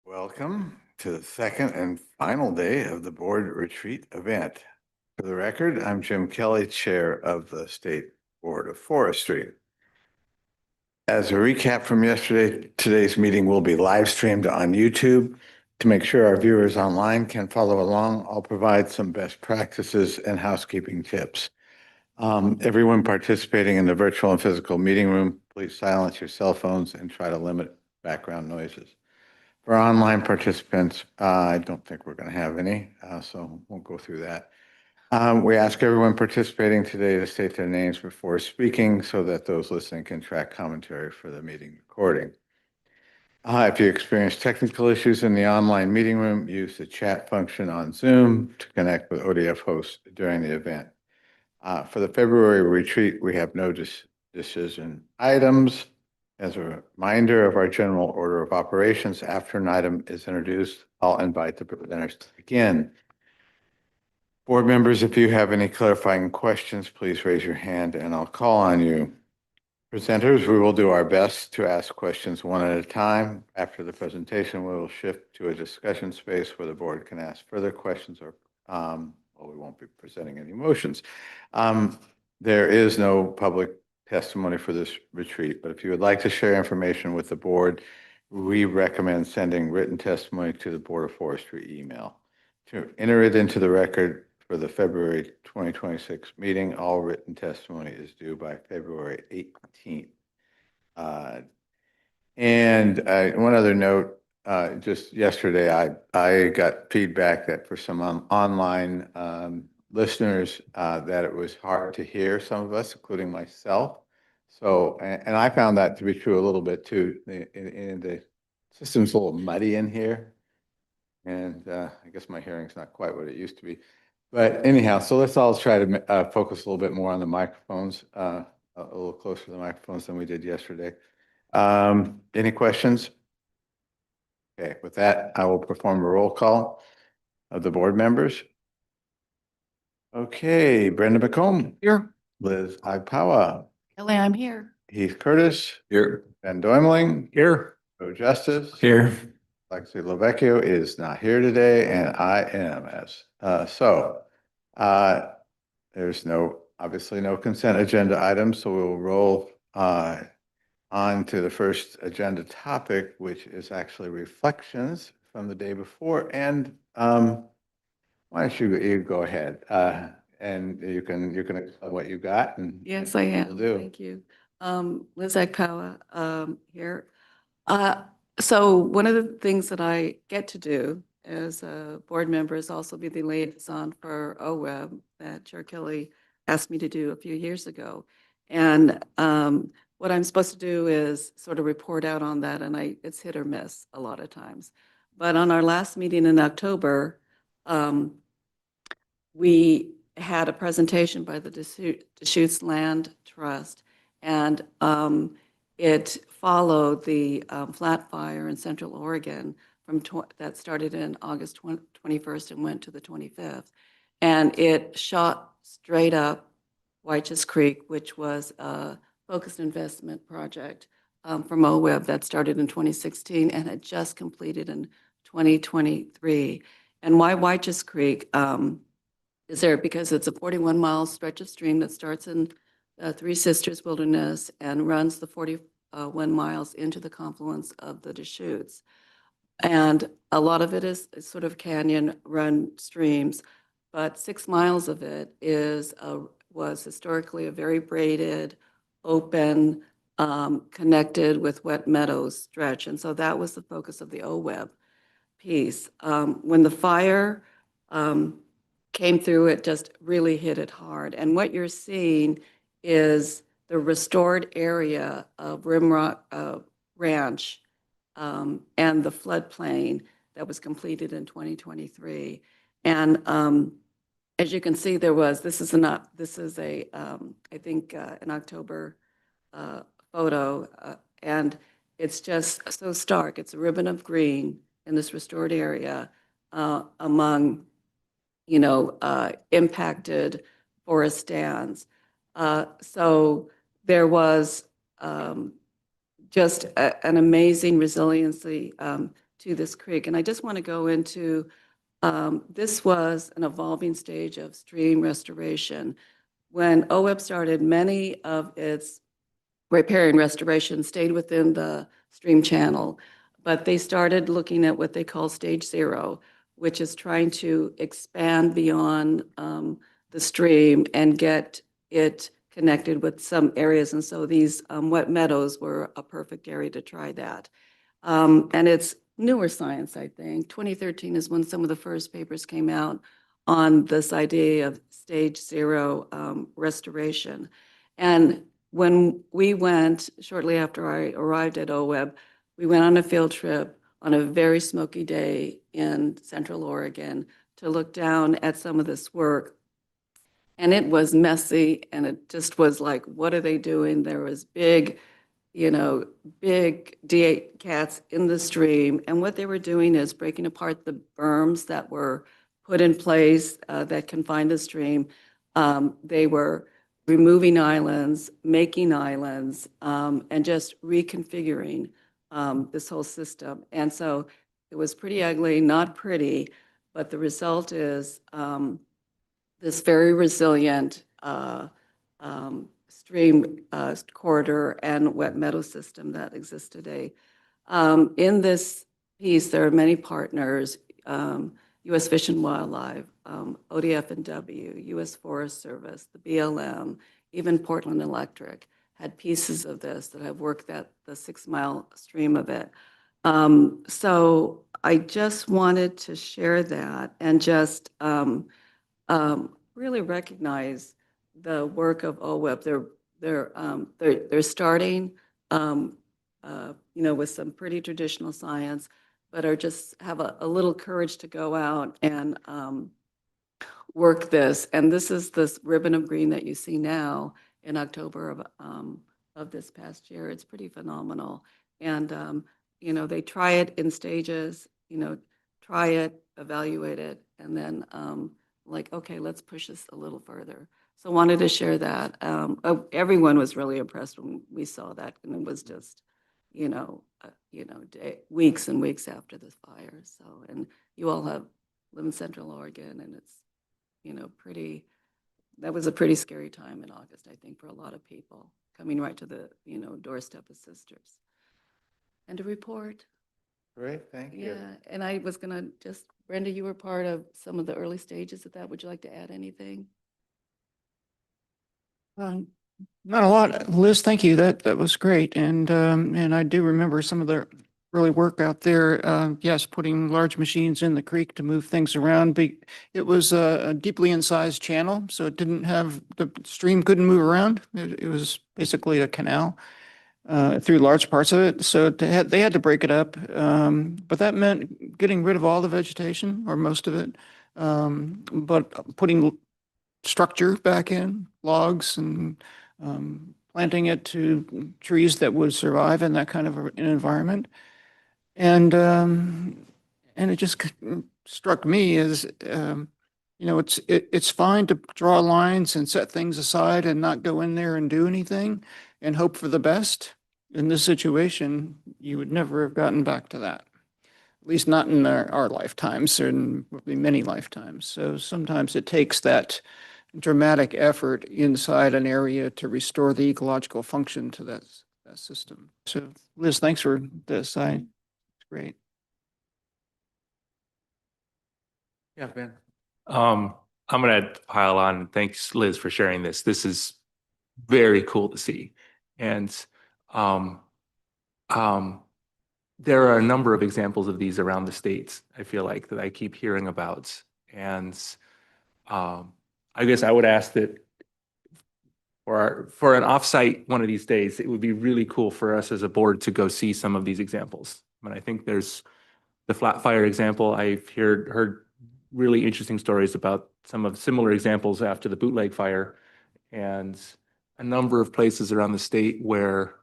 Welcome to the second and final day of the board retreat event. For the record, I'm Jim Kelly, Chair of the State Board of Forestry. As a recap from yesterday, today's meeting will be live streamed on YouTube. To make sure our viewers online can follow along, I'll provide some best practices and housekeeping tips. Everyone participating in the virtual and physical meeting room, please silence your cell phones and try to limit background noises. For online participants, I don't think we're going to have any, so won't go through that. We ask everyone participating today to state their names before speaking so that those listening can track commentary for the meeting recording. If you experience technical issues in the online meeting room, use the chat function on Zoom to connect with ODF hosts during the event. For the February retreat, we have no decision items. As a reminder of our general order of operations, after an item is introduced, I'll invite the presenters to begin. Board members, if you have any clarifying questions, please raise your hand and I'll call on you. Presenters, we will do our best to ask questions one at a time. After the presentation, we will shift to a discussion space where the board can ask further questions or, well, we won't be presenting any motions. There is no public testimony for this retreat, but if you would like to share information with the board, we recommend sending written testimony to the Board of Forestry email. To enter it into the record for the February 2026 meeting, all written testimony is due by February 18th. One other note, just yesterday, I got feedback that for some online listeners that it was hard to hear some of us, including myself. So, and I found that to be true a little bit too. The system's a little muddy in here. And I guess my hearing's not quite what it used to be. But anyhow, so let's all try to focus a little bit more on the microphones, a little closer to the microphones than we did yesterday. Any questions? Okay, with that, I will perform a roll call of the board members. Okay, Brenda McComb. Here. Liz Agpawa. Kelly, I'm here. Heath Curtis. Here. Ben Doimling. Here. Joe Justice. Here. Lexi Lavecchio is not here today, and I am there's obviously no consent agenda items, so we'll roll on to the first agenda topic, which is actually reflections from the day before. And why don't you go ahead and you can explain what you got. And yes, I am. Thank you. Liz Agpawa here. So one of the things that I get to do as a board member is also be the liaison for OWEB that Chair Kelly asked me to do a few years ago. And what I'm supposed to do is sort of report out on that, and it's hit or miss a lot of times. But on our last meeting in October, we had a presentation by the Deschutes Land Trust, and it followed the flat fire in Central Oregon that started in August 21st and went to the 25th. And it shot straight up Wyches Creek, which was a focused investment project from OWEB that started in 2016 and had just completed in 2023. And why Wyches Creek is there? Because it's a 41-mile stretch of stream that starts in Three Sisters Wilderness and runs the 41 miles into the confluence of the Deschutes. And a lot of it is sort of canyon run streams, but 6 miles of it was historically a very braided, open, connected with wet meadows stretch. And so that was the focus of the OWEB piece. When the fire came through, it just really hit it hard. And what you're seeing is the restored area of Rimrock Ranch and the floodplain that was completed in 2023. And as you can see, this is I think an October photo, and it's just so stark. It's a ribbon of green in this restored area among impacted forest stands. So there was just an amazing resiliency to this creek. And I just want to go into, this was an evolving stage of stream restoration. When OWEB started, many of its repair and restoration stayed within the stream channel, but they started looking at what they call stage zero, which is trying to expand beyond the stream and get it connected with some areas. And so these wet meadows were a perfect area to try that. And it's newer science, I think. 2013 is when some of the first papers came out on this idea of stage zero restoration. And when we went, shortly after I arrived at OWEB, we went on a field trip on a very smoky day in Central Oregon to look down at some of this work. And it was messy, and it just was like, what are they doing? There was big, big D8 cats in the stream. And what they were doing is breaking apart the berms that were put in place that confined the stream. They were removing islands, making islands, and just reconfiguring this whole system. And so it was pretty ugly, not pretty, but the result is this very resilient stream corridor and wet meadow system that exists today. In this piece, there are many partners, U.S. Fish and Wildlife, ODF&W, U.S. Forest Service, the BLM, even Portland Electric had pieces of this that have worked at the 6-mile stream of it. So I just wanted to share that and just really recognize the work of OWEB. They're starting, with some pretty traditional science, but are just have a little courage to go out and work this. And this is this ribbon of green that you see now in October of this past year. It's pretty phenomenal. And, they try it in stages, try it, evaluate it, and then okay, let's push this a little further. So wanted to share that. Everyone was really impressed when we saw that, and it was just, weeks and weeks after the fire. So, and you all live in Central Oregon, and it's, that was a pretty scary time in August, I think, for a lot of people coming right to the, doorstep of sisters. And to report. Great, thank you. Yeah, and I was gonna Brenda, you were part of some of the early stages of that. Would you like to add anything? Not a lot, Liz. Thank you. That was great, and I do remember some of the early work out there. Yes, putting large machines in the creek to move things around. But it was a deeply incised channel, so it didn't have the stream couldn't move around. It was basically a canal through large parts of it. So they had to break it up, but that meant getting rid of all the vegetation or most of it, but putting structure back in, logs, and planting it to trees that would survive in that kind of an environment. And it just struck me as, it's fine to draw lines and set things aside and not go in there and do anything and hope for the best. In this situation, you would never have gotten back to that, at least not in our lifetimes, and many lifetimes. So sometimes it takes that dramatic effort inside an area to restore the ecological function to that system. So Liz, thanks for this. It's great. Yeah, Ben. I'm going to pile on. Thanks, Liz, for sharing this. This is very cool to see. And there are a number of examples of these around the states, I feel like, that I keep hearing about. And I guess I would ask that for an offsite one of these days, it would be really cool for us as a board to go see some of these examples. I mean, I think there's the flat fire example. I've heard really interesting stories about some of similar examples after the bootleg fire, and a number of places around the state where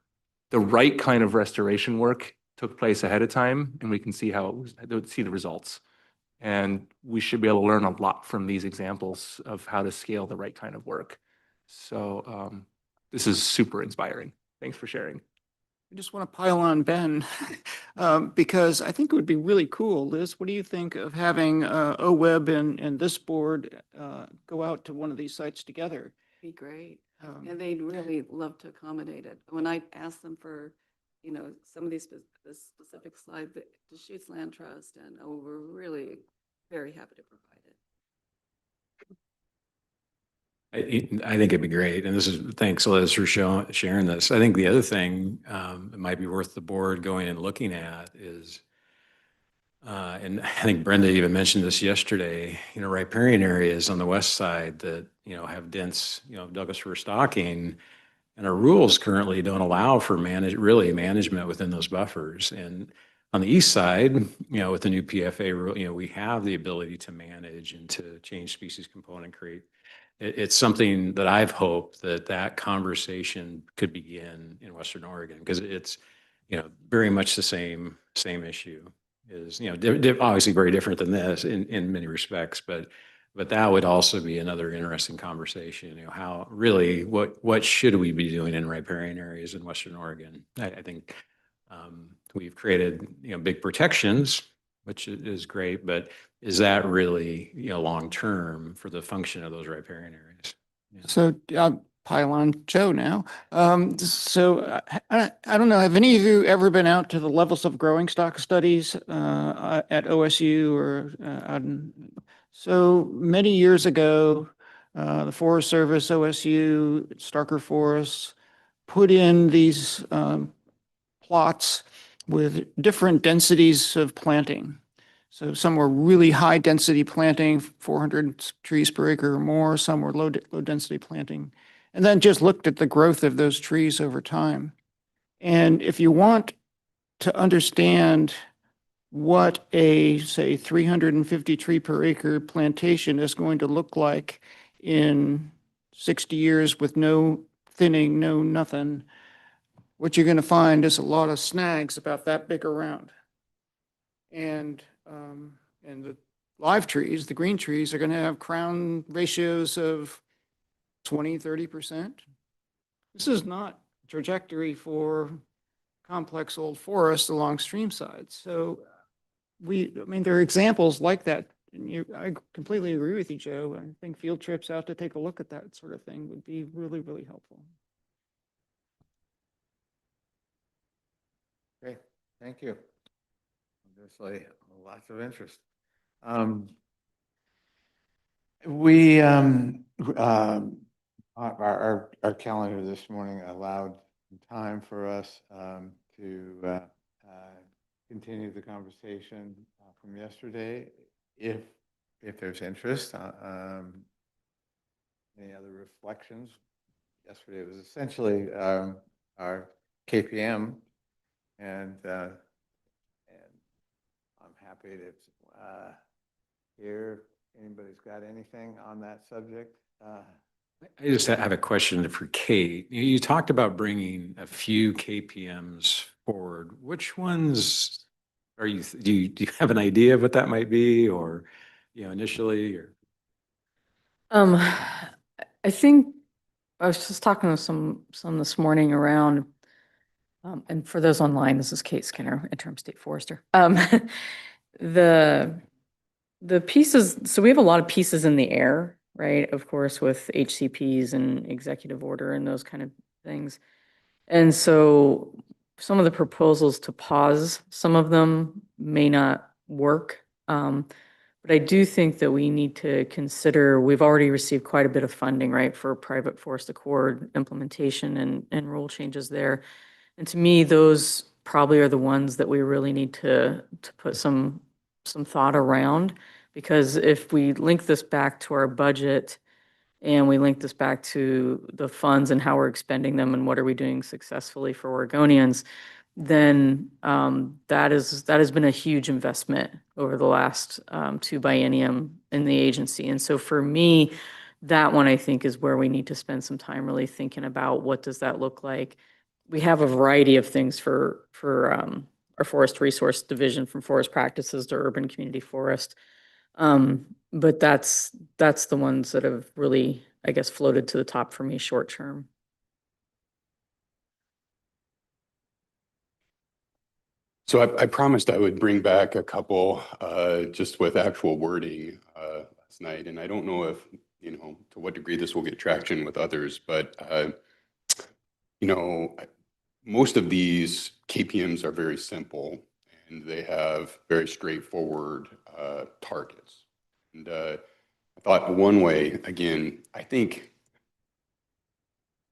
the right kind of restoration work took place ahead of time, and we can see see the results. And we should be able to learn a lot from these examples of how to scale the right kind of work. So this is super inspiring. Thanks for sharing. I just want to pile on Ben because I think it would be really cool. Liz, what do you think of having OWEB and this board go out to one of these sites together? Be great. Um, And they'd really love to accommodate it. When I asked them for, some of these the specific slides, the Deschutes Land Trust, and we're really very happy to provide it. I think it'd be great. And this is, thanks Liz for sharing this. I think the other thing that might be worth the board going and looking at is, and I think Brenda even mentioned this yesterday, riparian areas on the west side that, have dense, Douglas fir stocking, and our rules currently don't allow for management within those buffers. And on the east side, with the new PFA rule, we have the ability to manage and to change species component, create. It's something that I've hoped that conversation could begin in Western Oregon, because it's, very much the same issue. Is, obviously very different than this in many respects, but that would also be another interesting conversation. How really what should we be doing in riparian areas in Western Oregon? I think we've created big protections, which is great, but is that really long term for the function of those riparian areas? Yeah. So I'll pile on Joe now. I don't know, have any of you ever been out to the levels of growing stock studies at OSU or so many years ago, the Forest Service, OSU, Starker Forests put in these plots with different densities of planting. So some were really high density planting, 400 trees per acre or more. Some were low density planting, and then just looked at the growth of those trees over time. And if you want to understand what a, say, 350 tree per acre plantation is going to look like in 60 years with no thinning, no nothing, what you're going to find is a lot of snags about that big around. And the live trees, the green trees, are going to have crown ratios of 20, 30%. This is not trajectory for complex old forests along stream sides. So there are examples like that. And I completely agree with you, Joe. I think field trips out to take a look at that sort of thing would be really, really helpful. Great, thank you. Obviously, lots of interest. Our calendar this morning allowed time for us to continue the conversation from yesterday, if there's interest. Any other reflections? Yesterday was essentially our KPM, and I'm happy to hear if anybody's got anything on that subject. I just have a question for Kate. You talked about bringing a few KPMs forward. Which ones are you, do you have an idea of what that might be, or, initially, or? I think I was just talking to some this morning around, and for those online, this is Kate Skinner, interim state forester. The pieces, so we have a lot of pieces in the air, right? Of course, with HCPs and executive order and those kind of things. And so some of the proposals to pause some of them may not work. But I do think that we need to consider, we've already received quite a bit of funding, right, for private forest accord implementation and rule changes there. And to me, those probably are the ones that we really need to put some thought around, because if we link this back to our budget and we link this back to the funds and how we're expending them and what are we doing successfully for Oregonians, then that has been a huge investment over the last 2 biennium in the agency. And so for me, that one I think is where we need to spend some time really thinking about what does that look like. We have a variety of things for our forest resource division, from forest practices to urban community forest. But that's the ones that have really, I guess, floated to the top for me short term. So I promised I would bring back a couple just with actual wording last night, and I don't know if, to what degree this will get traction with others, but you know, most of these KPMs are very simple and they have very straightforward targets. And I thought one way, again, I think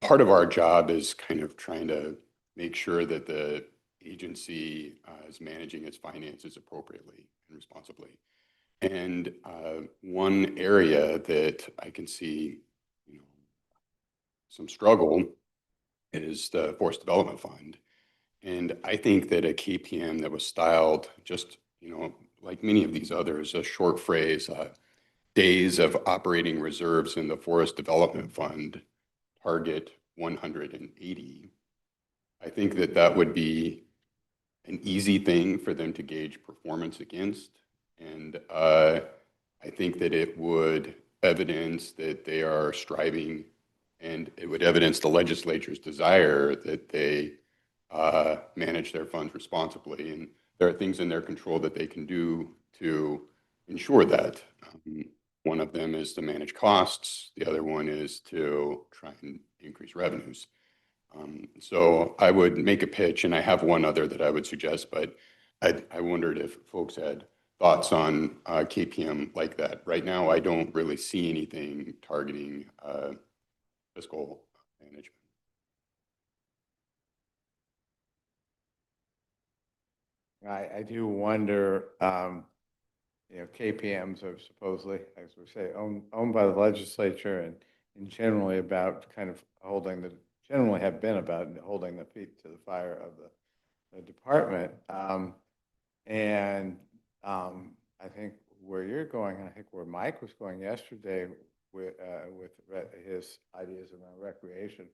part of our job is kind of trying to make sure that the agency is managing its finances appropriately and responsibly. And one area that I can see, some struggle is the Forest Development Fund. And I think that a KPM that was styled just, like many of these others, a short phrase, days of operating reserves in the Forest Development Fund, target 180. I think that that would be an easy thing for them to gauge performance against. And I think that it would evidence that they are striving, and it would evidence the legislature's desire that they manage their funds responsibly. And there are things in their control that they can do to ensure that. One of them is to manage costs. The other one is to try and increase revenues. So I would make a pitch, and I have one other that I would suggest, but I wondered if folks had thoughts on KPM like that. Right now, I don't really see anything targeting fiscal management. I do wonder, KPMs are supposedly, as we say, owned by the legislature and generally about kind of generally have been about holding the feet to the fire of the department. I think where you're going, and I think where Mike was going yesterday with his ideas around recreation,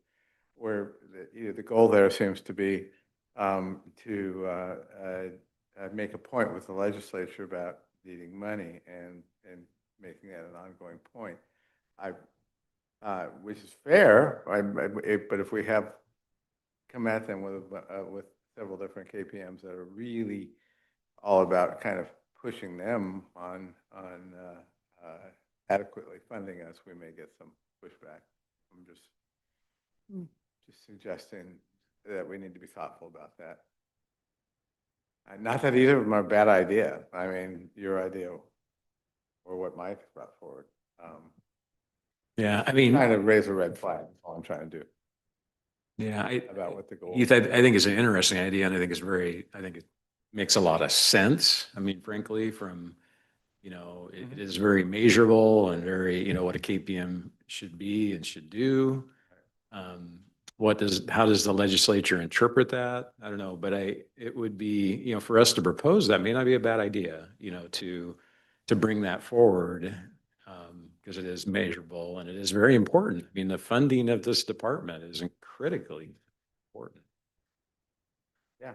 where the goal there seems to be to make a point with the legislature about needing money and making that an ongoing point. Which is fair, but if we have come at them with several different KPMs that are really all about kind of pushing them on adequately funding us, we may get some pushback. I'm just suggesting that we need to be thoughtful about that. Not that either of them are a bad idea. I mean, your idea or what Mike brought forward. Yeah, I mean, Trying to raise a red flag, that's all I'm trying to do yeah, about what the goal Heath, is. I think it's an interesting idea, and I think it makes a lot of sense. I mean, frankly, from, it is very measurable and very, what a KPM should be and should do. How does the legislature interpret that? I don't know, but it would be, for us to propose that may not be a bad idea, to bring that forward, because it is measurable and it is very important. I mean, the funding of this department is critically important. Yeah.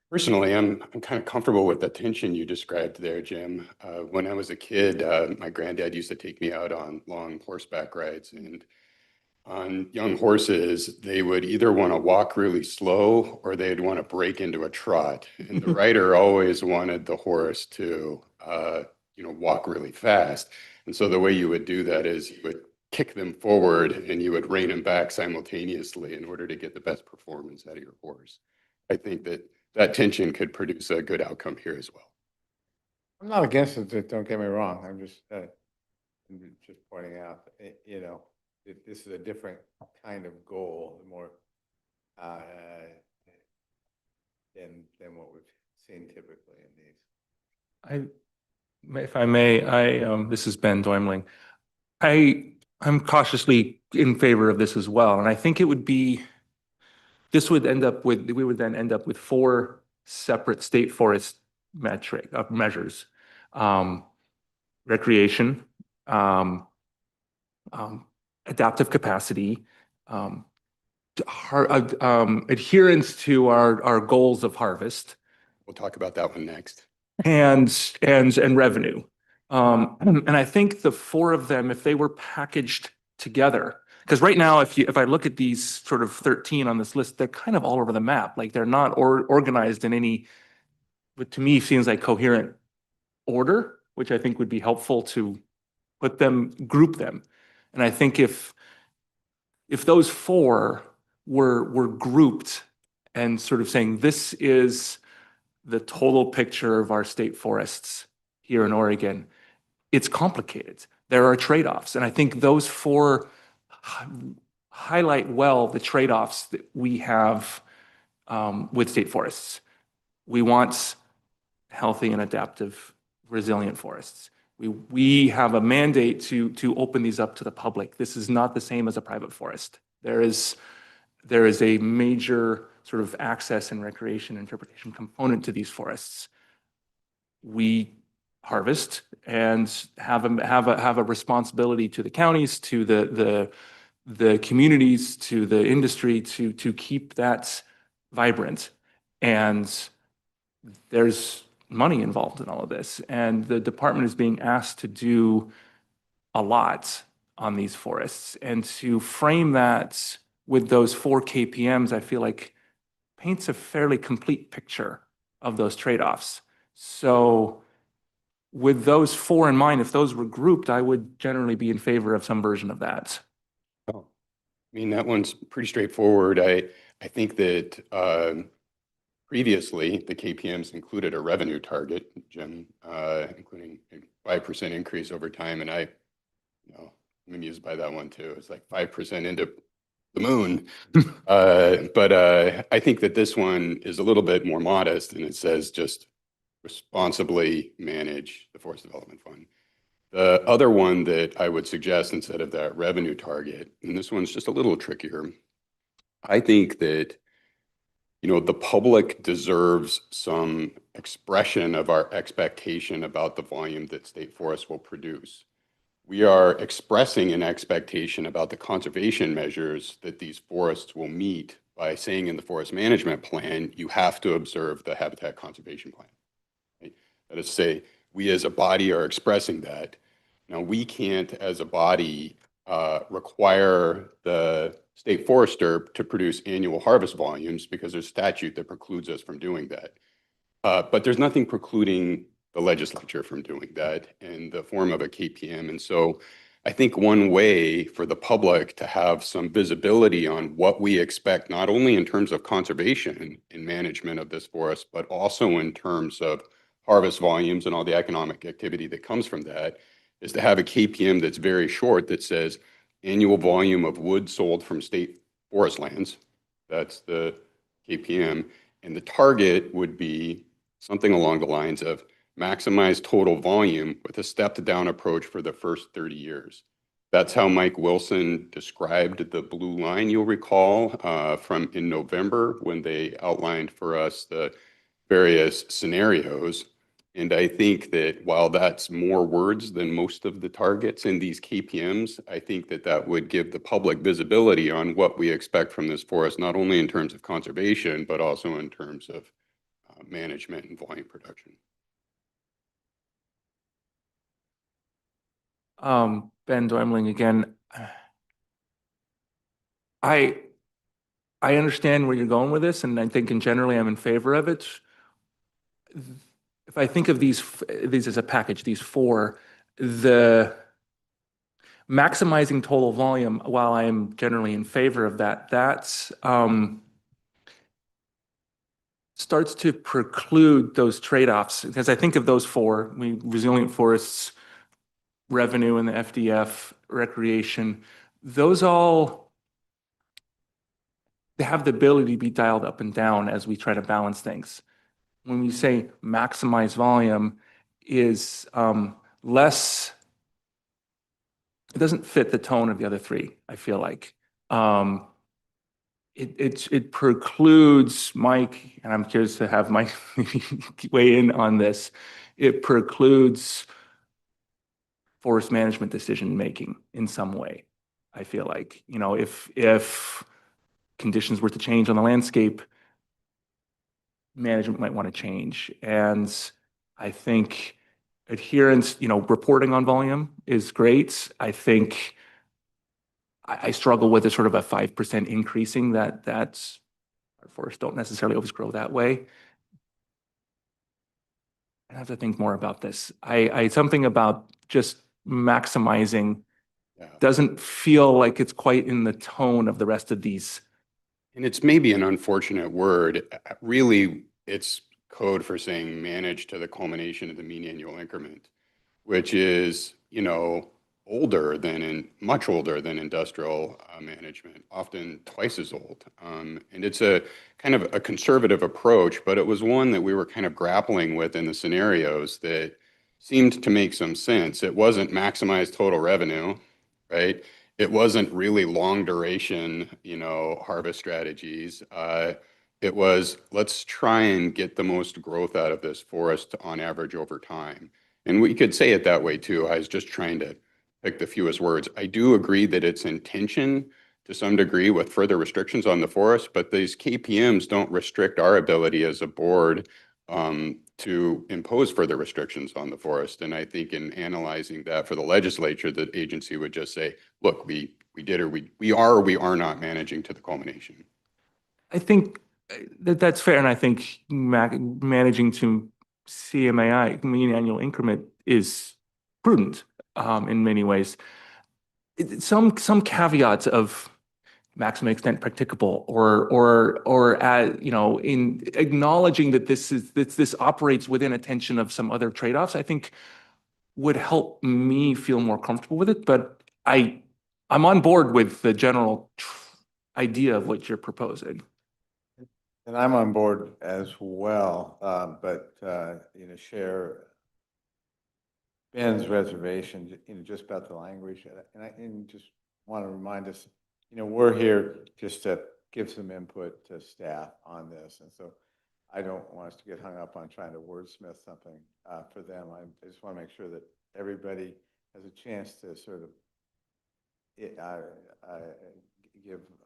Personally, I'm kind of comfortable with the tension you described there, Jim. When I was a kid, my granddad used to take me out on long horseback rides, and on young horses, they would either want to walk really slow or they'd want to break into a trot. And the rider always wanted the horse to, walk really fast. And so the way you would do that is you would kick them forward and you would rein them back simultaneously in order to get the best performance out of your horse. I think that tension could produce a good outcome here as well. I'm not against it, don't get me wrong. I'm just pointing out, this is a different kind of goal, more than what we've seen typically in these. If I may, this is Ben Doimling. I'm cautiously in favor of this as well, and I think we would then end up with 4 separate state forest measures: recreation, adaptive capacity, adherence to our goals of harvest. We'll talk about that one next. And revenue. And I think the 4 of them, if they were packaged together, because right now, if I look at these sort of 13 on this list, they're kind of all over the map. Like they're not organized in any, what to me seems like coherent order, which I think would be helpful to group them. And I think if those four were grouped and sort of saying, this is the total picture of our state forests here in Oregon, it's complicated. There are trade-offs. And I think those four highlight well the trade-offs that we have with state forests. We want healthy and adaptive, resilient forests. We have a mandate to open these up to the public. This is not the same as a private forest. There is a major sort of access and recreation interpretation component to these forests. We harvest and have a responsibility to the counties, to the communities, to the industry to keep that vibrant. And there's money involved in all of this. And the department is being asked to do a lot on these forests. And to frame that with those 4 KPMs, I feel like paints a fairly complete picture of those trade-offs. So with those 4 in mind, if those were grouped, I would generally be in favor of some version of that. Oh, I mean, that one's pretty straightforward. I think that previously the KPMs included a revenue target, Jim, including a 5% increase over time. And I'm amused by that one too. It's like 5% into the moon. But I think that this one is a little bit more modest, and it says just responsibly manage the Forest Development Fund. The other one that I would suggest instead of that revenue target, and this one's just a little trickier, I think that the public deserves some expression of our expectation about the volume that state forests will produce. We are expressing an expectation about the conservation measures that these forests will meet by saying in the forest management plan, you have to observe the habitat conservation plan. Right? That is to say, we as a body are expressing that. Now, we can't, as a body, require the state forester to produce annual harvest volumes because there's statute that precludes us from doing that. But there's nothing precluding the legislature from doing that in the form of a KPM. And so I think one way for the public to have some visibility on what we expect, not only in terms of conservation and management of this forest, but also in terms of harvest volumes and all the economic activity that comes from that, is to have a KPM that's very short that says annual volume of wood sold from state forest lands. That's the KPM. And the target would be something along the lines of maximize total volume with a stepped down approach for the first 30 years. That's how Mike Wilson described the blue line, you'll recall, from in November when they outlined for us the various scenarios. And I think that while that's more words than most of the targets in these KPMs, I think that that would give the public visibility on what we expect from this forest, not only in terms of conservation, but also in terms of management and volume production. Ben Doimling again. I understand where you're going with this, and I think generally I'm in favor of it. If I think of these as a package, these 4, the maximizing total volume, while I am generally in favor of that, starts to preclude those trade-offs. Because I think of those 4, resilient forests, revenue in the FDF, recreation, those all, they have the ability to be dialed up and down as we try to balance things. When we say maximize volume is less, it doesn't fit the tone of the other 3, I feel like. It precludes Mike, and I'm curious to have Mike weigh in on this. It precludes forest management decision making in some way. I feel like, if conditions were to change on the landscape, management might want to change. And I think adherence, reporting on volume is great. I think I struggle with a sort of a 5% increasing that's, our forests don't necessarily always grow that way. I have to think more about this. Something about just maximizing Yeah. doesn't feel like it's quite in the tone of the rest of these. And it's maybe an unfortunate word. Really, it's code for saying manage to the culmination of the mean annual increment, which is, much older than industrial management, often twice as old. And it's a kind of a conservative approach, but it was one that we were kind of grappling with in the scenarios that seemed to make some sense. It wasn't maximize total revenue, right? It wasn't really long duration, harvest strategies. It was, let's try and get the most growth out of this forest on average over time. And we could say it that way too. I was just trying to pick the fewest words. I do agree that it's intention to some degree with further restrictions on the forest, but these KPMs don't restrict our ability as a board to impose further restrictions on the forest. And I think in analyzing that for the legislature, the agency would just say, look, we did, or we are, or we are not managing to the culmination. I think that's fair. And I think managing to CMAI, mean annual increment, is prudent in many ways. Some caveats of maximum extent practicable, in acknowledging that this operates within a tension of some other trade-offs, I think would help me feel more comfortable with it. But I'm on board with the general idea of what you're proposing. And I'm on board as well, but, share Ben's reservation, just about the language. And I just want to remind us, we're here just to give some input to staff on this. And so I don't want us to get hung up on trying to wordsmith something for them. I just want to make sure that everybody has a chance to sort of give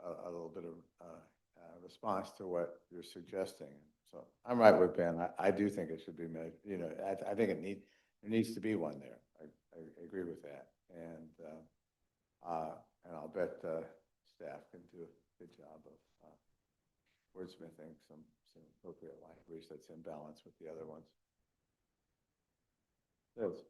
a little bit of response to what you're suggesting. So I'm right with Ben. I do think it should be measured. I think there needs to be one there. I agree with that. And I'll bet staff can do a good job of wordsmithing some appropriate language that's in balance with the other ones. Yes.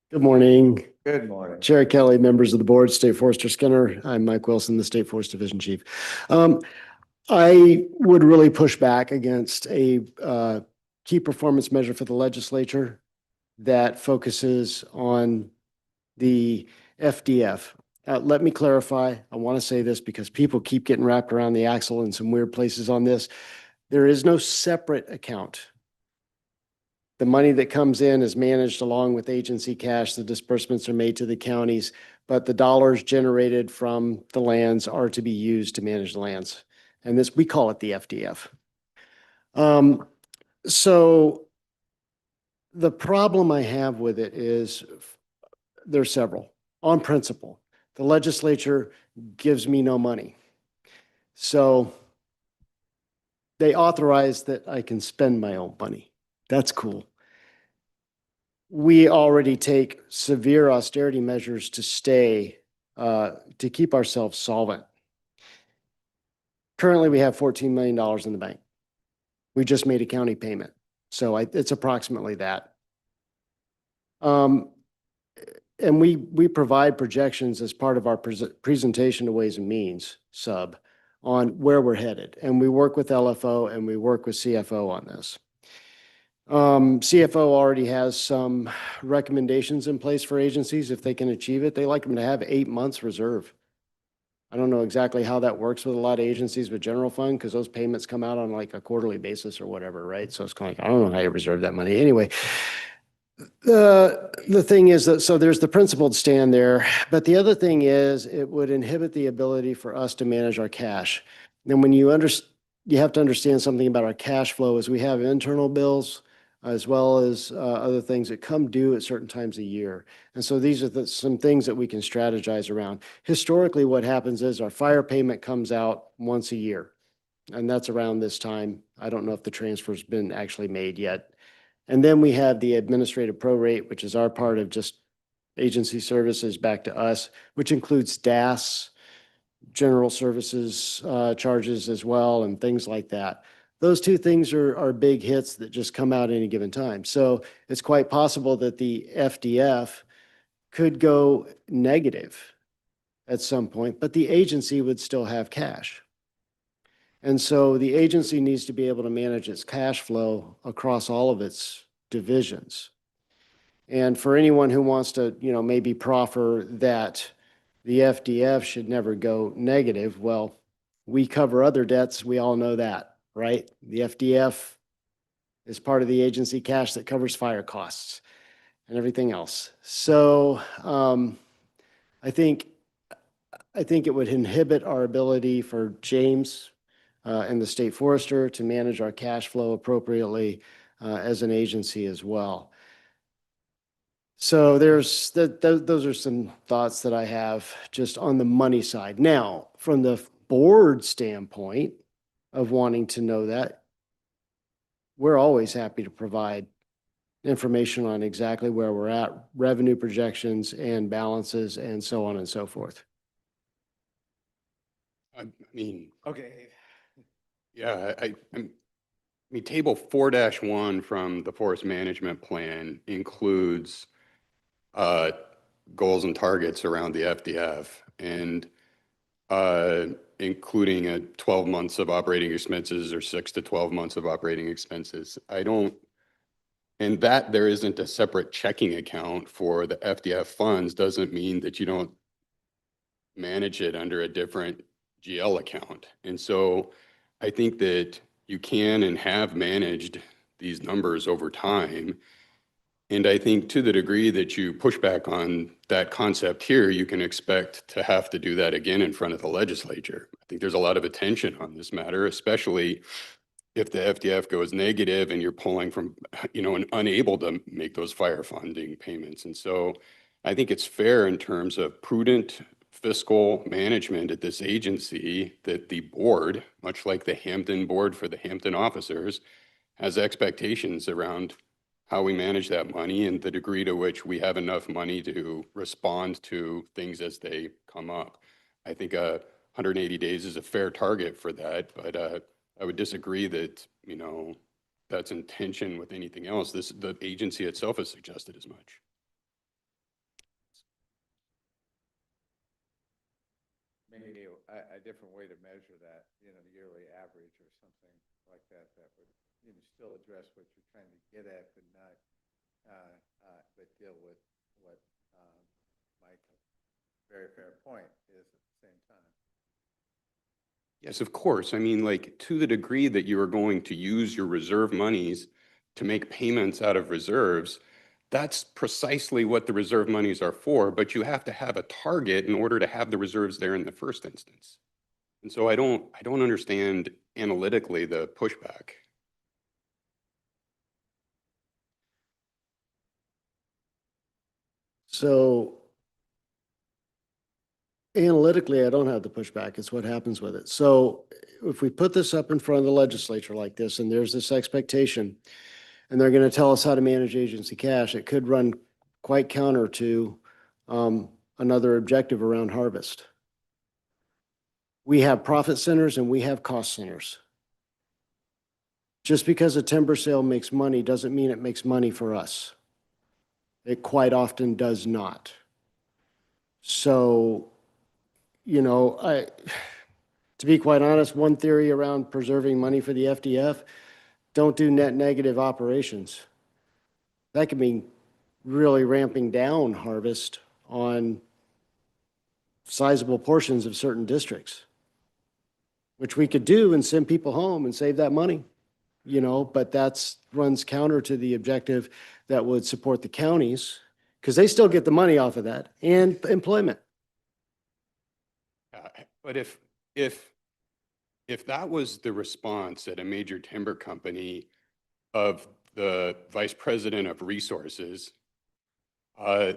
Good morning, Good morning. Chair Kelly, members of the board, State Forester Skinner. I'm Mike Wilson, the State Forest Division Chief. I would really push back against a key performance measure for the legislature that focuses on the FDF. Let me clarify. I want to say this because people keep getting wrapped around the axle in some weird places on this. There is no separate account. The money that comes in is managed along with agency cash. The disbursements are made to the counties, but the dollars generated from the lands are to be used to manage the lands. And this, we call it the FDF. So the problem I have with it is there's several. On principle, the legislature gives me no money. So they authorize that I can spend my own money. That's cool. We already take severe austerity measures to keep ourselves solvent. Currently, we have $14 million in the bank. We just made a county payment. So it's approximately that. And we provide projections as part of our presentation to Ways and Means sub on where we're headed. And we work with LFO and we work with CFO on this. CFO already has some recommendations in place for agencies if they can achieve it. They like them to have 8 months reserve. I don't know exactly how that works with a lot of agencies with general fund because those payments come out on like a quarterly basis or whatever, right? So it's kind of like, I don't know how you reserve that money. Anyway, the thing is that, so there's the principled stand there, but the other thing is it would inhibit the ability for us to manage our cash. And when you have to understand something about our cash flow is we have internal bills as well as other things that come due at certain times a year. And so these are some things that we can strategize around. Historically, what happens is our fire payment comes out once a year. And that's around this time. I don't know if the transfer's been actually made yet. And then we have the administrative prorate, which is our part of just agency services back to us, which includes DAS, general services charges as well, and things like that. Those two things are big hits that just come out any given time. So it's quite possible that the FDF could go negative at some point, but the agency would still have cash. And so the agency needs to be able to manage its cash flow across all of its divisions. And for anyone who wants to, maybe proffer that the FDF should never go negative, well, we cover other debts. We all know that, right? The FDF is part of the agency cash that covers fire costs and everything else. So I think it would inhibit our ability for James and the state forester to manage our cash flow appropriately as an agency as well. So those are some thoughts that I have just on the money side. Now, from the board standpoint of wanting to know that, we're always happy to provide information on exactly where we're at, revenue projections and balances and so on and so forth. I mean, Okay. yeah, I mean, table 4-1 from the forest management plan includes goals and targets around the FDF and including 12 months of operating expenses or 6 to 12 months of operating expenses. And that there isn't a separate checking account for the FDF funds doesn't mean that you don't manage it under a different GL account. And so I think that you can and have managed these numbers over time. And I think to the degree that you push back on that concept here, you can expect to have to do that again in front of the legislature. I think there's a lot of attention on this matter, especially if the FDF goes negative and you're pulling from, and unable to make those fire funding payments. And so I think it's fair in terms of prudent fiscal management at this agency that the board, much like the Hampton board for the Hampton officers, has expectations around how we manage that money and the degree to which we have enough money to respond to things as they come up. I think 180 days is a fair target for that, but I would disagree that, that's in tension with anything else. The agency itself has suggested as much. Maybe a different way to measure that, the yearly average or something like that, that would, still address what you're trying to get at, but not, but deal with what Mike's very fair point is at the same time. Yes, of course. I mean, like, to the degree that you are going to use your reserve monies to make payments out of reserves, that's precisely what the reserve monies are for, but you have to have a target in order to have the reserves there in the first instance. And so I don't understand analytically the pushback. So analytically, I don't have the pushback. It's what happens with it. So if we put this up in front of the legislature like this, and there's this expectation, and they're going to tell us how to manage agency cash, it could run quite counter to another objective around harvest. We have profit centers and we have cost centers. Just because a timber sale makes money doesn't mean it makes money for us. It quite often does not. So, to be quite honest, one theory around preserving money for the FDF, don't do net negative operations. That could mean really ramping down harvest on sizable portions of certain districts, which we could do and send people home and save that money, but that's runs counter to the objective that would support the counties because they still get the money off of that and employment. But if that was the response at a major timber company of the vice president of resources to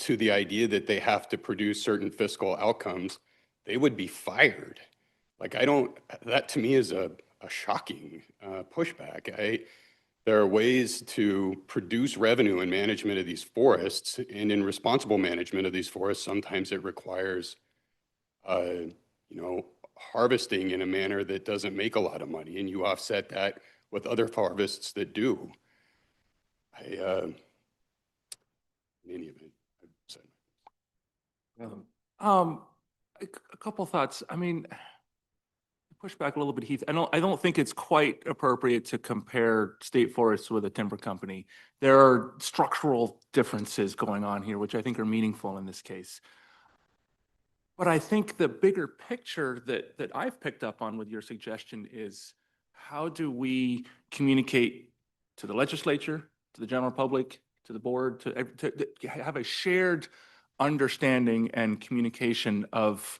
the idea that they have to produce certain fiscal outcomes, they would be fired. Like, I don't, that to me is a shocking pushback. There are ways to produce revenue in management of these forests, and in responsible management of these forests, sometimes it requires, you know, harvesting in a manner that doesn't make a lot of money, and you offset that with other harvests that do. In any event, I've said. Um, a couple thoughts. I mean, push back a little bit, Heath. I don't think it's quite appropriate to compare state forests with a timber company. There are structural differences going on here, which I think are meaningful in this case. But I think the bigger picture that I've picked up on with your suggestion is, how do we communicate to the legislature, to the general public, to the board, to have a shared understanding and communication of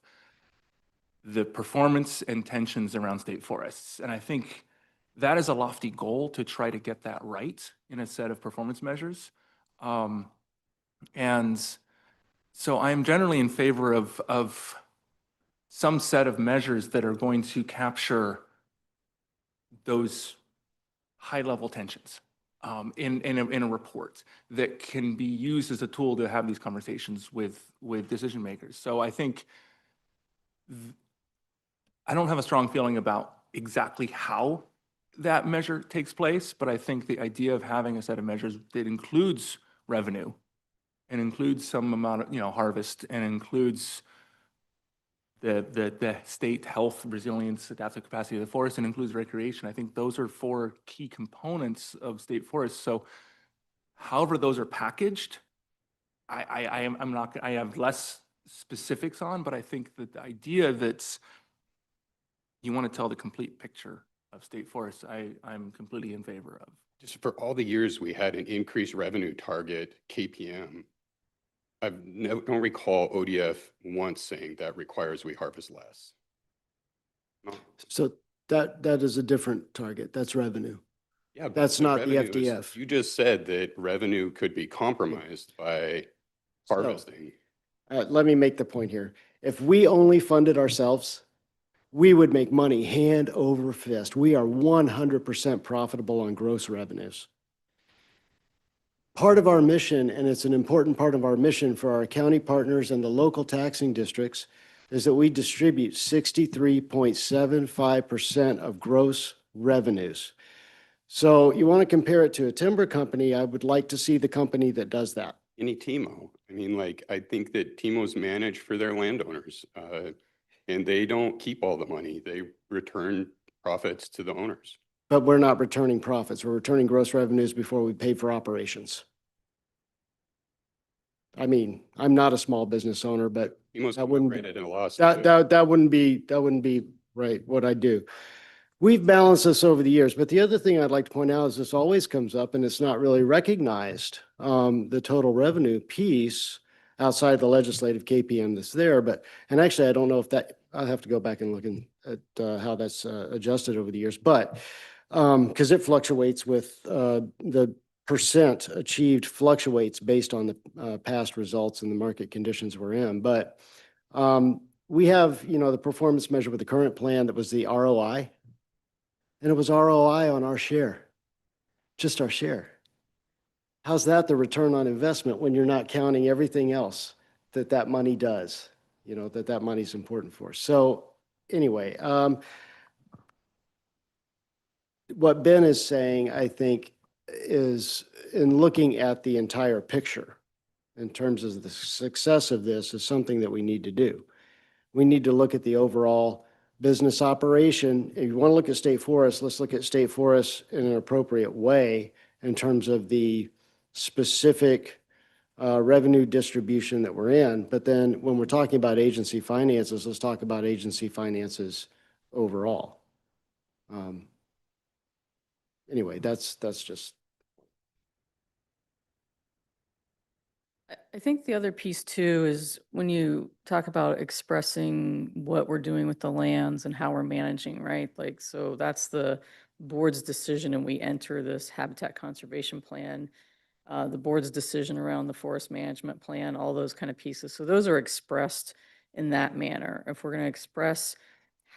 the performance and tensions around state forests. And I think that is a lofty goal, to try to get that right in a set of performance measures. And so I'm generally in favor of some set of measures that are going to capture those high-level tensions in a report that can be used as a tool to have these conversations with decision makers. So I think I don't have a strong feeling about exactly how that measure takes place, but I think the idea of having a set of measures that includes revenue and includes some amount of, harvest, and includes the state health, resilience, adaptive capacity of the forest, and includes recreation. I think those are 4 key components of state forests. So however those are packaged, I have less specifics on, but I think that the idea that you want to tell the complete picture of state forests, I'm completely in favor of. Just for all the years we had an increased revenue target, KPM, don't recall ODF once saying that requires we harvest less. No. So that is a different target. That's revenue. Yeah, but That's not the revenue is- FDF. You just said that revenue could be compromised by harvesting. Let me make the point here. If we only funded ourselves, we would make money hand over fist. We are 100% profitable on gross revenues. Part of our mission, and it's an important part of our mission for our county partners and the local taxing districts, is that we distribute 63.75% of gross revenues. So you want to compare it to a timber company, I would like to see the company that does that. Any TIMO. I mean, like, I think that TIMOs manage for their landowners, and they don't keep all the money. They return profits to the owners. But we're not returning profits. We're returning gross revenues before we pay for operations. I mean, I'm not a small business owner, but TIMOs that come wouldn't up be- granted in a lawsuit. that wouldn't be right, what I do. We've balanced this over the years, but the other thing I'd like to point out is this always comes up and it's not really recognized. The total revenue piece outside the legislative KPM that's there, and actually, I don't know if that, I'll have to go back and look at how that's adjusted over the years, but because it fluctuates with the percent achieved fluctuates based on the past results and the market conditions we're in. But we have, the performance measure with the current plan that was the ROI. And it was ROI on our share, just our share. How's that the return on investment when you're not counting everything else that money does, that money's important for? So anyway, what Ben is saying, I think, is in looking at the entire picture in terms of the success of this is something that we need to do. We need to look at the overall business operation. If you want to look at state forests, let's look at state forests in an appropriate way in terms of the specific revenue distribution that we're in. But then when we're talking about agency finances, let's talk about agency finances overall. Anyway, that's just. I think the other piece too is when you talk about expressing what we're doing with the lands and how we're managing, right? Like, so that's the board's decision, and we enter this habitat conservation plan, the board's decision around the forest management plan, all those kind of pieces. So those are expressed in that manner. If we're going to express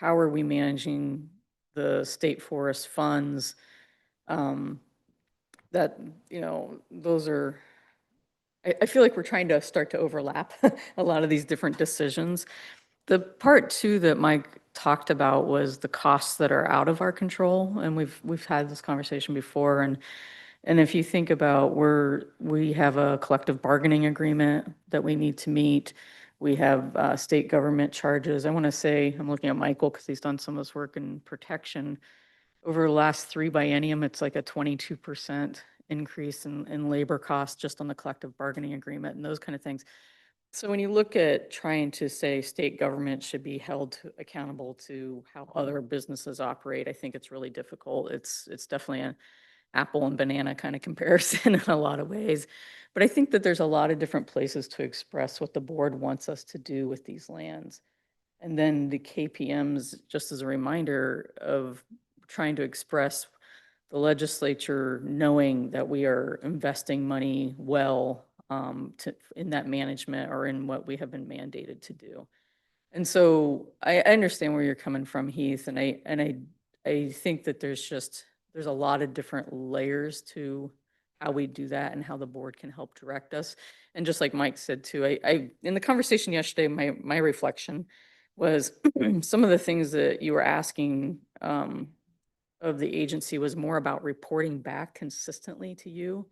how are we managing the state forest funds? That, those are, I feel like we're trying to start to overlap a lot of these different decisions. The part too that Mike talked about was the costs that are out of our control, and we've had this conversation before. And if you think about we have a collective bargaining agreement that we need to meet. We have state government charges. I want to say, I'm looking at Michael because he's done some of this work in protection. Over the last 3 biennium, it's like a 22% increase in labor costs just on the collective bargaining agreement and those kind of things. So when you look at trying to say state government should be held accountable to how other businesses operate, I think it's really difficult. It's definitely an apple and banana kind of comparison in a lot of ways. But I think that there's a lot of different places to express what the board wants us to do with these lands. And then the KPMs, just as a reminder of trying to express the legislature knowing that we are investing money well in that management or in what we have been mandated to do. And so I understand where you're coming from, Heath, and I think that there's a lot of different layers to how we do that and how the board can help direct us. And just like Mike said too, I in the conversation yesterday, my reflection was some of the things that you were asking of the agency was more about reporting back consistently to you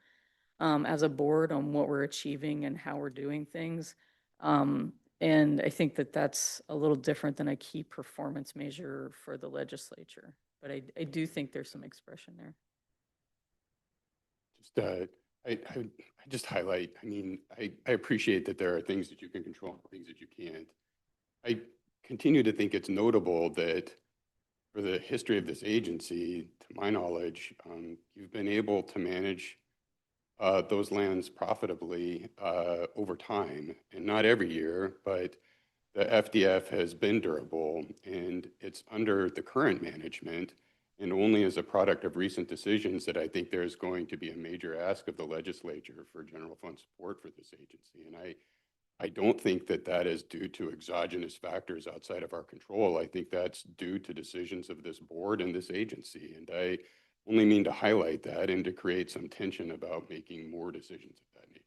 as a board on what we're achieving and how we're doing things. And I think that that's a little different than a key performance measure for the legislature. But I do think there's some expression there. Just, I just highlight, I mean, I appreciate that there are things that you can control and things that you can't. I continue to think it's notable that for the history of this agency, to my knowledge, you've been able to manage those lands profitably over time, and not every year, but the FDF has been durable, and it's under the current management, and only as a product of recent decisions that I think there's going to be a major ask of the legislature for general fund support for this agency. And I don't think that that is due to exogenous factors outside of our control. I think that's due to decisions of this board and this agency. And I only mean to highlight that and to create some tension about making more decisions of that nature.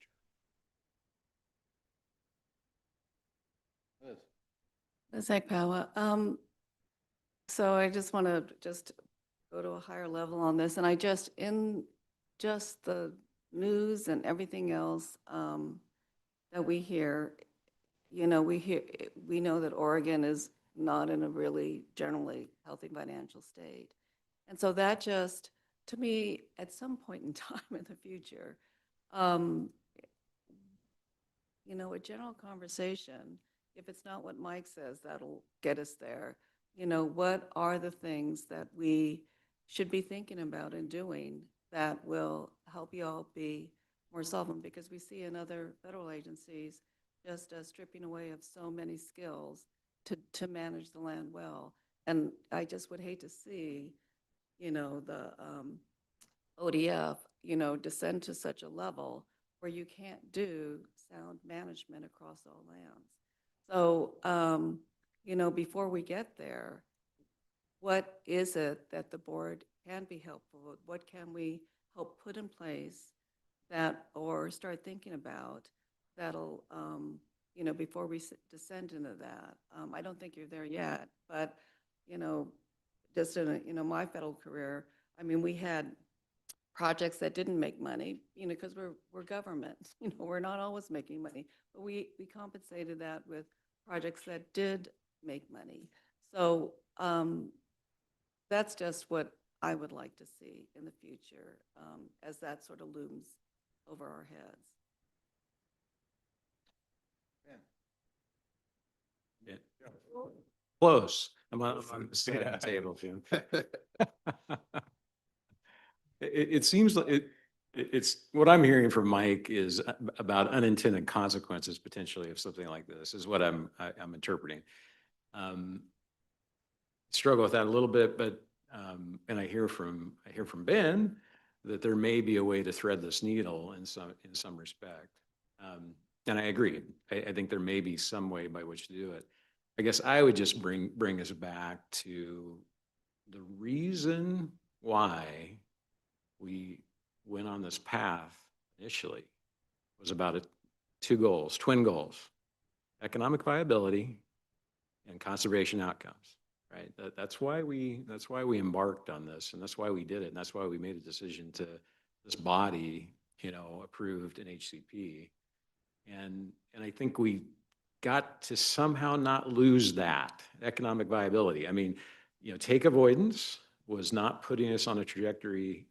Ms. Ekpawa, so I just want to go to a higher level on this, and in the news and everything else that we hear, we know that Oregon is not in a really generally healthy financial state. And so that just, to me, at some point in time in the future, a general conversation, if it's not what Mike says, that'll get us there. What are the things that we should be thinking about and doing that will help you all be more solvent? Because we see in other federal agencies just stripping away of so many skills to manage the land well. And I just would hate to see, the ODF, descend to such a level where you can't do sound management across all lands. So, before we get there, what is it that the board can be helpful with? What can we help put in place or start thinking about that'll, before we descend into that? I don't think you're there yet, but, just in, my federal career, I mean, we had projects that didn't make money, because we're government, we're not always making money, but we compensated that with projects that did make money. So that's just what I would like to see in the future as that sort of looms over our heads. Yeah. Close. I'm on the side of the table, Jim. It seems like it's what I'm hearing from Mike is about unintended consequences potentially of something like this is what I'm interpreting. Struggle with that a little bit, but and I hear from Ben that there may be a way to thread this needle in some respect. And I agree. I think there may be some way by which to do it. I guess I would just bring us back to the reason why we went on this path initially was about two goals, twin goals, economic viability and conservation outcomes, right? That's why we embarked on this, and that's why we did it, and that's why we made a decision to this body, approved an HCP. And I think we got to somehow not lose that economic viability. I mean, take avoidance was not putting us on a trajectory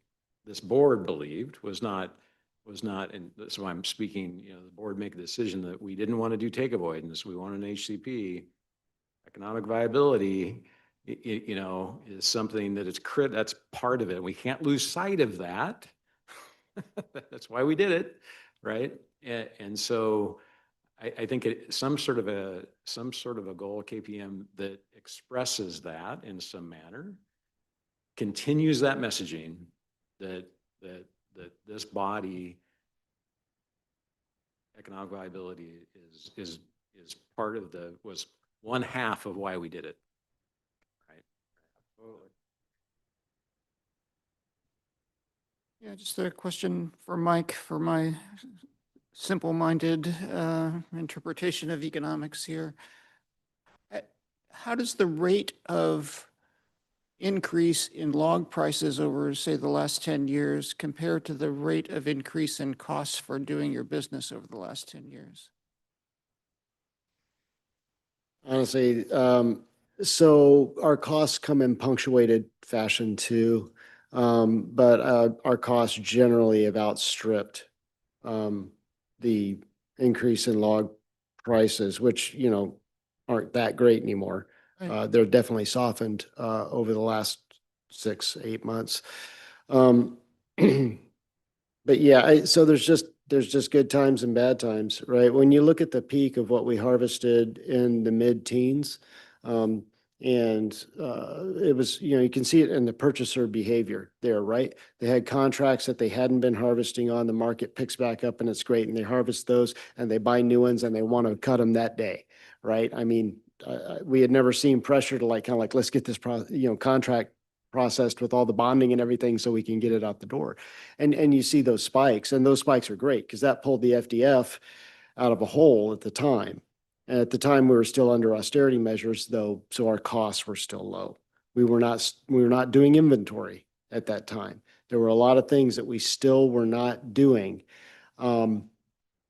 this board believed was not, and so I'm speaking, the board make a decision that we didn't want to do take avoidance. We want an HCP. Economic viability, is something that that's part of it. We can't lose sight of that. That's why we did it, right? And so I think some sort of a goal KPM that expresses that in some manner, continues that messaging that this body economic viability is part of was one half of why we did it. Right. Totally. Yeah, just a question for Mike, for my simple-minded interpretation of economics here. How does the rate of increase in log prices over, say, the last 10 years compare to the rate of increase in costs for doing your business over the last 10 years? Honestly, so our costs come in punctuated fashion too. But our costs generally have outstripped the increase in log prices, which, aren't that great anymore. Right. They're definitely softened over the last 6-8 months. But yeah, so there's just good times and bad times, right? When you look at the peak of what we harvested in the mid-teens, and it was, you can see it in the purchaser behavior there, right? They had contracts that they hadn't been harvesting on. The market picks back up and it's great, and they harvest those and they buy new ones and they want to cut them that day, right? I mean, we had never seen pressure to let's get this contract processed with all the bonding and everything so we can get it out the door. And you see those spikes, and those spikes are great because that pulled the FDF out of a hole at the time. And at the time, we were still under austerity measures, though, so our costs were still low. We were not doing inventory at that time. There were a lot of things that we still were not doing. And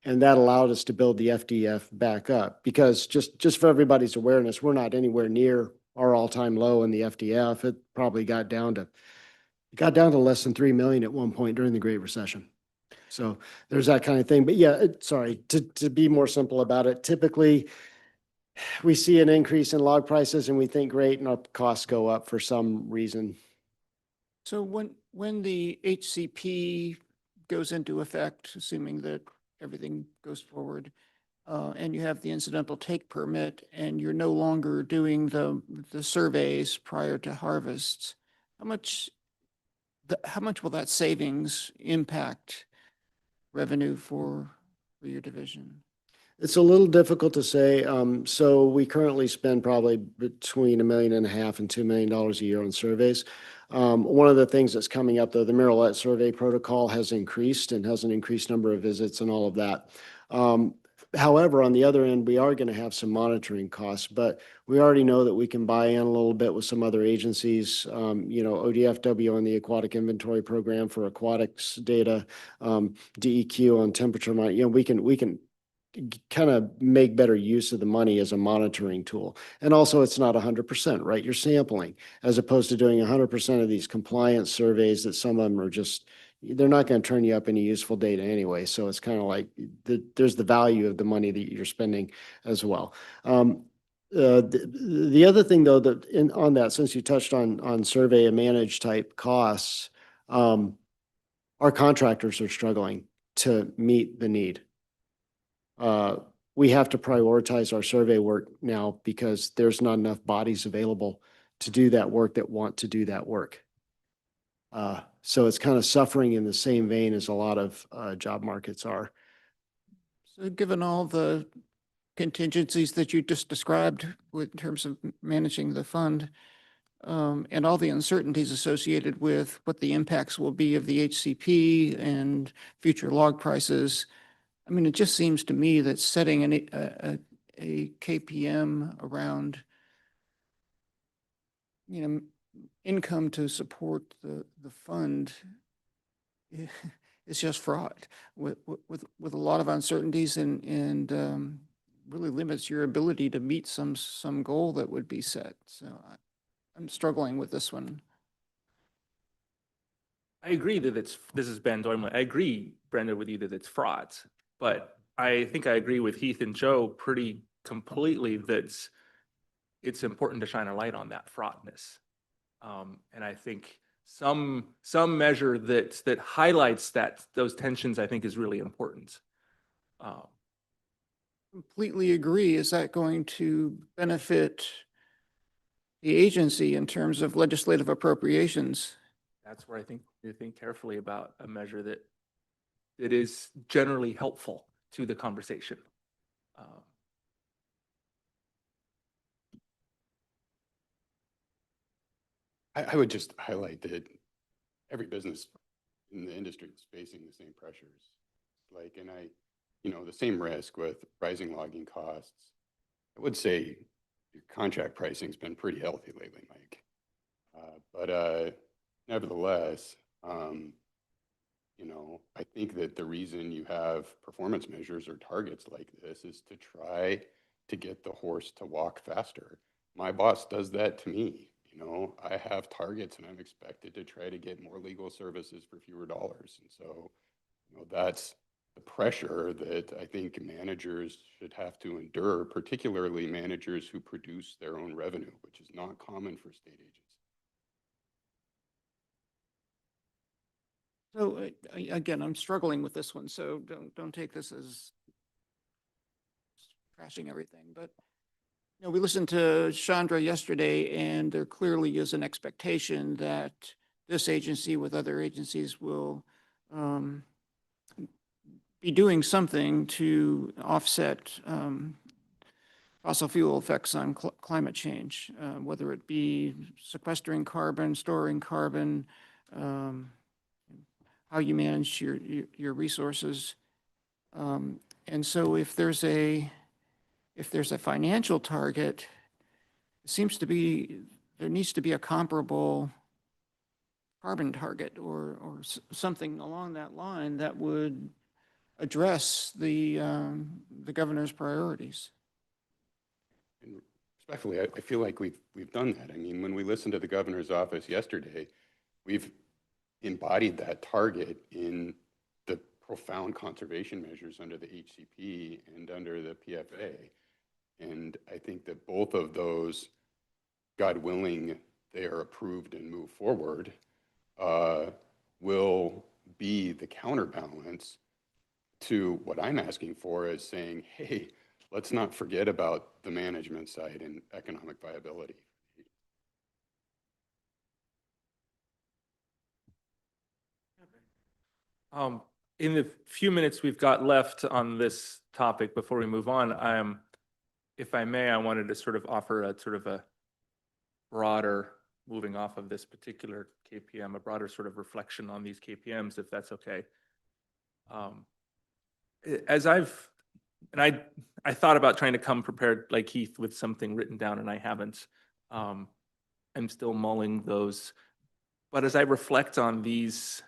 that allowed us to build the FDF back up, because just for everybody's awareness, we're not anywhere near our all-time low in the FDF. It probably got down to less than 3 million at one point during the Great Recession. So there's that kind of thing. But yeah, sorry, to be more simple about it, typically we see an increase in log prices and we think great, and our costs go up for some reason. So when the HCP goes into effect, assuming that everything goes forward, and you have the incidental take permit, and you're no longer doing the surveys prior to harvests, how much will that savings impact revenue for your division? It's a little difficult to say. So we currently spend probably between $1.5 million and $2 million a year on surveys. One of the things that's coming up, though, the Maryland survey protocol has increased and has an increased number of visits and all of that. However, on the other end, we are going to have some monitoring costs, but we already know that we can buy in a little bit with some other agencies, ODFW on the aquatic inventory program for aquatics data, DEQ on temperature, we can kind of make better use of the money as a monitoring tool. And also, it's not 100%, right? You're sampling, as opposed to doing 100% of these compliance surveys that some of them are just, they're not going to turn you up any useful data anyway. So it's kind of like there's the value of the money that you're spending as well. The other thing, though, that on that, since you touched on survey and manage type costs, our contractors are struggling to meet the need. We have to prioritize our survey work now because there's not enough bodies available to do that work that want to do that work. So it's kind of suffering in the same vein as a lot of job markets are. So given all the contingencies that you just described with in terms of managing the fund, and all the uncertainties associated with what the impacts will be of the HCP and future log prices. I mean, it just seems to me that setting a KPM around, income to support the fund is just fraught with a lot of uncertainties and really limits your ability to meet some goal that would be set. So I'm struggling with this one. I agree that this is Ben Doimler. I agree, Brenda, with you that it's fraught, but I think I agree with Heath and Joe pretty completely that it's important to shine a light on that fraughtness. And I think some measure that highlights those tensions, I think, is really important. Completely agree. Is that going to benefit the agency in terms of legislative appropriations? That's where I think you think carefully about a measure that is generally helpful to the conversation. I would just highlight that every business in the industry is facing the same pressures. The same risk with rising logging costs. I would say your contract pricing's been pretty healthy lately, Mike. But nevertheless, I think that the reason you have performance measures or targets like this is to try to get the horse to walk faster. My boss does that to me. I have targets and I'm expected to try to get more legal services for fewer dollars. And so, that's the pressure that I think managers should have to endure, particularly managers who produce their own revenue, which is not common for state agents. So again, I'm struggling with this one, so don't take this as crashing everything. But we listened to Chandra yesterday, and there clearly is an expectation that this agency with other agencies will be doing something to offset fossil fuel effects on climate change, whether it be sequestering carbon, storing carbon, how you manage your resources. And so if there's a financial target, it seems to be there needs to be a comparable carbon target or something along that line that would address the governor's priorities. And respectfully, I feel like we've done that. I mean, when we listened to the governor's office yesterday, we've embodied that target in the profound conservation measures under the HCP and under the PFA. And I think that both of those, God willing, they are approved and move forward, will be the counterbalance to what I'm asking for is saying, hey, let's not forget about the management side and economic viability. In the few minutes we've got left on this topic before we move on, if I may, I wanted to sort of offer a broader, moving off of this particular KPM, a broader sort of reflection on these KPMs, if that's okay. As I thought about trying to come prepared like Heath with something written down, and I haven't. I'm still mulling those. But as I reflect on these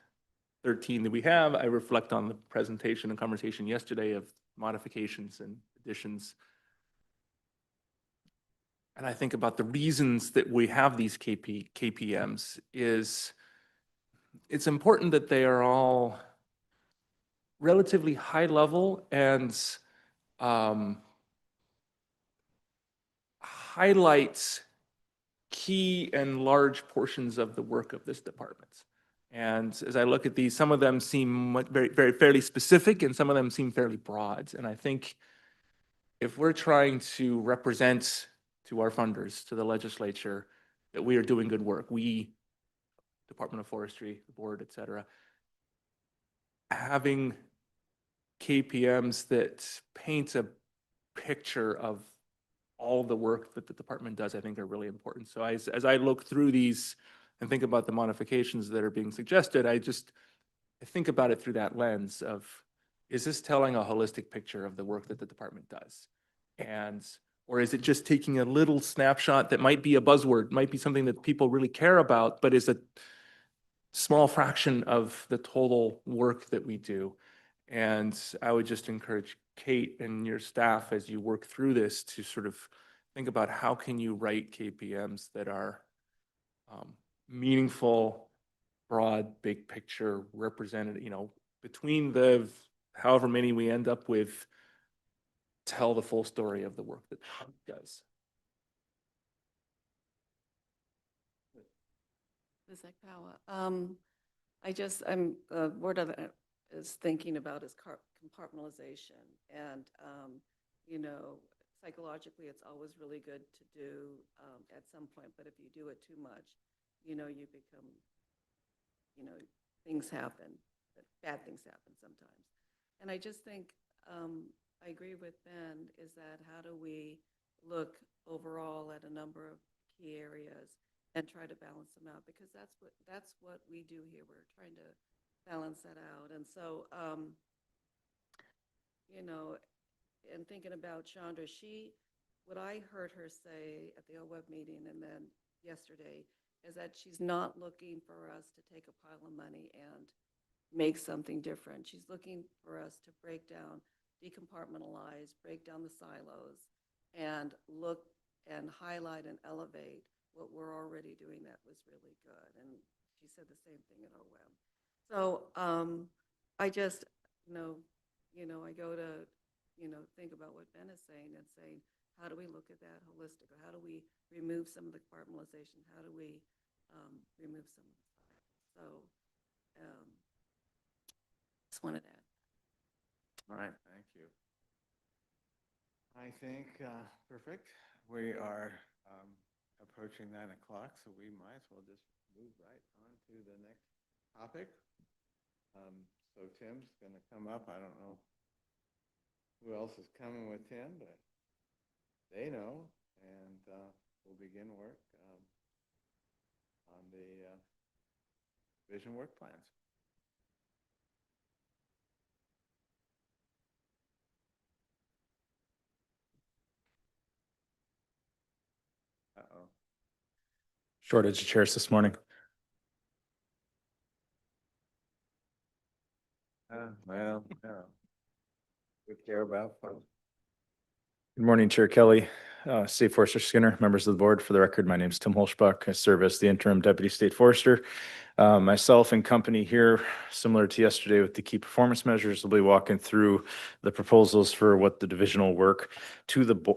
13 that we have, I reflect on the presentation and conversation yesterday of modifications and additions. And I think about the reasons that we have these KPMs is it's important that they are all relatively high level and highlights key and large portions of the work of this department. And as I look at these, some of them seem very fairly specific and some of them seem fairly broad. And I think if we're trying to represent to our funders, to the legislature, that we are doing good work, we, Department of Forestry, the board, et cetera, having KPMs that paint a picture of all the work that the department does, I think are really important. So as I look through these and think about the modifications that are being suggested, I think about it through that lens of, is this telling a holistic picture of the work that the department does? Or is it just taking a little snapshot that might be a buzzword, might be something that people really care about, but is a small fraction of the total work that we do? And I would just encourage Kate and your staff, as you work through this, to sort of think about how can you write KPMs that are meaningful, broad, big picture, represented, between the however many we end up with, tell the full story of the work that it does. Ms. Ekpawa, the word of it is thinking about is compartmentalization. And, psychologically, it's always really good to do at some point, but if you do it too much, you become, things happen, bad things happen sometimes. And I just think, I agree with Ben, is that how do we look overall at a number of key areas and try to balance them out? Because that's what we do here. We're trying to balance that out. And so, and thinking about Chandra, what I heard her say at the OWEB meeting and then yesterday is that she's not looking for us to take a pile of money and make something different. She's looking for us to break down, decompartmentalize, break down the silos, and look and highlight and elevate what we're already doing that was really good. And she said the same thing at OWEB. So I just I go to think about what Ben is saying and saying, how do we look at that holistically? How do we remove some of the compartmentalization? How do we remove some of the silos? So just wanted that. All right, thank you. I think, perfect. We are approaching 9 o'clock, so we might as well just move right on to the next topic. So Tim's going to come up. I don't know who else is coming with Tim, but they know, and we'll begin work on the vision work plans. Uh-oh. Shortage of chairs this morning. Well, no. We care about folks. Good morning, Chair Kelly, State Forester Skinner, members of the board. For the record, my name is Tim Holschbach. I serve as the interim deputy state forester. Myself and company here, similar to yesterday with the key performance measures, will be walking through the proposals for what the divisional work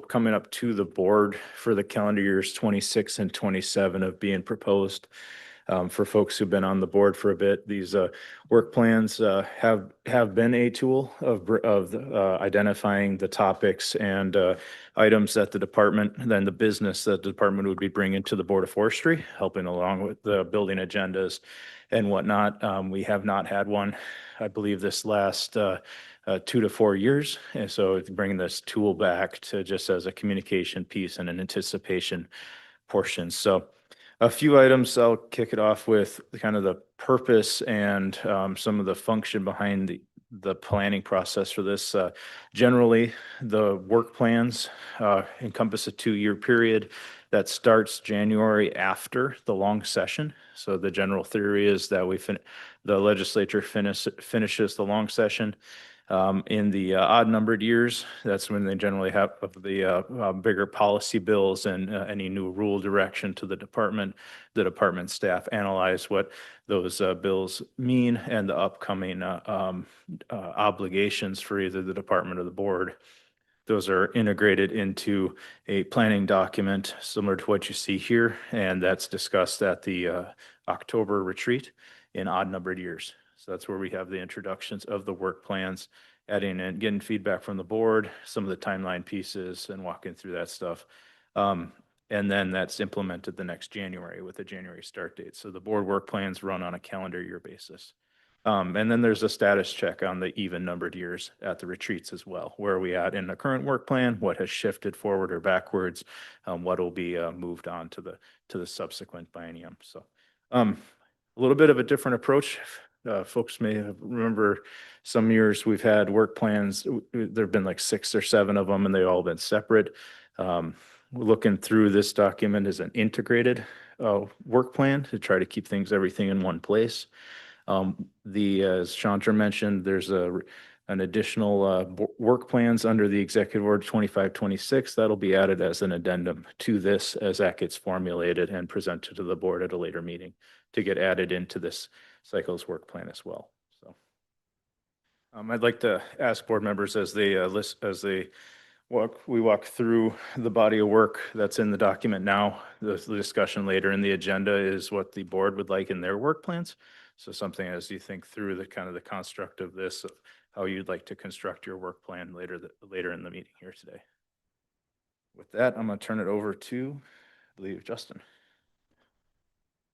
coming up to the board for the calendar years 26 and 27 of being proposed. For folks who've been on the board for a bit, these work plans have been a tool of identifying the topics and items that the department, then the business that the department would be bringing to the Board of Forestry, helping along with the building agendas and whatnot. We have not had one, I believe, this last 2 to 4 years. And so it's bringing this tool back to just as a communication piece and an anticipation portion. So a few items, I'll kick it off with kind of the purpose and some of the function behind the planning process for this. Generally, the work plans encompass a 2-year period that starts January after the long session. So the general theory is that the legislature finishes the long session. In the odd numbered years, that's when they generally have the bigger policy bills and any new rule direction to the department. The department staff analyze what those bills mean and the upcoming obligations for either the department or the board. Those are integrated into a planning document similar to what you see here, and that's discussed at the October retreat in odd numbered years. So that's where we have the introductions of the work plans, adding and getting feedback from the board, some of the timeline pieces, and walking through that stuff. And then that's implemented the next January with a January start date. So the board work plans run on a calendar year basis. And then there's a status check on the even numbered years at the retreats as well. Where are we at in the current work plan? What has shifted forward or backwards? What will be moved on to the subsequent biennium? So a little bit of a different approach. Folks may remember some years we've had work plans. There've been like 6 or 7 of them, and they've all been separate. We're looking through this document as an integrated work plan to try to keep everything in one place. As Chandra mentioned, there's an additional work plans under the Executive Order 2526 that'll be added as an addendum to this as that gets formulated and presented to the board at a later meeting to get added into this cycle's work plan as well. So I'd like to ask board members as they we walk through the body of work that's in the document now. The discussion later in the agenda is what the board would like in their work plans. So something as you think through the kind of the construct of this, of how you'd like to construct your work plan later in the meeting here today. With that, I'm going to turn it over to, I believe, Justin.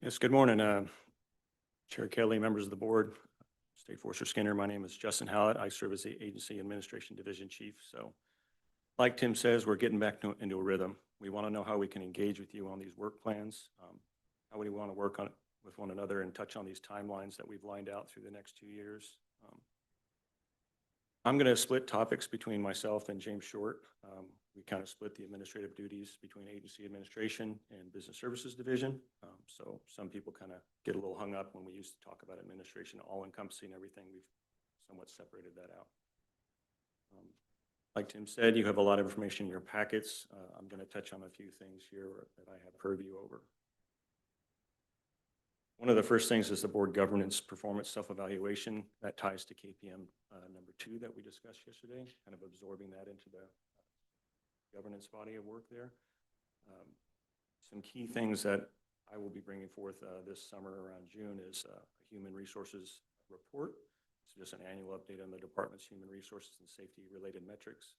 Yes, good morning, Chair Kelly, members of the board, State Forester Skinner. My name is Justin Hallett. I serve as the Agency Administration Division Chief. So like Tim says, we're getting back into a rhythm. We want to know how we can engage with you on these work plans, how we want to work on it with one another and touch on these timelines that we've lined out through the next 2 years. I'm going to split topics between myself and James Short. We kind of split the administrative duties between agency administration and business services division. So some people kind of get a little hung up when we used to talk about administration, all encompassing everything. We've somewhat separated that out. Like Tim said, you have a lot of information in your packets. I'm going to touch on a few things here that I have purview over. One of the first things is the board governance performance self-evaluation that ties to KPM number 2 that we discussed yesterday, kind of absorbing that into the governance body of work there. Some key things that I will be bringing forth this summer around June is a human resources report. It's just an annual update on the department's human resources and safety related metrics.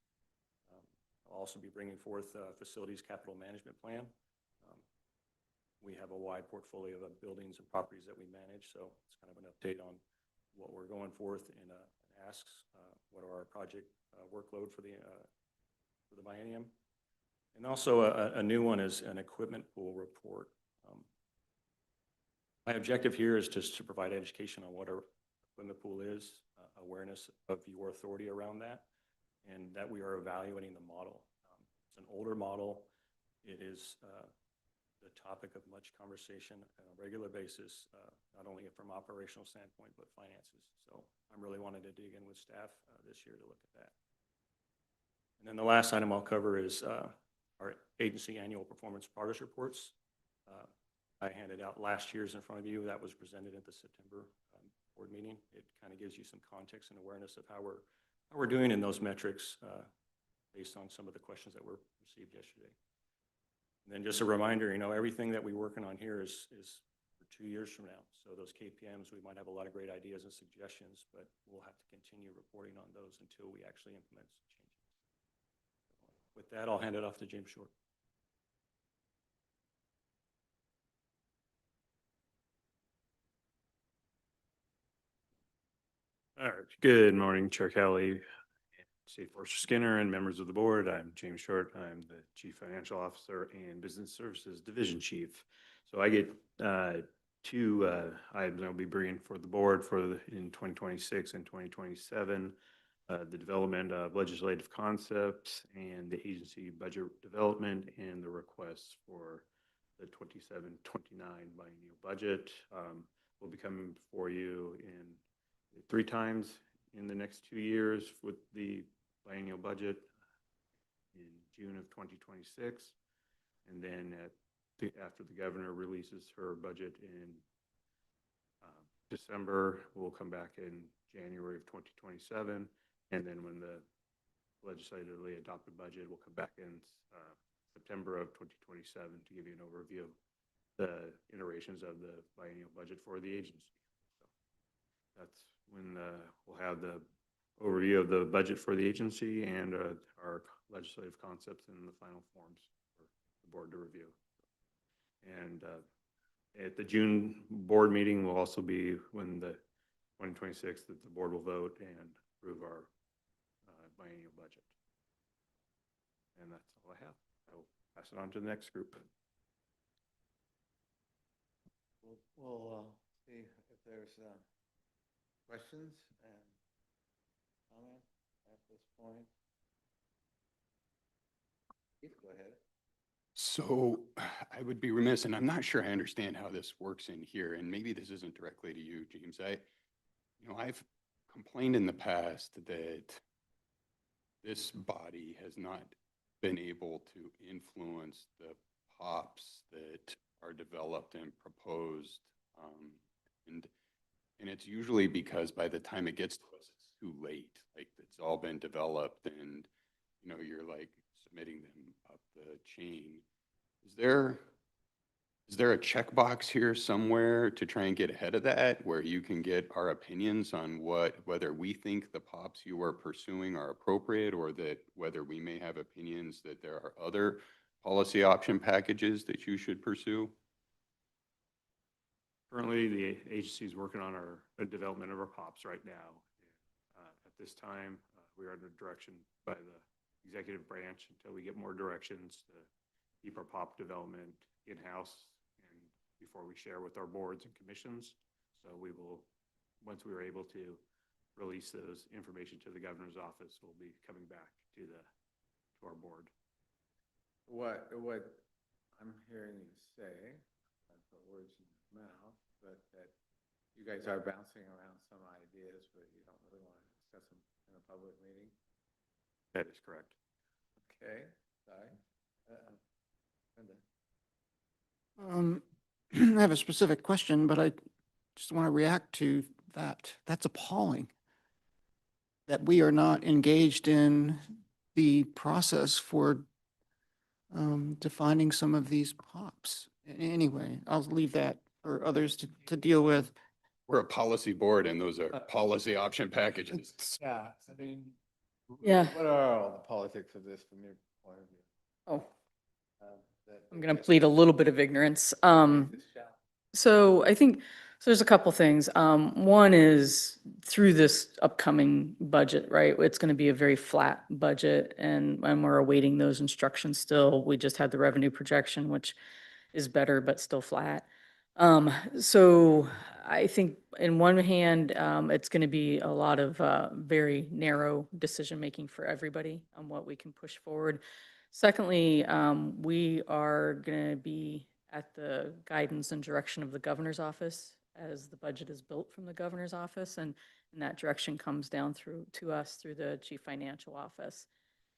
I'll also be bringing forth facilities capital management plan. We have a wide portfolio of buildings and properties that we manage, so it's kind of an update on what we're going forth and asks what are our project workload for the biennium. And also a new one is an equipment pool report. My objective here is just to provide education on what our equipment pool is, awareness of your authority around that, and that we are evaluating the model. It's an older model. It is the topic of much conversation on a regular basis, not only from operational standpoint, but finances. So I'm really wanting to dig in with staff this year to look at that. And then the last item I'll cover is our agency annual performance progress reports. I handed out last year's in front of you. That was presented at the September board meeting. It kind of gives you some context and awareness of how we're doing in those metrics based on some of the questions that were received yesterday. And then just a reminder, everything that we're working on here is for 2 years from now. So those KPMs, we might have a lot of great ideas and suggestions, but we'll have to continue reporting on those until we actually implement some changes. With that, I'll hand it off to James Short. All right. Good morning, Chair Kelly, State Forester Skinner, and members of the board. I'm James Short. I'm the Chief Financial Officer and Business Services Division Chief. So I get 2 items I'll be bringing for the board in 2026 and 2027, the development of legislative concepts and the agency budget development and the requests for the 27-29 biennial budget. Will be coming before you in 3 times in the next 2 years with the biennial budget in June of 2026. And then after the governor releases her budget in December, we'll come back in January of 2027. And then when the legislatively adopted budget will come back in September of 2027 to give you an overview of the iterations of the biennial budget for the agency. So that's when we'll have the overview of the budget for the agency and our legislative concepts in the final forms for the board to review. And at the June board meeting will also be when the 2026, that the board will vote and approve our biennial budget. And that's all I have. I will pass it on to the next group. We'll see if there's questions and comments at this point. Keith, go ahead. So I would be remiss, and I'm not sure I understand how this works in here, and maybe this isn't directly to you, James. I've complained in the past that this body has not been able to influence the POPs that are developed and proposed. And it's usually because by the time it gets to us, it's too late. Like, it's all been developed and, you're like submitting them up the chain. Is there a checkbox here somewhere to try and get ahead of that, where you can get our opinions on whether we think the POPs you are pursuing are appropriate, or that whether we may have opinions that there are other policy option packages that you should pursue? Currently, the agency is working on the development of our POPs right now. At this time, we are under direction by the executive branch until we get more directions to keep our POP development in-house and before we share with our boards and commissions. So we will, once we are able to release those information to the governor's office, we'll be coming back to our board. What I'm hearing you say, I put words in your mouth, but that you guys are bouncing around some ideas, but you don't really want to discuss them in a public meeting. That is correct. Okay, sorry. Brenda. I have a specific question, but I just want to react to that. That's appalling that we are not engaged in the process for defining some of these POPs. Anyway, I'll leave that for others to deal with. We're a policy board, and those are policy option packages. Yeah, I mean, Yeah. what are all the politics of this from your point of view? Oh, That- I'm going to plead a little bit of ignorance. So I think, so there's a couple things. One is through this upcoming budget, right? It's going to be a very flat budget, and we're awaiting those instructions still. We just had the revenue projection, which is better, but still flat. So I think in one hand, it's going to be a lot of very narrow decision-making for everybody on what we can push forward. Secondly, we are going to be at the guidance and direction of the governor's office as the budget is built from the governor's office, and that direction comes down to us through the chief financial office.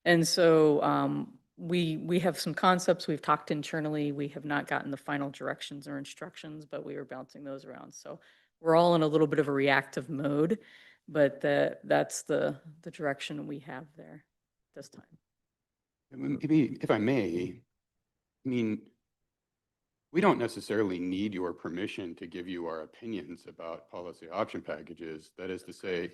And so we have some concepts we've talked internally. We have not gotten the final directions or instructions, but we are bouncing those around. So we're all in a little bit of a reactive mode, but that's the direction we have there this time. Maybe, if I may, I mean, we don't necessarily need your permission to give you our opinions about policy option packages. That is to say,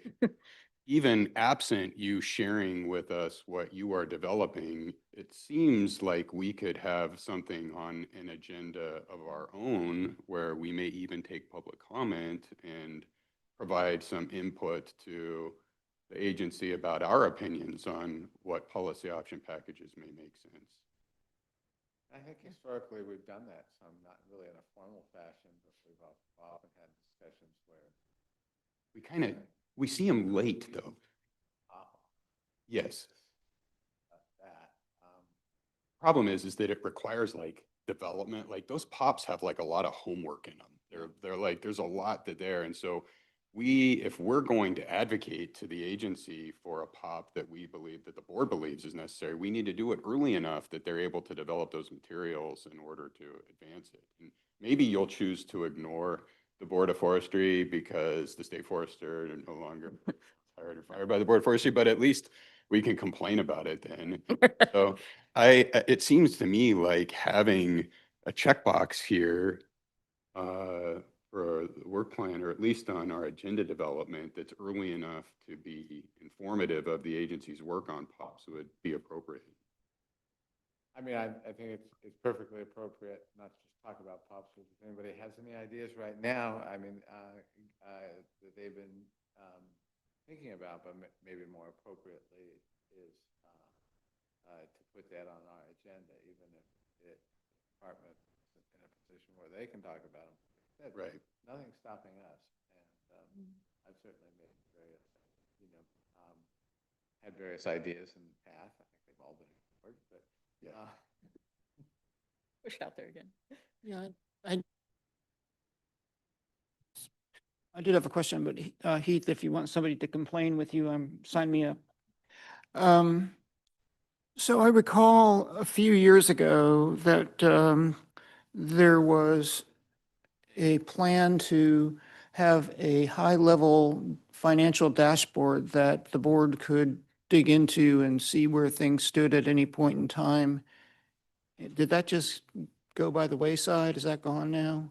even absent you sharing with us what you are developing, it seems like we could have something on an agenda of our own where we may even take public comment and provide some input to the agency about our opinions on what policy option packages may make sense. I think historically we've done that, some not really in a formal fashion, but we've often had discussions where We see them late though. Yes. that. Problem is that it requires like development, like those POPs have like a lot of homework in them. They're like, there's a lot there. And so if we're going to advocate to the agency for a POP that we believe, that the board believes is necessary, we need to do it early enough that they're able to develop those materials in order to advance it. And maybe you'll choose to ignore the Board of Forestry because the state forester are no longer hired or fired by the Board of Forestry, but at least we can complain about it then. So it seems to me like having a checkbox here for the work plan, or at least on our agenda development, that's early enough to be informative of the agency's work on POPs would be appropriate. I mean, I think it's perfectly appropriate, not just talk about popsicles. If anybody has any ideas right now, I mean, that they've been thinking about, but maybe more appropriately is to put that on our agenda, even if the department is in a position where they can talk about them. Right. Nothing's stopping us, and I've certainly made various, had various ideas in the past. I think they've all been ignored, but yeah. Push it out there again. Yeah, I did have a question, but Heath, if you want somebody to complain with you, sign me up. So I recall a few years ago that there was a plan to have a high-level financial dashboard that the board could dig into and see where things stood at any point in time. Did that just go by the wayside? Is that gone now?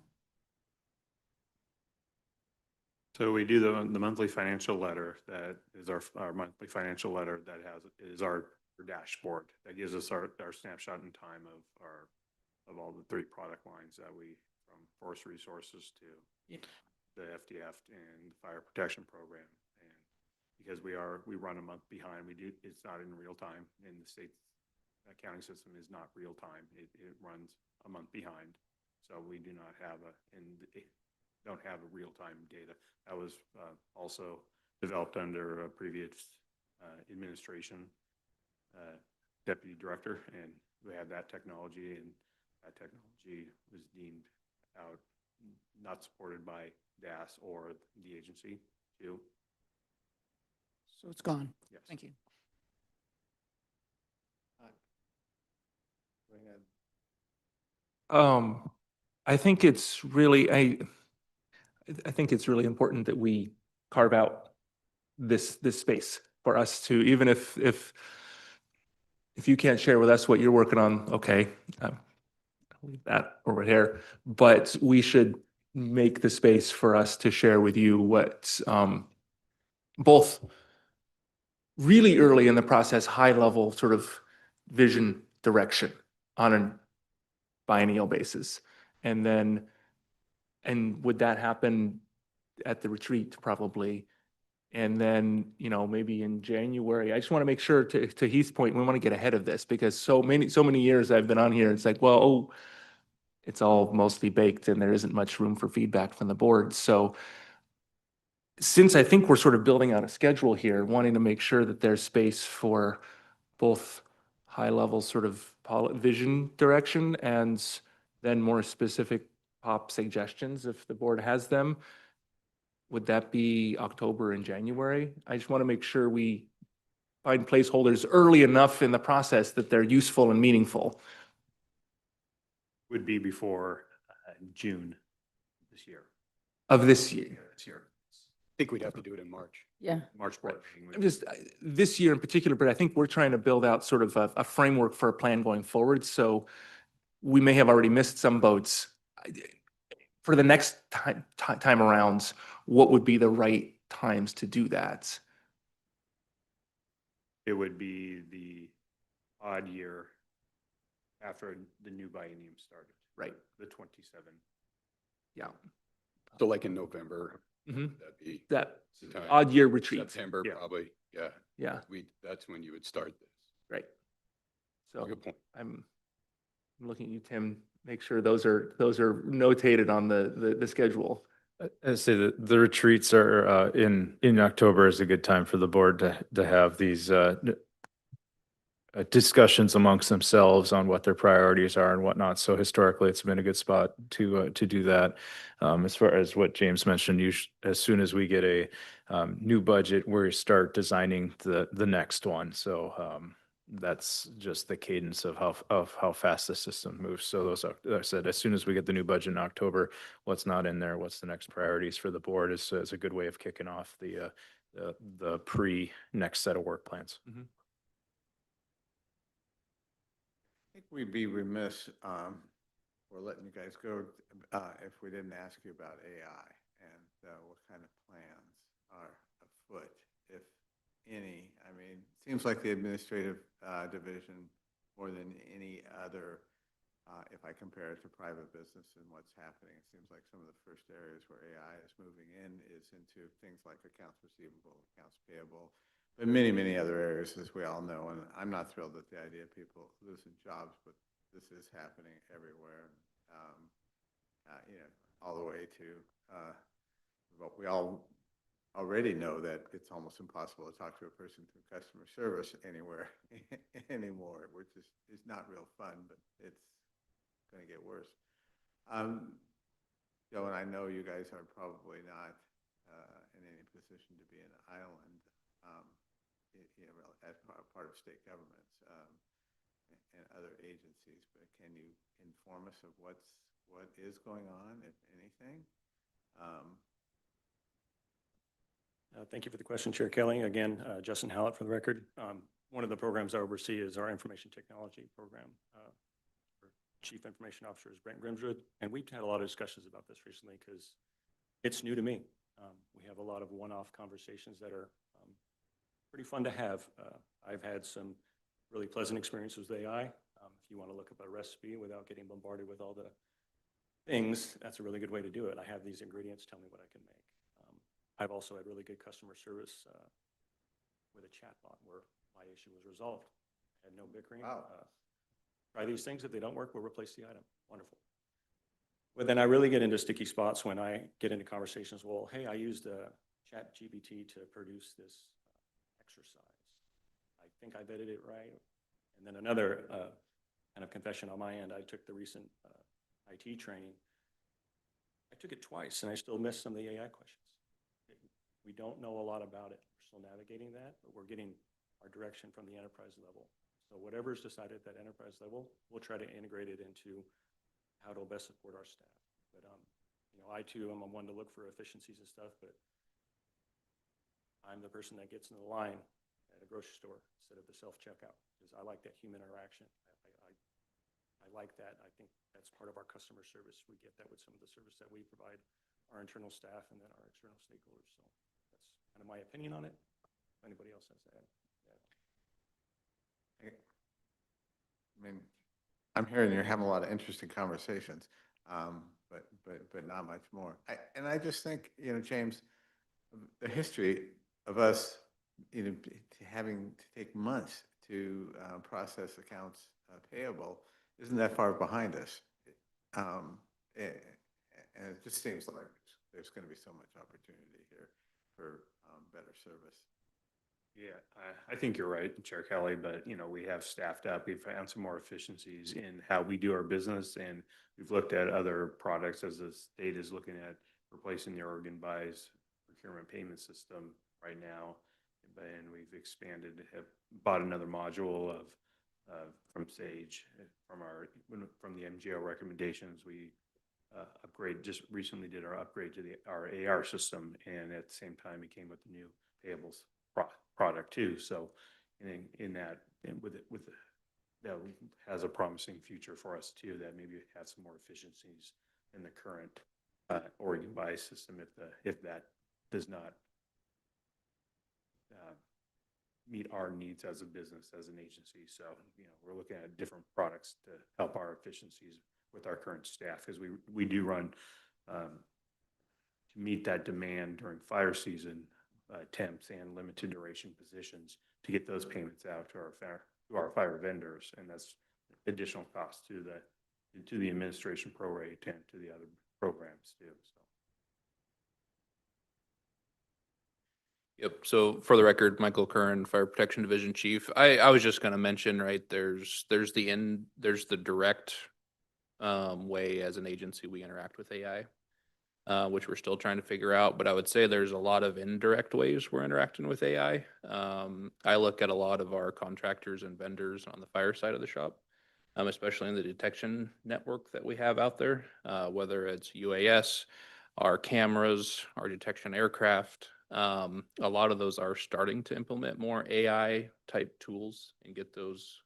So we do the monthly financial letter that is our monthly financial letter that is our dashboard that gives us our snapshot in time of all the 3 product lines that we, from forest resources to the FDF and the fire protection program. And because we run a month behind, it's not in real time, and the state accounting system is not real time. It runs a month behind. So we do not have don't have a real-time data. That was also developed under a previous administration deputy director, and we had that technology, and that technology was deemed out, not supported by DAS or the agency too. So it's gone. Yes. Thank you. Go ahead. I think it's really, I think it's really important that we carve out this space for us to, even if you can't share with us what you're working on, okay, I'll leave that over here. But we should make the space for us to share with you what both really early in the process, high level sort of vision direction on a biennial basis. And then, and would that happen at the retreat probably? And then, maybe in January, I just want to make sure to Heath's point, we want to get ahead of this because so many years I've been on here, it's like, well, oh, it's all mostly baked and there isn't much room for feedback from the board. So since I think we're sort of building out a schedule here, wanting to make sure that there's space for both high level sort of vision direction and then more specific pop suggestions if the board has them. Would that be October and January? I just want to make sure we find placeholders early enough in the process that they're useful and meaningful. Would be before June this year. Of this year. This year. I think we'd have to do it in March. Yeah. March board meeting would I'm just this year in particular, but I think we're trying to build out sort of a framework for a plan going forward. So we may have already missed some boats. For the next time around, what would be the right times to do that? It would be the odd year after the new biennium started. Right. The 27. Yeah. So like in November, Mhm. that'd be That the time. odd year retreat. September, Yeah. probably. Yeah. Yeah, That's when you would start this. right. So Good point. I'm looking at you, Tim, make sure those are notated on the schedule. I say that the retreats are in October is a good time for the board to have these discussions amongst themselves on what their priorities are and whatnot. So historically, it's been a good spot to do that. As far as what James mentioned, as soon as we get a new budget, we start designing the next one. So that's just the cadence of how fast the system moves. So those are, like I said, as soon as we get the new budget in October, what's not in there, what's the next priorities for the board is a good way of kicking off the next set of work plans. Mhm. I think we'd be remiss for letting you guys go if we didn't ask you about AI and what kind of plans are afoot, if any. I mean, it seems like the administrative division, more than any other If I compare it to private business and what's happening, it seems like some of the first areas where AI is moving in is into things like accounts receivable, accounts payable, but many, many other areas, as we all know. And I'm not thrilled at the idea of people losing jobs, but this is happening everywhere. You know, all the way to what we all already know, that it's almost impossible to talk to a person through customer service anywhere anymore, which is not real fun, but it's going to get worse. Joe, and I know you guys are probably not in any position to be an island, you know, as part of state governments and other agencies, but can you inform us of what is going on, if anything? Thank you for the question, Chair Kelly. Again, Justin Hallett for the record. One of the programs I oversee is our information technology program. Our Chief Information Officer is Brent Grimswood, and we've had a lot of discussions about this recently because it's new to me. We have a lot of one-off conversations that are pretty fun to have. I've had some really pleasant experiences with AI. If you want to look up a recipe without getting bombarded with all the things, that's a really good way to do it. I have these ingredients, tell me what I can make. I've also had really good customer service with a chatbot where my issue was resolved. I had no bickering. Wow. Try these things. If they don't work, we'll replace the item. Wonderful. But then I really get into sticky spots when I get into conversations. Well, hey, I used ChatGPT to produce this exercise. I think I vetted it right. And then another kind of confession on my end, I took the recent IT training. I took it twice, and I still missed some of the AI questions. We don't know a lot about it. We're still navigating that, but we're getting our direction from the enterprise level. So whatever's decided at that enterprise level, we'll try to integrate it into how it'll best support our staff. But you know, I too am one to look for efficiencies and stuff, but I'm the person that gets in the line at a grocery store instead of the self-checkout, because I like that human interaction. I like that. I think that's part of our customer service. We get that with some of the service that we provide our internal staff and then our external stakeholders. So that's kind of my opinion on it. If anybody else has that. I mean, I'm hearing you're having a lot of interesting conversations, but not much more. And I just think, you know, James, the history of us, you know, having to take months to process accounts payable isn't that far behind us. And it just seems like there's going to be so much opportunity here for better service. Yeah, I think you're right, Chair Kelly, but you know, we have staffed up. We've found some more efficiencies in how we do our business, and we've looked at other products as the state is looking at replacing the Oregon buys procurement payment system right now. And we've expanded, have bought another module of from Sage from the MGO recommendations. We just recently did our upgrade to our AR system, and at the same time, it came with the new payables product too. So in that, that has a promising future for us too, that maybe have some more efficiencies in the current Oregon buy system if that does not meet our needs as a business, as an agency. So, you know, we're looking at different products to help our efficiencies with our current staff, because we do run to meet that demand during fire season, temps and limited duration positions to get those payments out to our fire vendors, and that's additional cost to the administration prorate and to the other programs too. So. Yep. So for the record, Michael Curran, Fire Protection Division Chief. I was just going to mention, right, there's the direct way as an agency we interact with AI, which we're still trying to figure out. But I would say there's a lot of indirect ways we're interacting with AI. I look at a lot of our contractors and vendors on the fire side of the shop, especially in the detection network that we have out there, whether it's UAS, our cameras, our detection aircraft. A lot of those are starting to implement more AI type tools and get those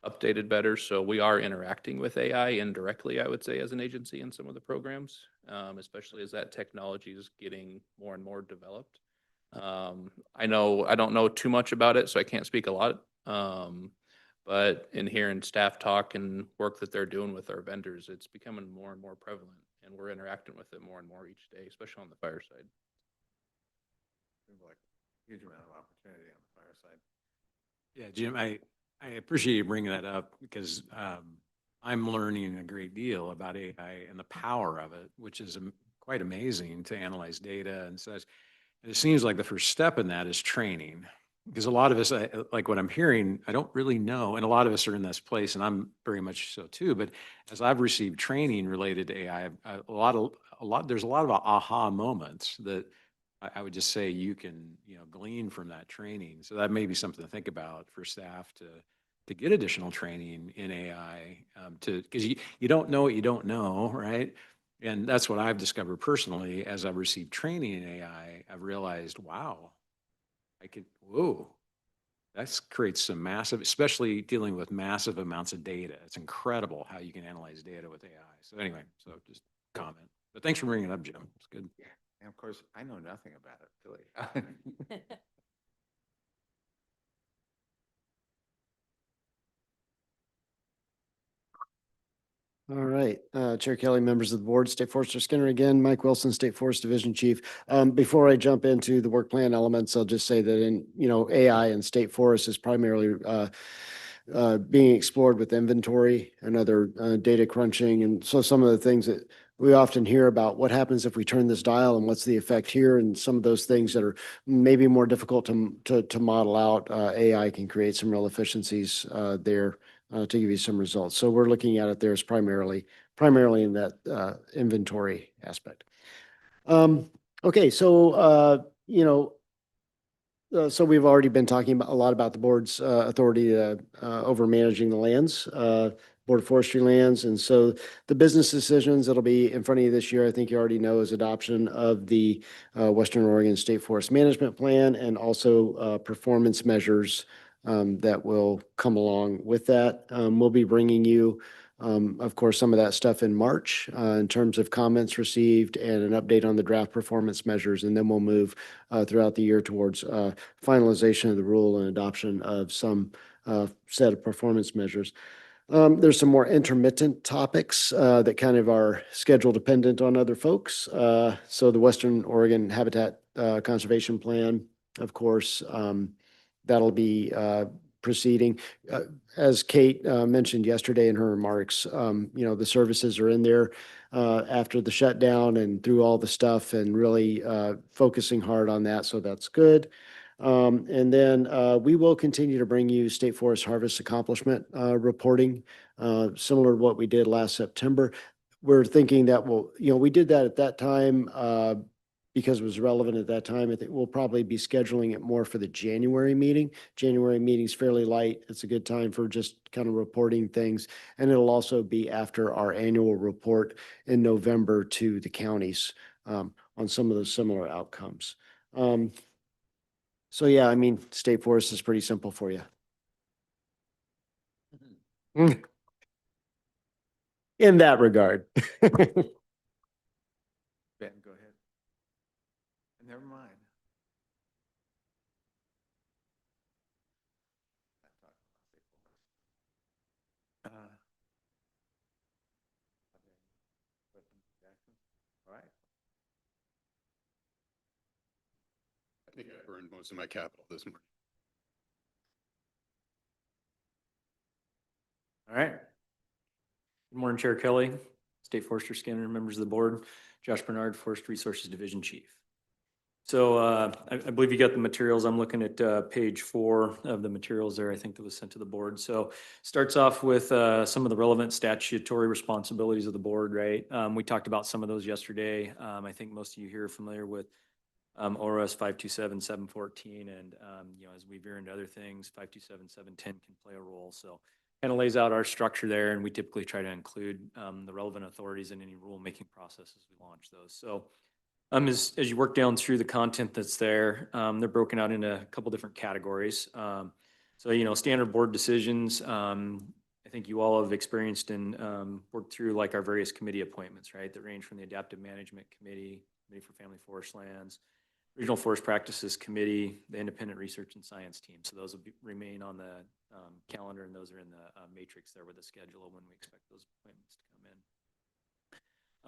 updated better. So we are interacting with AI indirectly, I would say, as an agency in some of the programs, especially as that technology is getting more and more developed. I don't know too much about it, so I can't speak a lot. But in hearing staff talk and work that they're doing with our vendors, it's becoming more and more prevalent, and we're interacting with it more and more each day, especially on the fire side. Seems like a huge amount of opportunity on the fire side. Yeah, Jim, I appreciate you bringing that up because I'm learning a great deal about AI and the power of it, which is quite amazing to analyze data and such. And it seems like the first step in that is training. Because a lot of us, like what I'm hearing, I don't really know. And a lot of us are in this place, and I'm very much so too. But as I've received training related to AI, there's a lot of aha moments that I would just say you can, glean from that training. So that may be something to think about for staff to get additional training in AI, because you don't know what you don't know, right? And that's what I've discovered personally as I've received training in AI. I've realized, wow, whoa, that creates some massive, especially dealing with massive amounts of data. It's incredible how you can analyze data with AI. So anyway, so just comment. But thanks for bringing it up, Jim. It's good. And of course, I know nothing about it, really. All right, Chair Kelly, members of the board, State Forester Skinner again, Mike Wilson, State Forest Division Chief. Before I jump into the work plan elements, I'll just say that in, AI and state forest is primarily being explored with inventory and other data crunching. And so some of the things that we often hear about, what happens if we turn this dial and what's the effect here? And some of those things that are maybe more difficult to model out, AI can create some real efficiencies there to give you some results. So we're looking at it there as primarily in that inventory aspect. Okay, so so we've already been talking a lot about the board's authority over managing the lands, Board of Forestry lands. And so the business decisions that'll be in front of you this year, I think you already know, is adoption of the Western Oregon State Forest Management Plan and also performance measures that will come along with that. We'll be bringing you, of course, some of that stuff in March in terms of comments received and an update on the draft performance measures. And then we'll move throughout the year towards finalization of the rule and adoption of some set of performance measures. There's some more intermittent topics that kind of are schedule dependent on other folks. So the Western Oregon Habitat Conservation Plan, of course, that'll be proceeding. As Kate mentioned yesterday in her remarks, the services are in there after the shutdown and through all the stuff and really focusing hard on that. So that's good. And then we will continue to bring you State Forest Harvest Accomplishment reporting, similar to what we did last September. We're thinking that we did that at that time because it was relevant at that time. I think we'll probably be scheduling it more for the January meeting. January meeting's fairly light. It's a good time for just kind of reporting things. And it'll also be after our annual report in November to the counties on some of those similar outcomes. So yeah, I mean, state forest is pretty simple for you. In that regard. Ben, go ahead. Never mind. All right. I think I burned most of my capital this morning. All right. Good morning, Chair Kelly, State Forester Skinner, members of the board, Josh Bernard, Forest Resources Division Chief. So I believe you got the materials. I'm looking at page 4 of the materials there, I think that was sent to the board. So starts off with some of the relevant statutory responsibilities of the board, right? We talked about some of those yesterday. I think most of you here are familiar with ORS 527, 714, and as we veer into other things, 527, 710 can play a role. So kind of lays out our structure there, and we typically try to include the relevant authorities in any rulemaking process as we launch those. So as you work down through the content that's there, they're broken out into a couple different categories. So, standard board decisions, I think you all have experienced and worked through like our various committee appointments, right? That range from the Adaptive Management Committee, Committee for Family Forest Lands, Regional Forest Practices Committee, the Independent Research and Science Team. So those will remain on the calendar, and those are in the matrix there with the schedule of when we expect those appointments to come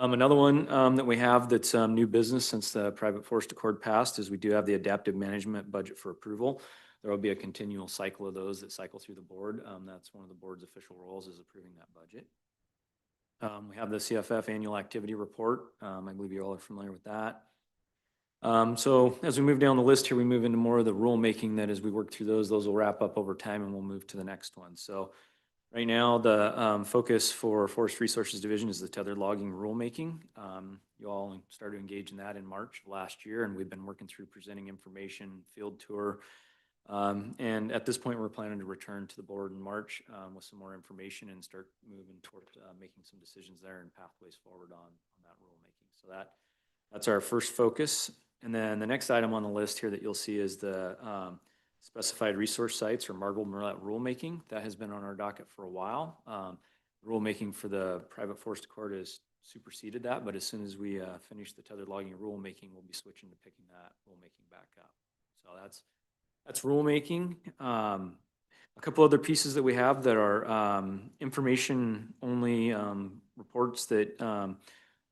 in. Another one that we have that's new business since the private forest accord passed is we do have the adaptive management budget for approval. There will be a continual cycle of those that cycle through the board. That's one of the board's official roles, is approving that budget. We have the CFF annual activity report. I believe you all are familiar with that. So as we move down the list here, we move into more of the rulemaking. That as we work through those will wrap up over time, and we'll move to the next one. So right now, the focus for Forest Resources Division is the tethered logging rulemaking. You all started to engage in that in March of last year, and we've been working through presenting information, field tour. And at this point, we're planning to return to the board in March with some more information and start moving toward making some decisions there and pathways forward on that rulemaking. So that's our first focus. And then the next item on the list here that you'll see is the specified resource sites or marbled murrelet rulemaking. That has been on our docket for a while. Rulemaking for the private forest accord has superseded that, but as soon as we finish the tethered logging rulemaking, we'll be switching to picking that rulemaking back up. So that's rulemaking. A couple other pieces that we have that are information only reports that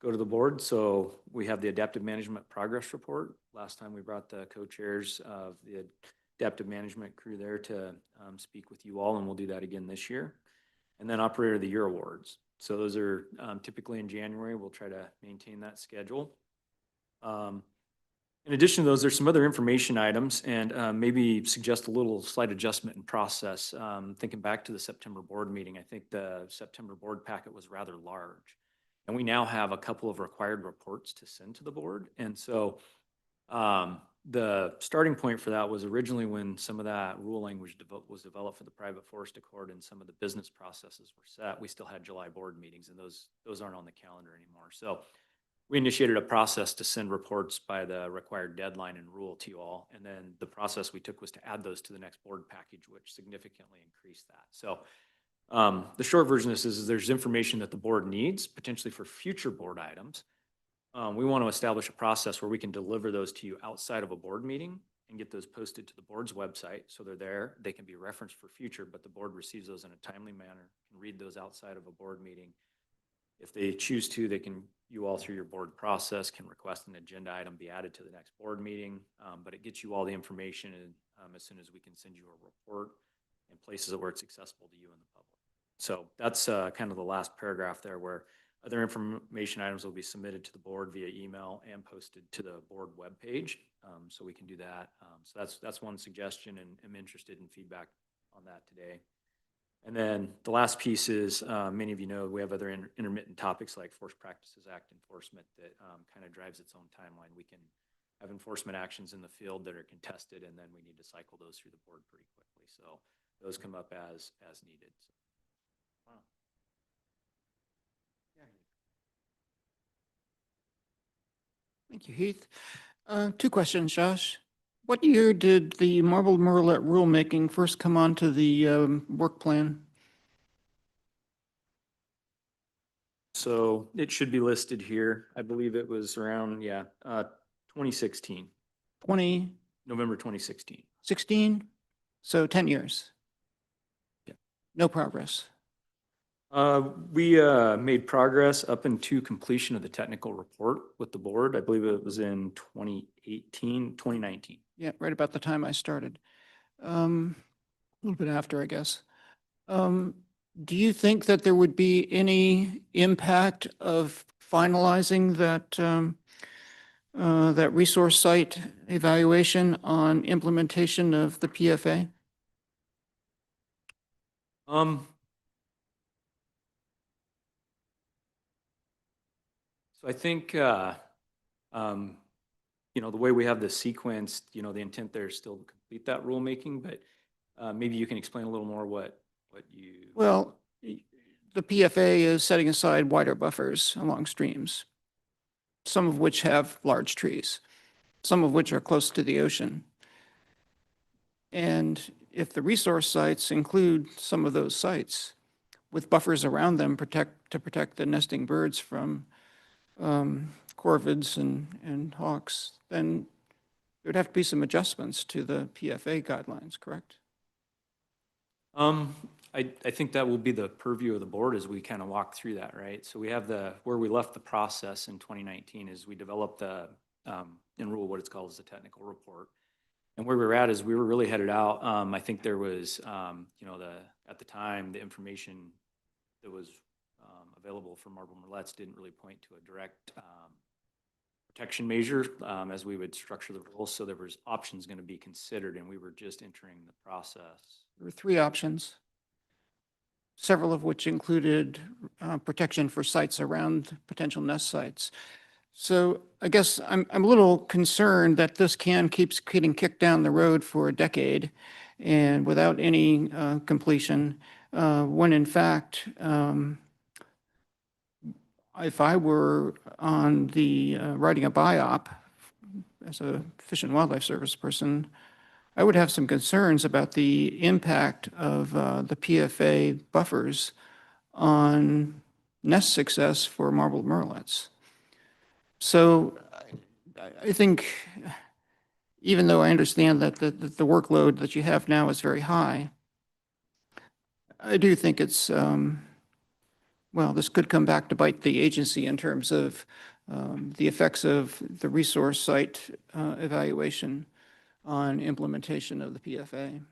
go to the board. So we have the adaptive management progress report. Last time we brought the co-chairs of the adaptive management crew there to speak with you all, and we'll do that again this year. And then Operator of the Year awards. So those are typically in January. We'll try to maintain that schedule. In addition to those, there's some other information items, and maybe suggest a little slight adjustment in process. Thinking back to the September board meeting, I think the September board packet was rather large. And we now have a couple of required reports to send to the board. And so the starting point for that was originally when some of that rule language was developed for the private forest accord and some of the business processes were set. We still had July board meetings, and those aren't on the calendar anymore. So we initiated a process to send reports by the required deadline and rule to you all. And then the process we took was to add those to the next board package, which significantly increased that. So the short version of this is there's information that the board needs potentially for future board items. We want to establish a process where we can deliver those to you outside of a board meeting and get those posted to the board's website. So they're there, they can be referenced for future, but the board receives those in a timely manner, can read those outside of a board meeting. If they choose to, you all through your board process can request an agenda item be added to the next board meeting, but it gets you all the information as soon as we can send you a report in places where it's accessible to you and the public. So that's kind of the last paragraph there, where other information items will be submitted to the board via email and posted to the board webpage. So we can do that. So that's one suggestion, and I'm interested in feedback on that today. And then the last piece is, many of you know, we have other intermittent topics like Forest Practices Act enforcement that kind of drives its own timeline. We can have enforcement actions in the field that are contested, and then we need to cycle those through the board pretty quickly. So those come up as needed. So, wow. Thank you, Heath. Two questions, Josh. What year did the marbled murrelet rulemaking first come onto the work plan? So it should be listed here. I believe it was around, 2016, 2016? November 2016. So 10 years? Yeah. No progress? We made progress up into completion of the technical report with the board. I believe it was in 2019. Yeah, right about the time I started. A little bit after, I guess. Do you think that there would be any impact of finalizing that resource site evaluation on implementation of the PFA? So I think, the way we have this sequenced, the intent there is still to complete that rulemaking, but maybe you can explain a little more what you. Well, the PFA is setting aside wider buffers along streams, some of which have large trees, some of which are close to the ocean. And if the resource sites include some of those sites with buffers around them to protect the nesting birds from corvids and hawks, then There'd have to be some adjustments to the PFA guidelines, correct? I think that will be the purview of the board as we kind of walk through that, right? So we have where we left the process in 2019 is we developed in rule what it's called as a technical report. And where we were at is we were really headed out. I think there was, at the time, the information that was available for marble murrelets didn't really point to a direct protection measure as we would structure the rules. So there was options going to be considered, and we were just entering the process. There were 3 options, several of which included protection for sites around potential nest sites. So I guess I'm a little concerned that this keeps getting kicked down the road for a decade and without any completion, when in fact, if I were on the writing a BIOP as a Fish and Wildlife Service person, I would have some concerns about the impact of the PFA buffers on nest success for marbled murrelets. So I think, even though I understand that the workload that you have now is very high, I do think it's, well, this could come back to bite the agency in terms of the effects of the resource site evaluation on implementation of the PFA.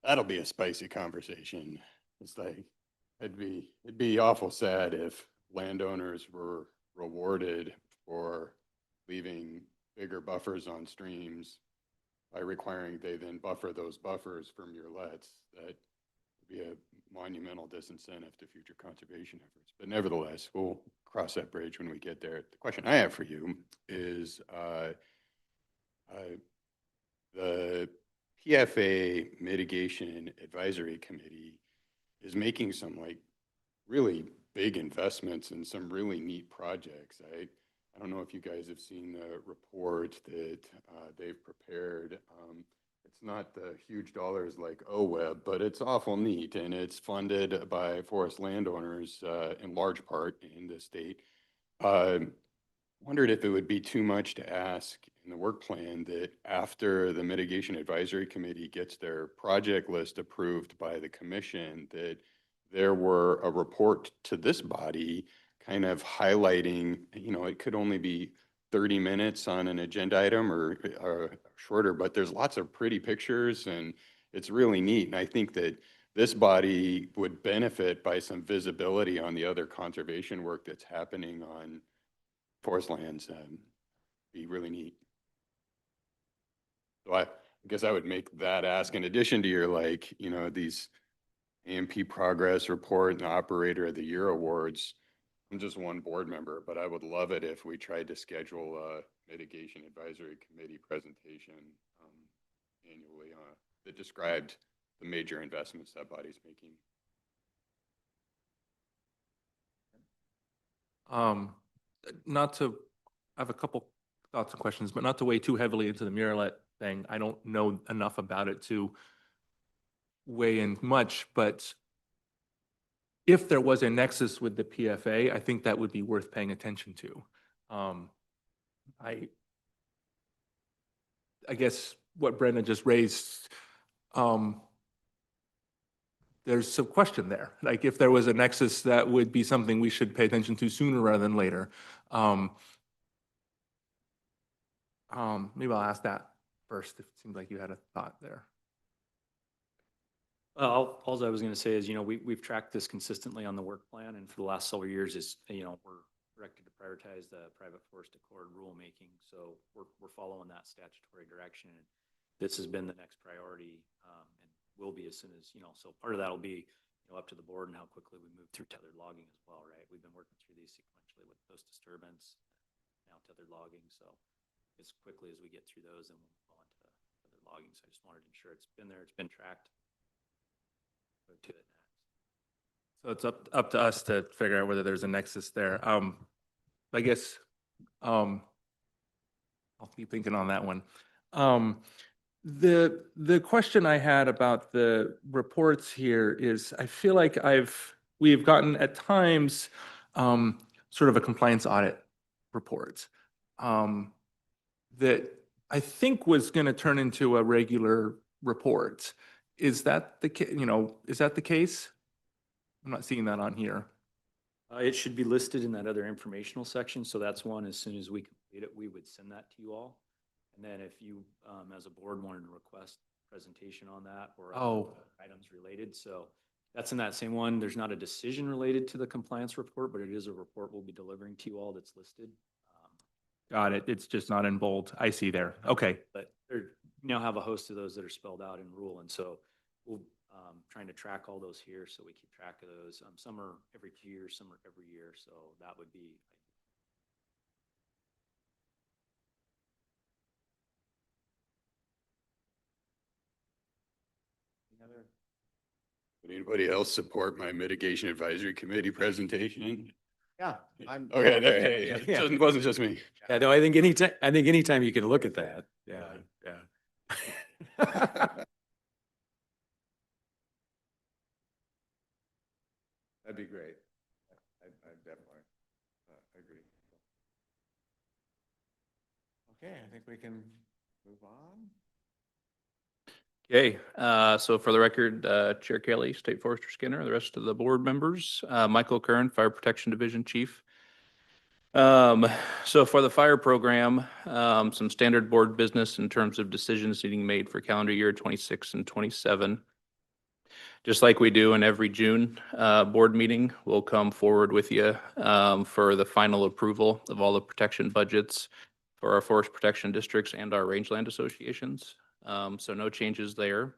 That'll be a spicy conversation. It's like, it'd be awful sad if landowners were rewarded for leaving bigger buffers on streams by requiring they then buffer those buffers from murrelets. That would be a monumental disincentive to future conservation efforts. But nevertheless, we'll cross that bridge when we get there. The question I have for you is the PFA Mitigation Advisory Committee is making some like really big investments in some really neat projects. I don't know if you guys have seen the report that they've prepared. It's not the huge dollars like OWEB, but it's awful neat, and it's funded by forest landowners in large part in the state. Wondered if it would be too much to ask in the work plan that after the Mitigation Advisory Committee gets their project list approved by the commission, that there were a report to this body kind of highlighting, it could only be 30 minutes on an agenda item or shorter, but there's lots of pretty pictures and it's really neat. And I think that this body would benefit by some visibility on the other conservation work that's happening on forest lands. Be really neat. So I guess I would make that ask in addition to your these AMP progress report and operator of the year awards. I'm just one board member, but I would love it if we tried to schedule a mitigation advisory committee presentation annually that described the major investments that body's making. I have a couple thoughts and questions, but not to weigh too heavily into the murrelet thing. I don't know enough about it to weigh in much, but if there was a nexus with the PFA, I think that would be worth paying attention to. I guess what Brenda just raised, there's some question there. Like if there was a nexus, that would be something we should pay attention to sooner rather than later. Maybe I'll ask that first. It seems like you had a thought there. All I was going to say is, we've tracked this consistently on the work plan, and for the last several years is, we're directed to prioritize the private forest accord rulemaking. So we're following that statutory direction. This has been the next priority, and will be as soon as, so part of that will be, up to the board and how quickly we move through tethered logging as well, right? We've been working through these sequentially with post disturbance, now tethered logging. So as quickly as we get through those, and we'll move on to tethered logging. So I just wanted to ensure it's been there, it's been tracked. Go to it next. So it's up to us to figure out whether there's a nexus there. I guess I'll keep thinking on that one. The question I had about the reports here is, I feel like we've gotten at times sort of a compliance audit report that I think was going to turn into a regular report. Is that the is that the case? I'm not seeing that on here. It should be listed in that other informational section, so that's one, as soon as we complete it, we would send that to you all. And then if you, as a board, wanted to request presentation on that or other Oh. items related, so that's in that same one. There's not a decision related to the compliance report, but it is a report we'll be delivering to you all that's listed. Got it. It's just not in bold. I see there. Okay. But there, you now have a host of those that are spelled out in rule, and so we'll trying to track all those here, so we keep track of those. Some are every 2 years, some are every year, so that would be. Would anybody else support my mitigation advisory committee presentation? Yeah, I'm. Okay, there, hey, it wasn't just me. Yeah, no, I think anytime you can look at that. Yeah, yeah. That'd be great. I definitely agree. Okay, I think we can move on. Okay, so for the record, Chair Kelly, State Forester Skinner, the rest of the board members, Michael Kern, Fire Protection Division Chief. So for the fire program, some standard board business in terms of decisions needing made for calendar year 26 and 27. Just like we do in every June board meeting, we'll come forward with you for the final approval of all the protection budgets for our forest protection districts and our rangeland associations. So no changes there.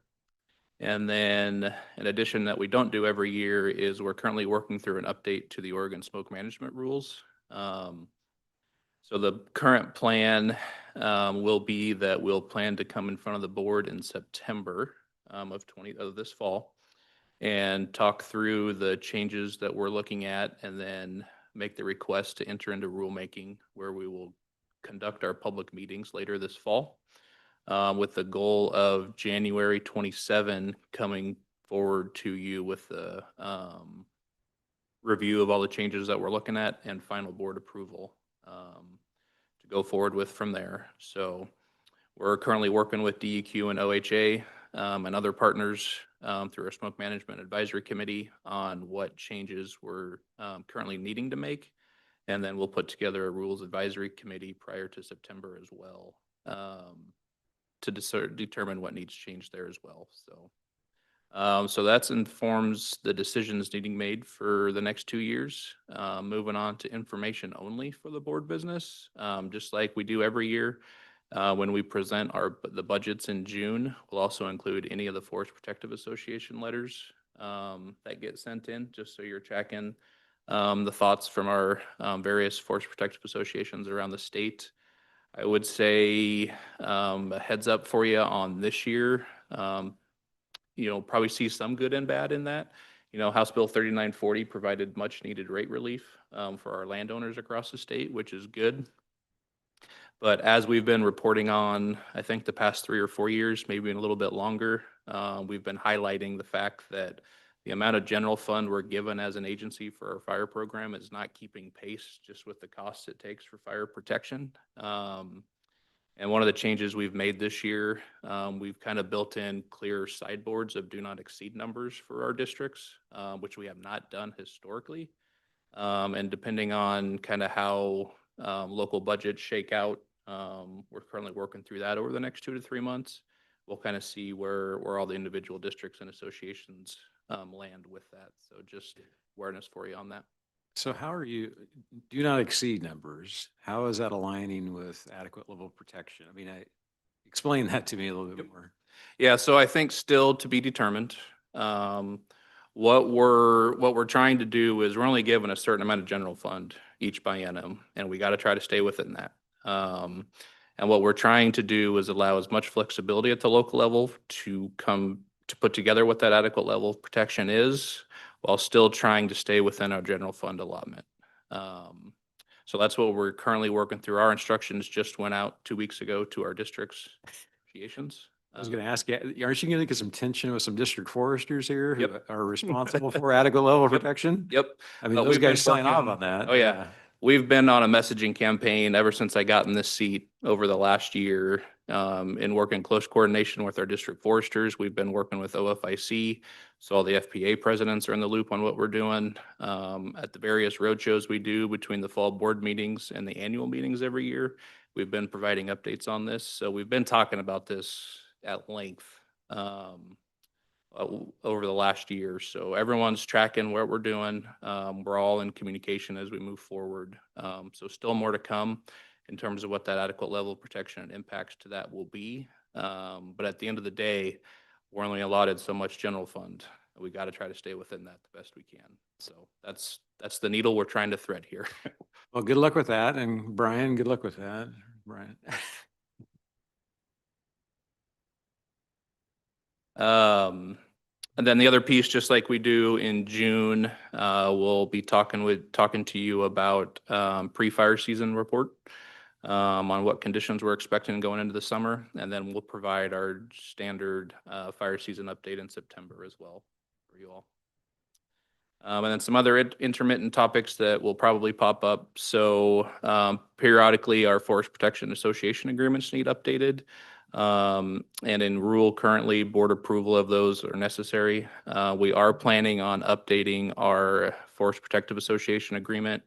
And then in addition, that we don't do every year is we're currently working through an update to the Oregon smoke management rules. So the current plan will be that we'll plan to come in front of the board in September of this fall and talk through the changes that we're looking at, and then make the request to enter into rulemaking, where we will conduct our public meetings later this fall, with the goal of January 27 coming forward to you with the review of all the changes that we're looking at and final board approval to go forward with from there. So we're currently working with DEQ and OHA and other partners through our Smoke Management Advisory Committee on what changes we're currently needing to make. And then we'll put together a Rules Advisory Committee prior to September as well to determine what needs changed there as well. So that informs the decisions needing made for the next 2 years. Moving on to information only for the board business, just like we do every year. When we present the budgets in June, we'll also include any of the Forest Protective Association letters that get sent in, just so you're tracking the thoughts from our various Forest Protective Associations around the state. I would say a heads up for you on this year. Probably see some good and bad in that. House Bill 3940 provided much needed rate relief for our landowners across the state, which is good. But as we've been reporting on, I think the past 3 or 4 years, maybe a little bit longer, we've been highlighting the fact that the amount of general fund we're given as an agency for our fire program is not keeping pace just with the costs it takes for fire protection. And one of the changes we've made this year, we've kind of built in clear sideboards of do not exceed numbers for our districts, which we have not done historically. And depending on kind of how local budgets shake out, we're currently working through that over the next 2 to 3 months. We'll kind of see where all the individual districts and associations land with that. So just awareness for you on that. So how are you, do not exceed numbers? How is that aligning with adequate level of protection? I mean, explain that to me a little bit more. Yeah, so I think still to be determined. What we're trying to do is we're only given a certain amount of general fund each biennium, and we got to try to stay within that. And what we're trying to do is allow as much flexibility at the local level to put together what that adequate level of protection is, while still trying to stay within our general fund allotment. So that's what we're currently working through. Our instructions just went out 2 weeks ago to our districts associations. I was going to ask, aren't you going to get some tension with some district foresters here who Yep. are responsible for adequate level of protection? Yep. I mean, But those we've been guys sign off working- on that. Oh, yeah. we've been on a messaging campaign ever since I got in this seat over the last year, in working close coordination with our district foresters. We've been working with OFIC, so all the FPA presidents are in the loop on what we're doing. At the various roadshows we do between the fall board meetings and the annual meetings every year, we've been providing updates on this. So we've been talking about this at length. Over the last year. So everyone's tracking what we're doing. We're all in communication as we move forward. So still more to come in terms of what that adequate level of protection and impacts to that will be. But at the end of the day, we're only allotted so much general fund. We got to try to stay within that the best we can. So that's the needle we're trying to thread here. Well, good luck with that. And Brian, good luck with that. Brian. And then the other piece, just like we do in June, we'll be talking to you about pre-fire season report on what conditions we're expecting going into the summer, and then we'll provide our standard fire season update in September as well for you all. And then some other intermittent topics that will probably pop up. So periodically, our Forest Protection Association agreements need updated. And in rule currently, board approval of those are necessary. We are planning on updating our Forest Protective Association agreement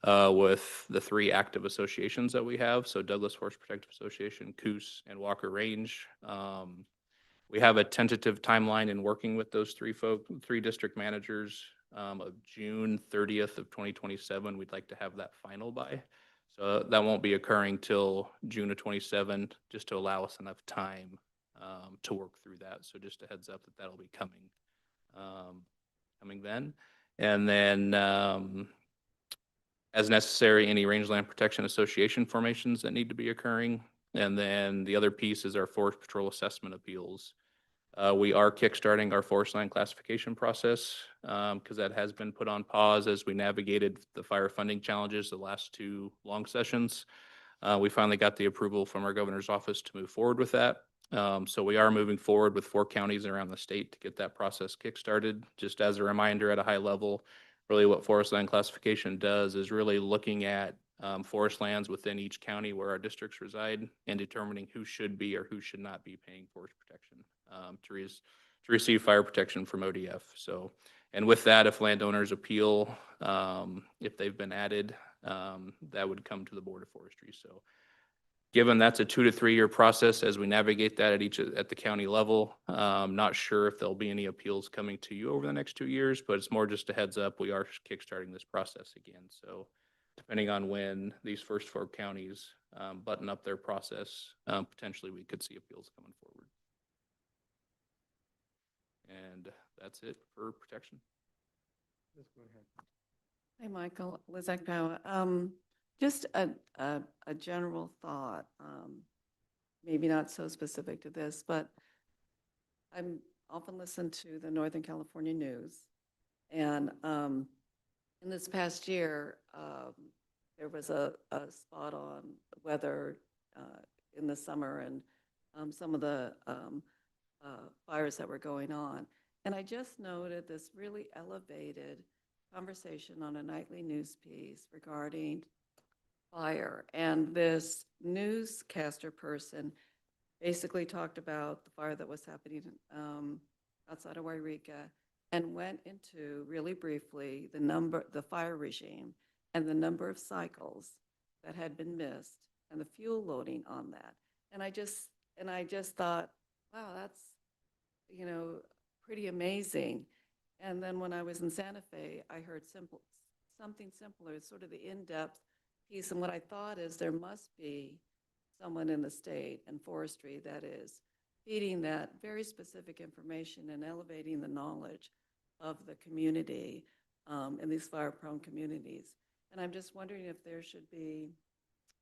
with the 3 active associations that we have. So Douglas Forest Protective Association, Coos, and Walker Range. We have a tentative timeline in working with those 3 district managers of June 30th of 2027. We'd like to have that final by. So that won't be occurring till June of 27, just to allow us enough time to work through that. So just a heads up that that'll be coming then. And then as necessary, any Rangeland Protection Association formations that need to be occurring. And then the other piece is our Forest Patrol assessment appeals. We are kickstarting our forest land classification process because that has been put on pause as we navigated the fire funding challenges the last 2 long sessions. We finally got the approval from our governor's office to move forward with that. So we are moving forward with 4 counties around the state to get that process kickstarted. Just as a reminder at a high level, really what forest land classification does is really looking at forest lands within each county where our districts reside and determining who should be or who should not be paying forest protection to receive fire protection from ODF. So, and with that, if landowners appeal, if they've been added, that would come to the Board of Forestry. So given that's a 2 to 3 year process as we navigate that at the county level, not sure if there'll be any appeals coming to you over the next 2 years, but it's more just a heads up. We are kickstarting this process again. So depending on when these first 4 counties button up their process, potentially we could see appeals coming forward. And that's it for protection. Yes, go ahead. Hey, Michael, Lizette Power. Just a general thought, maybe not so specific to this, but I'm often listen to the Northern California news. And in this past year, there was a spot on weather in the summer and some of the fires that were going on. And I just noted this really elevated conversation on a nightly news piece regarding fire. And this newscaster person basically talked about the fire that was happening outside of Wairika and went into really briefly the fire regime and the number of cycles that had been missed and the fuel loading on that. And I just thought, wow, that's, pretty amazing. And then when I was in Santa Fe, I heard something simpler, sort of the in-depth piece. And what I thought is there must be someone in the state and forestry that is feeding that very specific information and elevating the knowledge of the community in these fire-prone communities. And I'm just wondering if there should be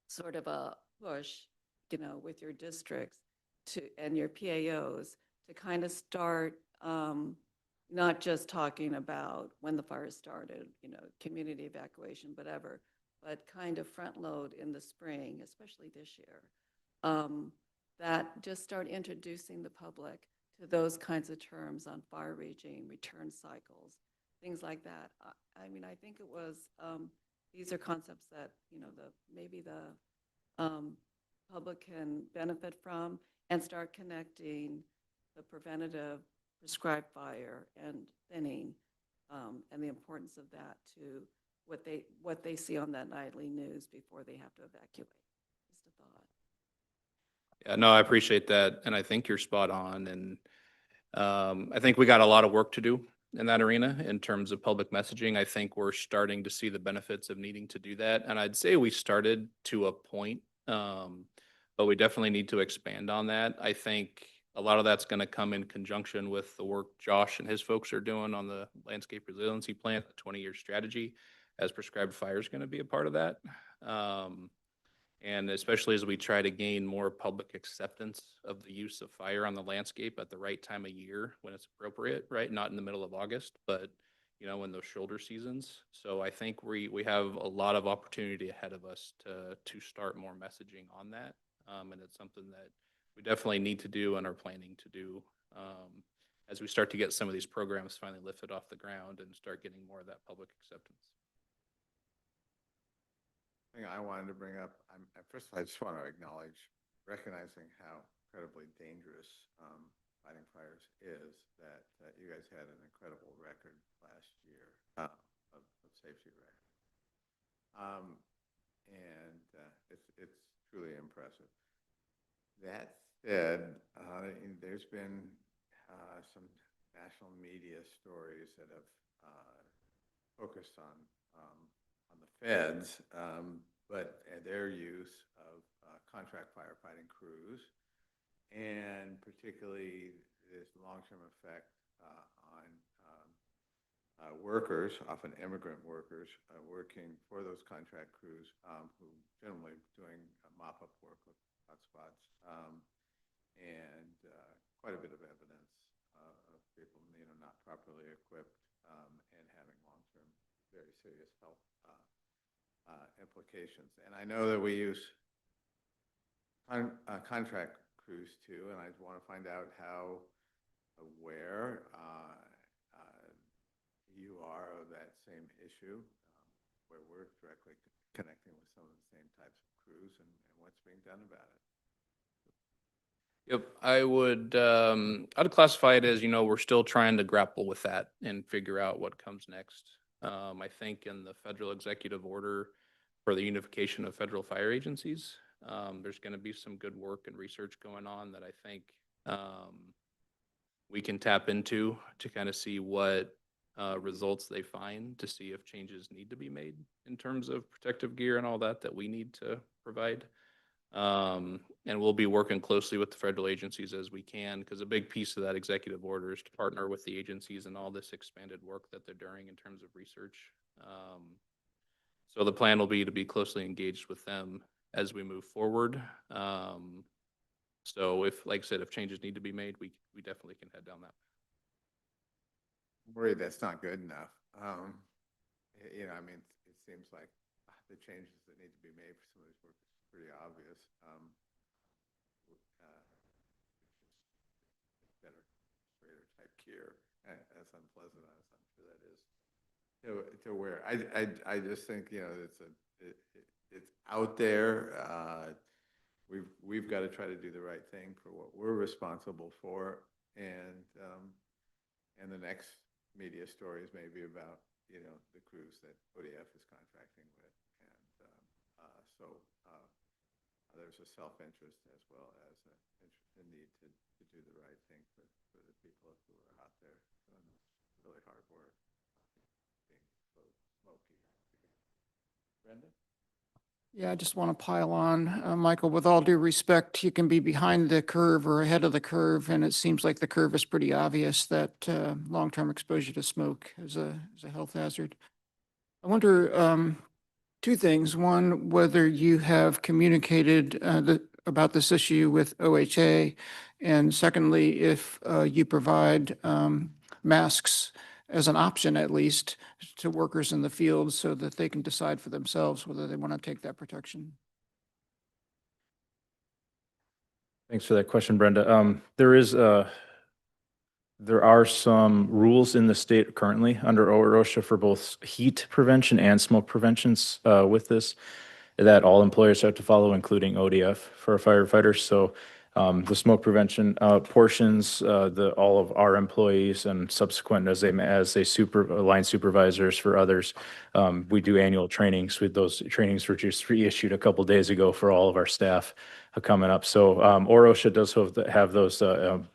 sort of a push, with your districts and your PAOs to kind of start not just talking about when the fire started, community evacuation, whatever, but kind of front load in the spring, especially this year, that just start introducing the public to those kinds of terms on fire regime, return cycles, things like that. I mean, I think it was these are concepts that, you know, maybe the public can benefit from, and start connecting the preventative prescribed fire and thinning, and the importance of that to what they see on that nightly news before they have to evacuate. Just a thought. Yeah, no, I appreciate that, and I think you're spot on, and I think we got a lot of work to do in that arena in terms of public messaging. I think we're starting to see the benefits of needing to do that, and I'd say we started to a point, but we definitely need to expand on that. I think a lot of that's going to come in conjunction with the work Josh and his folks are doing on the landscape resiliency plan, the 20-year strategy, as prescribed fire is going to be a part of that. And especially as we try to gain more public acceptance of the use of fire on the landscape at the right time of year when it's appropriate, right? Not in the middle of August, but you know, in those shoulder seasons. So I think we have a lot of opportunity ahead of us to start more messaging on that. And it's something that we definitely need to do and are planning to do as we start to get some of these programs finally lifted off the ground and start getting more of that public acceptance. Thing I wanted to bring up, first of all, I just want to acknowledge, recognizing how incredibly dangerous fighting fires is, that you guys had an incredible record last year of safety record. And it's truly impressive. That said, there's been some national media stories that have focused on the feds, but their use of contract firefighting crews, and particularly this long-term effect on workers, often immigrant workers, working for those contract crews who generally doing mop-up work with hotspots, and quite a bit of evidence of people, not properly equipped and having long-term, very serious health implications. And I know that we use contract crews too, and I want to find out how aware you are of that same issue, where we're directly connecting with some of the same types of crews, and what's being done about it. Yep, I'd classify it as, we're still trying to grapple with that and figure out what comes next. I think in the federal executive order for the unification of federal fire agencies, there's going to be some good work and research going on that I think we can tap into to kind of see what results they find, to see if changes need to be made in terms of protective gear and all that we need to provide. And we'll be working closely with the federal agencies as we can, because a big piece of that executive order is to partner with the agencies and all this expanded work that they're doing in terms of research. So the plan will be to be closely engaged with them as we move forward. So if, like I said, if changes need to be made, we definitely can head down that path. I'm worried that's not good enough. It seems like the changes that need to be made for some of these work is pretty obvious. Better, greater type gear, as unpleasant as I'm sure that is to wear. I just think it's out there. We've got to try to do the right thing for what we're responsible for, and the next media stories may be about the crews that ODF is contracting with, and so there's a self-interest as well as a need to do the right thing for the people who are out there doing really hard work, being so smoky. Brenda? Yeah, I just want to pile on, Michael, with all due respect, you can be behind the curve or ahead of the curve, and it seems like the curve is pretty obvious that long-term exposure to smoke is a health hazard. I wonder two things. One, whether you have communicated about this issue with OHA, and secondly, if you provide masks as an option, at least, to workers in the field so that they can decide for themselves whether they want to take that protection. Thanks for that question, Brenda. There is There are some rules in the state currently under OSHA for both heat prevention and smoke preventions with this that all employers have to follow, including ODF for firefighters. So the smoke prevention portions, all of our employees and subsequent as line supervisors for others, we do annual trainings. With those trainings were just reissued a couple days ago for all of our staff coming up. So OSHA does have those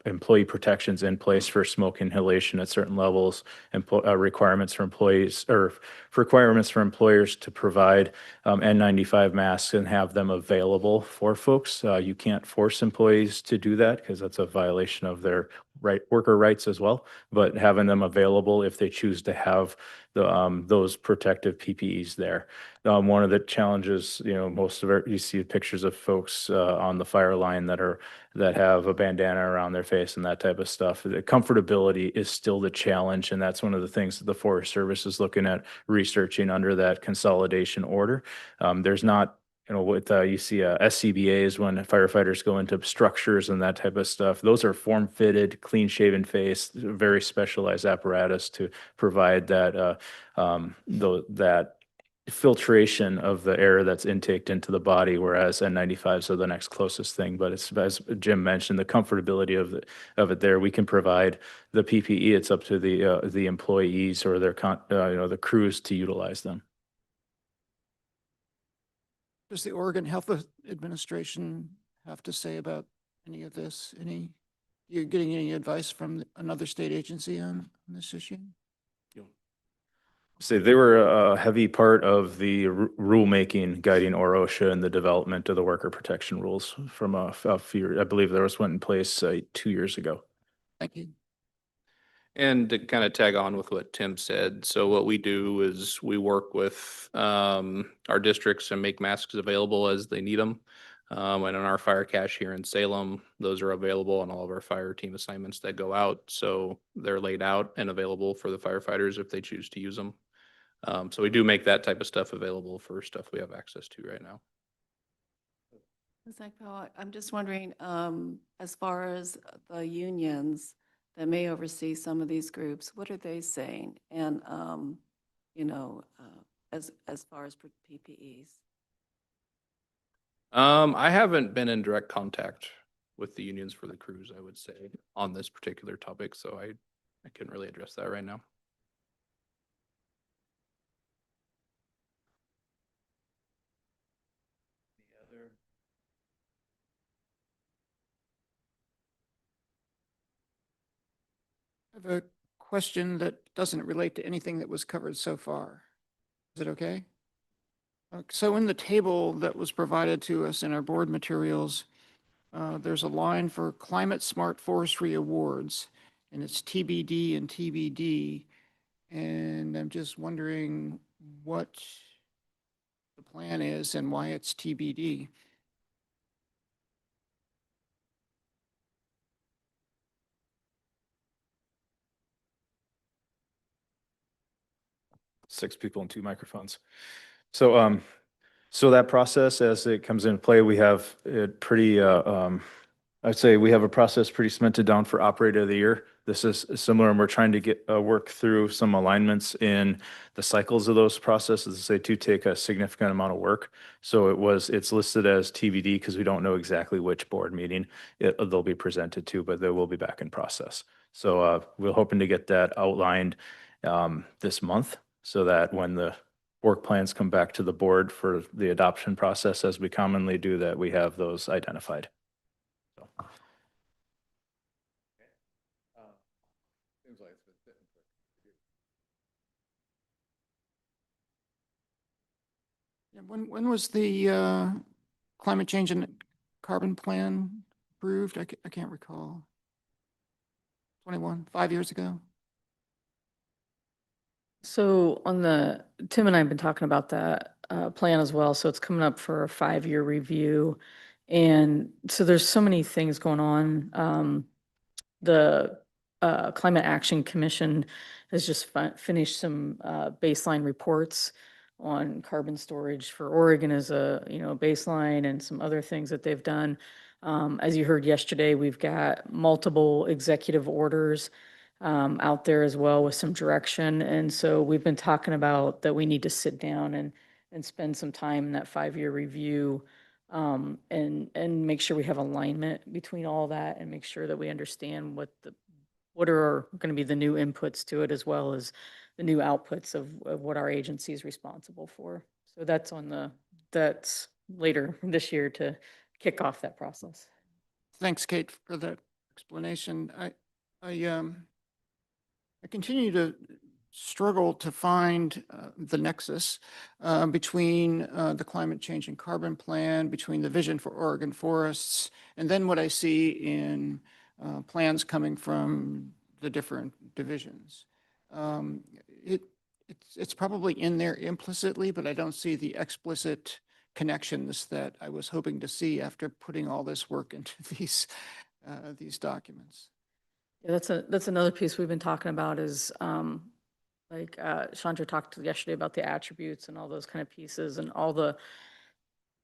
employee protections in place for smoke inhalation at certain levels, and requirements for employees or requirements for employers to provide N95 masks and have them available for folks. You can't force employees to do that because that's a violation of their worker rights as well, but having them available if they choose to have those protective PPEs there. One of the challenges, you see pictures of folks on the fire line that have a bandana around their face and that type of stuff. The comfortability is still the challenge, and that's one of the things that the Forest Service is looking at researching under that consolidation order. There's not, you see SCBAs when firefighters go into structures and that type of stuff. Those are form-fitted, clean-shaven face, very specialized apparatus to provide that that filtration of the air that's intaked into the body, whereas N95s are the next closest thing. But it's, as Jim mentioned, the comfortability of it there. We can provide the PPE. It's up to the employees or their the crews to utilize them. Does the Oregon Health Administration have to say about any of this? You're getting any advice from another state agency on this issue? So they were a heavy part of the rulemaking guiding OSHA and the development of the worker protection rules from a few, I believe there was one in place 2 years ago. Thank you. And to kind of tag on with what Tim said, so what we do is we work with our districts and make masks available as they need them. And in our fire cache here in Salem, those are available on all of our fire team assignments that go out. So they're laid out and available for the firefighters if they choose to use them. So we do make that type of stuff available for stuff we have access to right now. I'm just wondering, as far as the unions that may oversee some of these groups, what are they saying? And, as far as PPEs? I haven't been in direct contact with the unions for the crews, I would say, on this particular topic, so I couldn't really address that right now. I have a question that doesn't relate to anything that was covered so far. Is it okay? So in the table that was provided to us in our board materials, there's a line for Climate Smart Forestry Awards, and it's TBD and TBD. And I'm just wondering what the plan is and why it's TBD. Six people and two microphones. So, so that process, as it comes into play, we have it pretty, I'd say we have a process pretty cemented down for Operator of the Year. This is similar, and we're trying to get work through some alignments in the cycles of those processes. They do take a significant amount of work. So it's listed as TBD because we don't know exactly which board meeting they'll be presented to, but they will be back in process. So we're hoping to get that outlined this month, so that when the work plans come back to the board for the adoption process, as we commonly do, that we have those identified. So. When was the climate change and carbon plan approved? I can't recall. 21, 5 years ago? So Tim and I have been talking about that plan as well. So it's coming up for a 5-year review. And so there's so many things going on. The Climate Action Commission has just finished some baseline reports on carbon storage for Oregon as a baseline, and some other things that they've done. As you heard yesterday, we've got multiple executive orders out there as well with some direction. And so we've been talking about that we need to sit down and spend some time in that 5-year review, and make sure we have alignment between all that and make sure that we understand what are going to be the new inputs to it as well as the new outputs of what our agency is responsible for. So that's later this year to kick off that process. Thanks, Kate, for that explanation. I continue to struggle to find the nexus between the climate change and carbon plan, between the vision for Oregon forests, and then what I see in plans coming from the different divisions. It's probably in there implicitly, but I don't see the explicit connections that I was hoping to see after putting all this work into these documents. Yeah, that's another piece we've been talking about is like Chandra talked yesterday about the attributes and all those kind of pieces and all the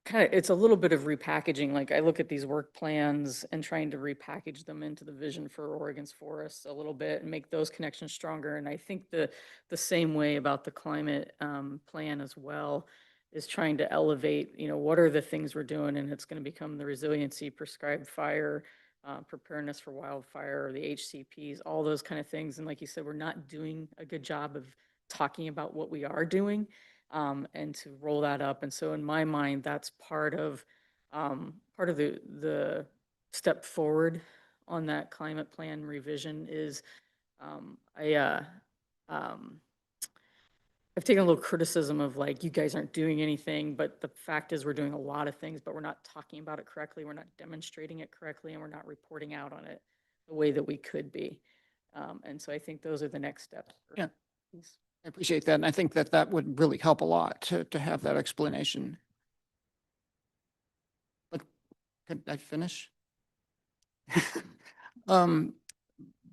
kind of, it's a little bit of repackaging. Like I look at these work plans and trying to repackage them into the vision for Oregon's forests a little bit and make those connections stronger. And I think the same way about the climate plan as well is trying to elevate, what are the things we're doing, and it's going to become the resiliency, prescribed fire, preparedness for wildfire, the HCPs, all those kind of things. And like you said, we're not doing a good job of talking about what we are doing, and to roll that up. And so in my mind, that's part of the step forward on that climate plan revision is I've taken a little criticism of like, you guys aren't doing anything, but the fact is we're doing a lot of things, but we're not talking about it correctly. We're not demonstrating it correctly, and we're not reporting out on it the way that we could be. And so I think those are the next steps. Yeah. I appreciate that. And I think that would really help a lot to have that explanation. But could I finish?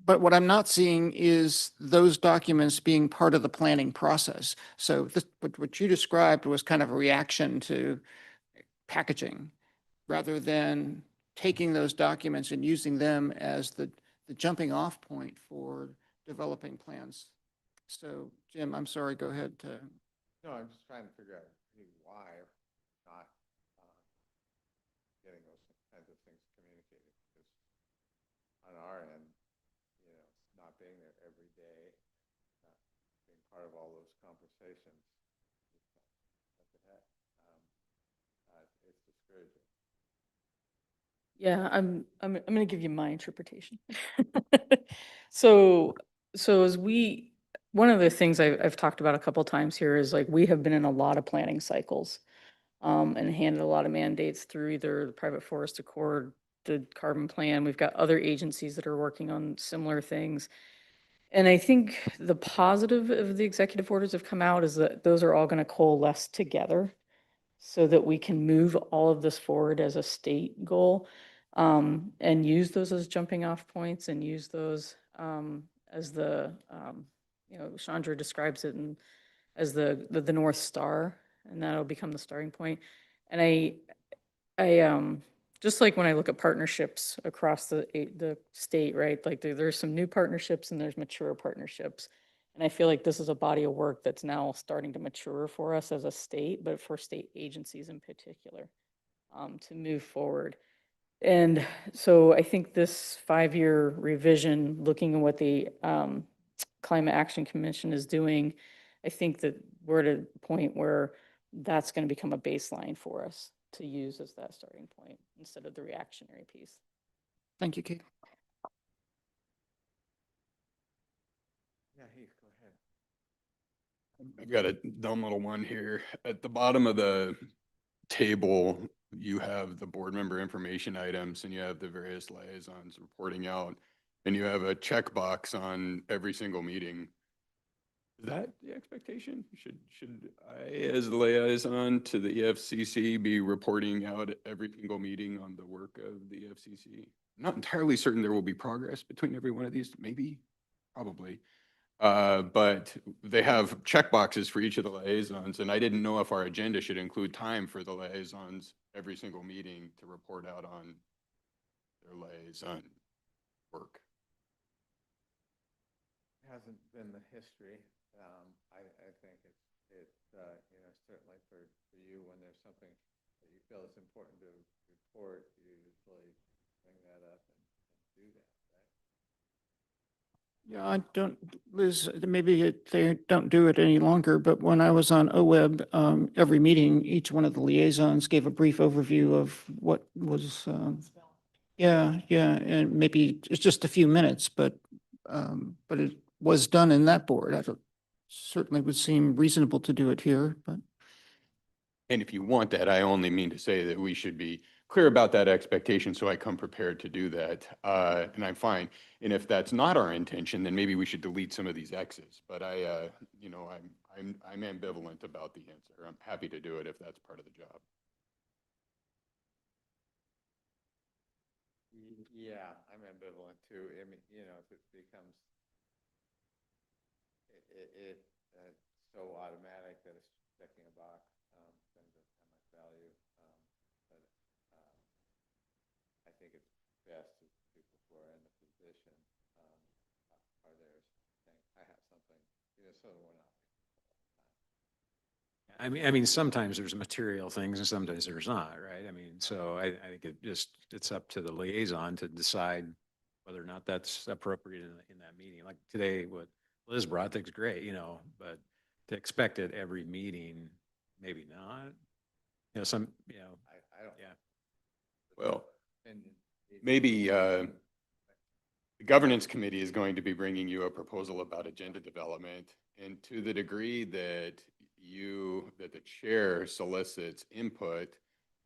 But what I'm not seeing is those documents being part of the planning process. So what you described was kind of a reaction to packaging rather than taking those documents and using them as the jumping off point for developing plans. So Jim, I'm sorry, go ahead. No, I'm just trying to figure out why not getting those kinds of things communicated. Because on our end, not being there every day, not being part of all those conversations, what the heck? It's discouraging. Yeah, I'm going to give you my interpretation. So one of the things I've talked about a couple times here is like we have been in a lot of planning cycles, and handed a lot of mandates through either the private forest accord, the carbon plan. We've got other agencies that are working on similar things. And I think the positive of the executive orders have come out is that those are all going to coalesce together so that we can move all of this forward as a state goal, and use those as jumping off points and use those as Chandra describes it as the North Star, and that'll become the starting point. And I just like when I look at partnerships across the state, right? Like there's some new partnerships and there's mature partnerships. And I feel like this is a body of work that's now starting to mature for us as a state, but for state agencies in particular, to move forward. And so I think this 5-year revision, looking at what the Climate Action Commission is doing, I think that we're at a point where that's going to become a baseline for us to use as that starting point instead of the reactionary piece. Thank you, Kate. Yeah, Heath, go ahead. I've got a dumb little one here. At the bottom of the table, you have the board member information items and you have the various liaisons reporting out, and you have a checkbox on every single meeting. Is that the expectation? Should I, as the liaison to the EFCC, be reporting out at every single meeting on the work of the EFCC? I'm not entirely certain there will be progress between every one of these, maybe, probably. But they have checkboxes for each of the liaisons, and I didn't know if our agenda should include time for the liaisons every single meeting to report out on their liaison work. hasn't been the history. I think certainly for you, when there's something that you feel is important to report, you usually bring that up and do that, right? Yeah, I don't, Liz, they don't do it any longer, but when I was on OWEB, every meeting, each one of the liaisons gave a brief overview of what was, yeah, and maybe it's just a few minutes, but it was done in that board. Certainly would seem reasonable to do it here, but. And if you want that, I only mean to say that we should be clear about that expectation so I come prepared to do that. And I'm fine. And if that's not our intention, then maybe we should delete some of these X's. But I'm ambivalent about the answer. I'm happy to do it if that's part of the job. Yeah, I'm ambivalent too. I mean, if it becomes so automatic that it's checking a box, then it doesn't have much value. But I think it's best if people who are in the position are there saying, I have something, so we're not. I mean, sometimes there's material things and sometimes there's not, right? I mean, so I think it's up to the liaison to decide whether or not that's appropriate in that meeting. Like today, what Liz brought, that's great, but to expect it every meeting, maybe not. I don't. Yeah. Well, And maybe the governance committee is going to be bringing you a proposal about agenda development. And to the degree that the chair solicits input,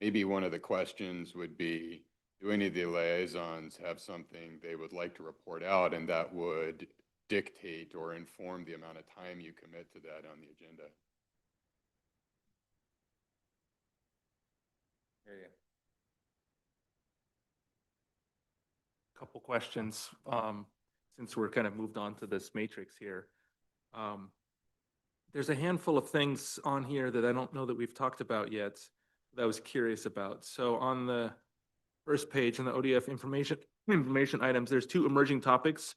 maybe one of the questions would be, do any of the liaisons have something they would like to report out? And that would dictate or inform the amount of time you commit to that on the agenda. Hear you. Couple questions, since we're kind of moved on to this matrix here. There's a handful of things on here that I don't know that we've talked about yet that I was curious about. So on the first page, on the ODF information items, there's 2 emerging topics: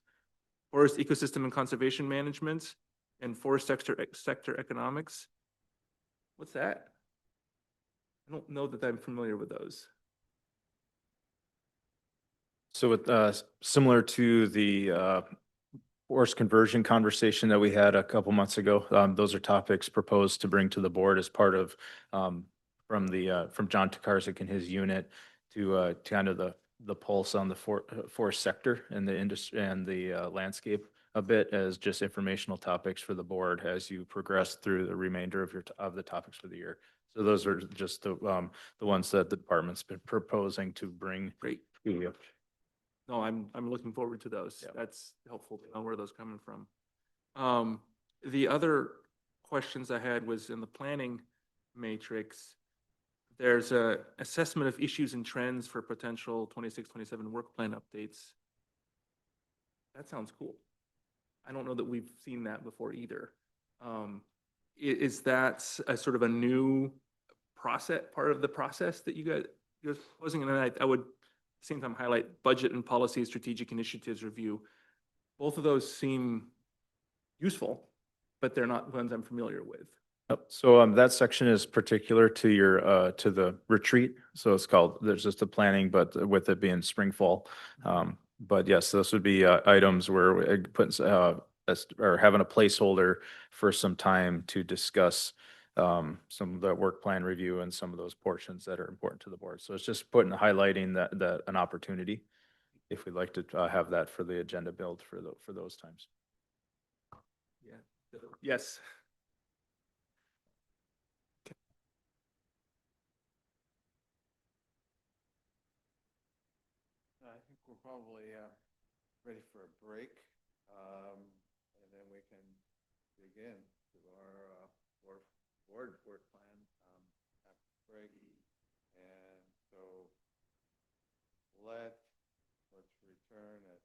forest ecosystem and conservation management and forest sector economics. What's that? I don't know that I'm familiar with those. So with, similar to the forest conversion conversation that we had a couple months ago, those are topics proposed to bring to the board as part of, from John Tokarczyk and his unit to kind of the pulse on the forest sector and the industry and the landscape a bit as just informational topics for the board as you progress through the remainder of the topics for the year. So those are just the ones that the department's been proposing to bring. Great. to you. No, I'm looking forward to those. Yeah. That's helpful to know where those coming from. The other questions I had was in the planning matrix. There's a assessment of issues and trends for potential 26-27 work plan updates. That sounds cool. I don't know that we've seen that before either. Is that a sort of a new part of the process that you're proposing? And then I would at the same time highlight budget and policy strategic initiatives review. Both of those seem useful, but they're not ones I'm familiar with. Yep. So that section is particular to your to the retreat. So it's called, there's just a planning, but with it being spring fall. But yes, those would be items where we put or having a placeholder for some time to discuss some of the work plan review and some of those portions that are important to the board. So it's just highlighting that an opportunity if we'd like to have that for the agenda build for those times. Yeah. Yes. I think we're probably ready for a break, and then we can begin to our board work plan after break. And so let's return at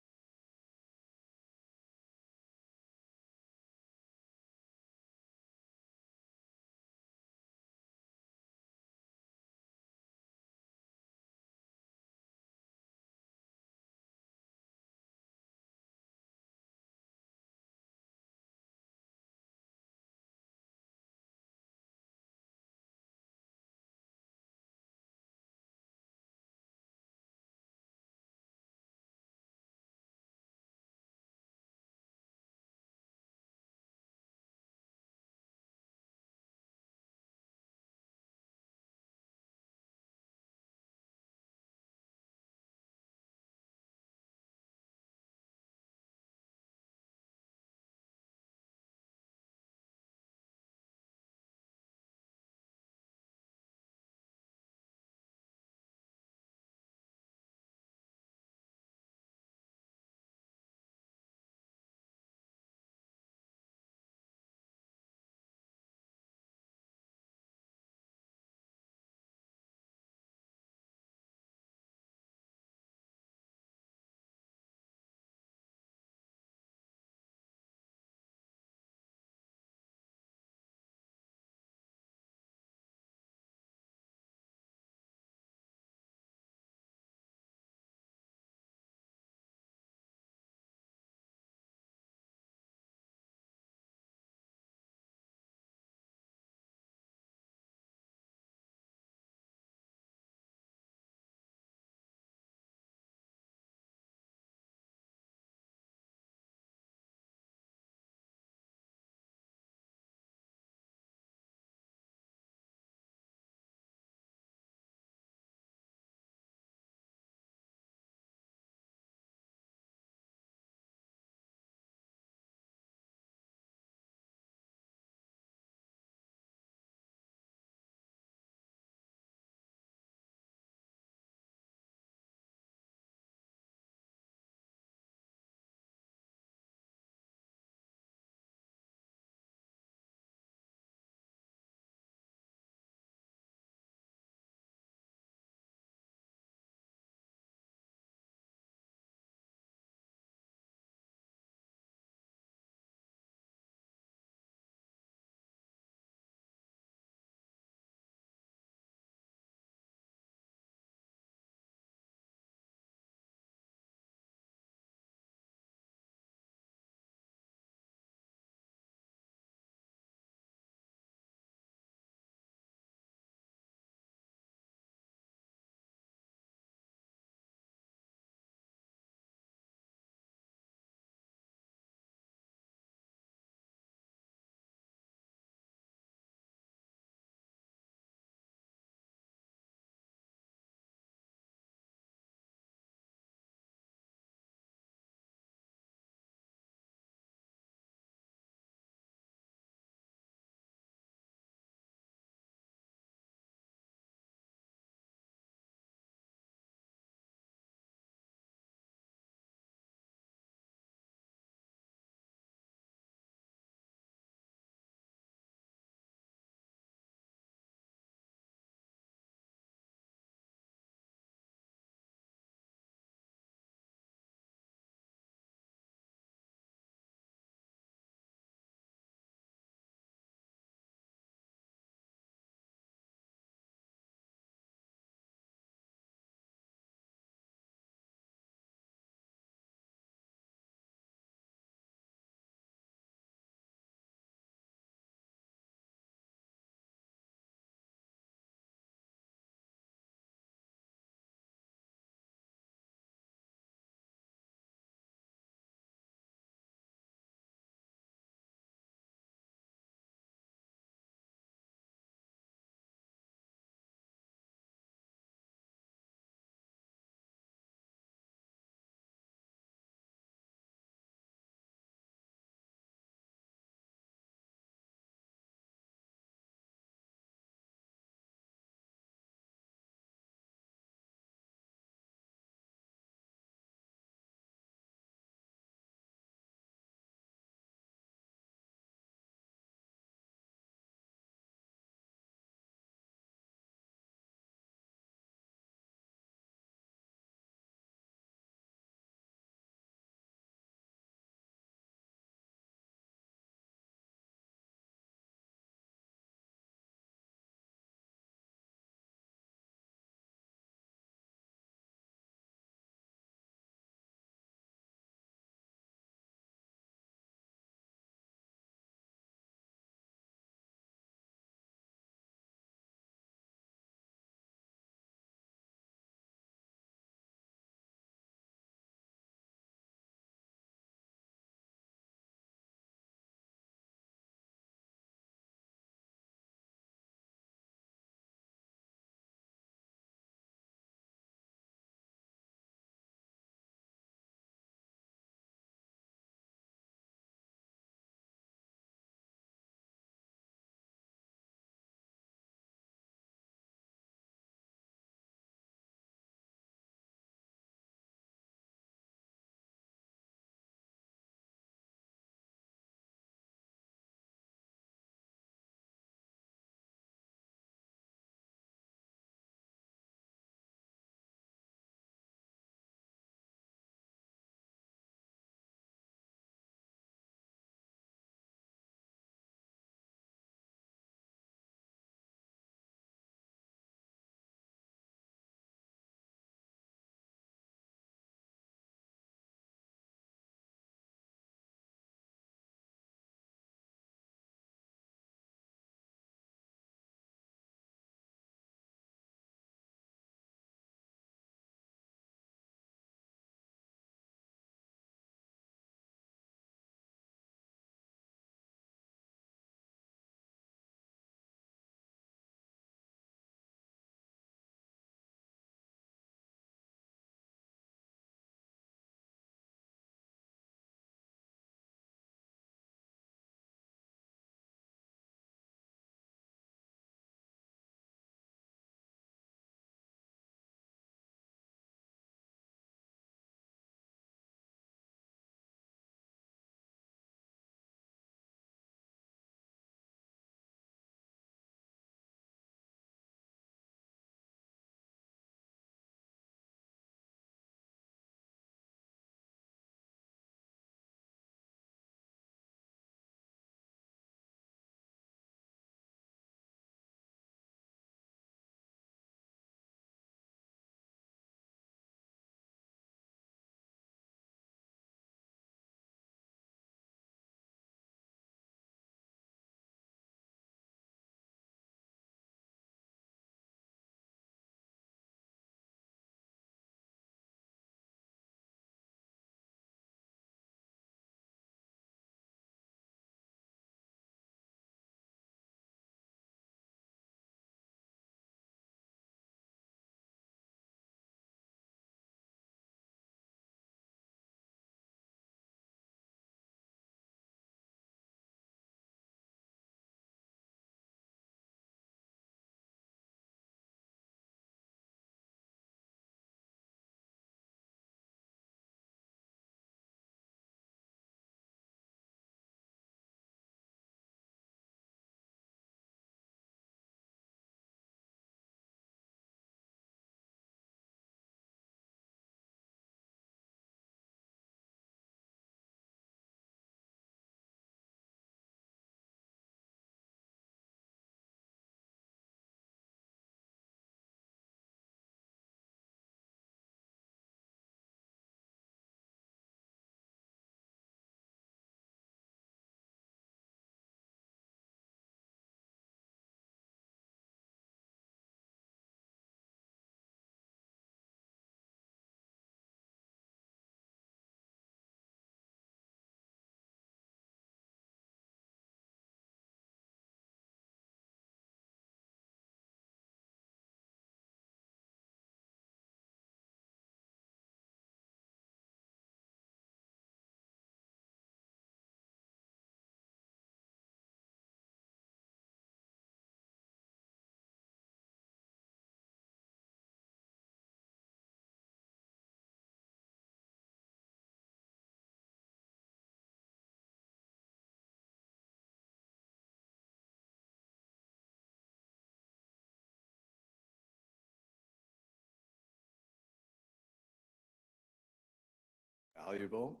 valuable,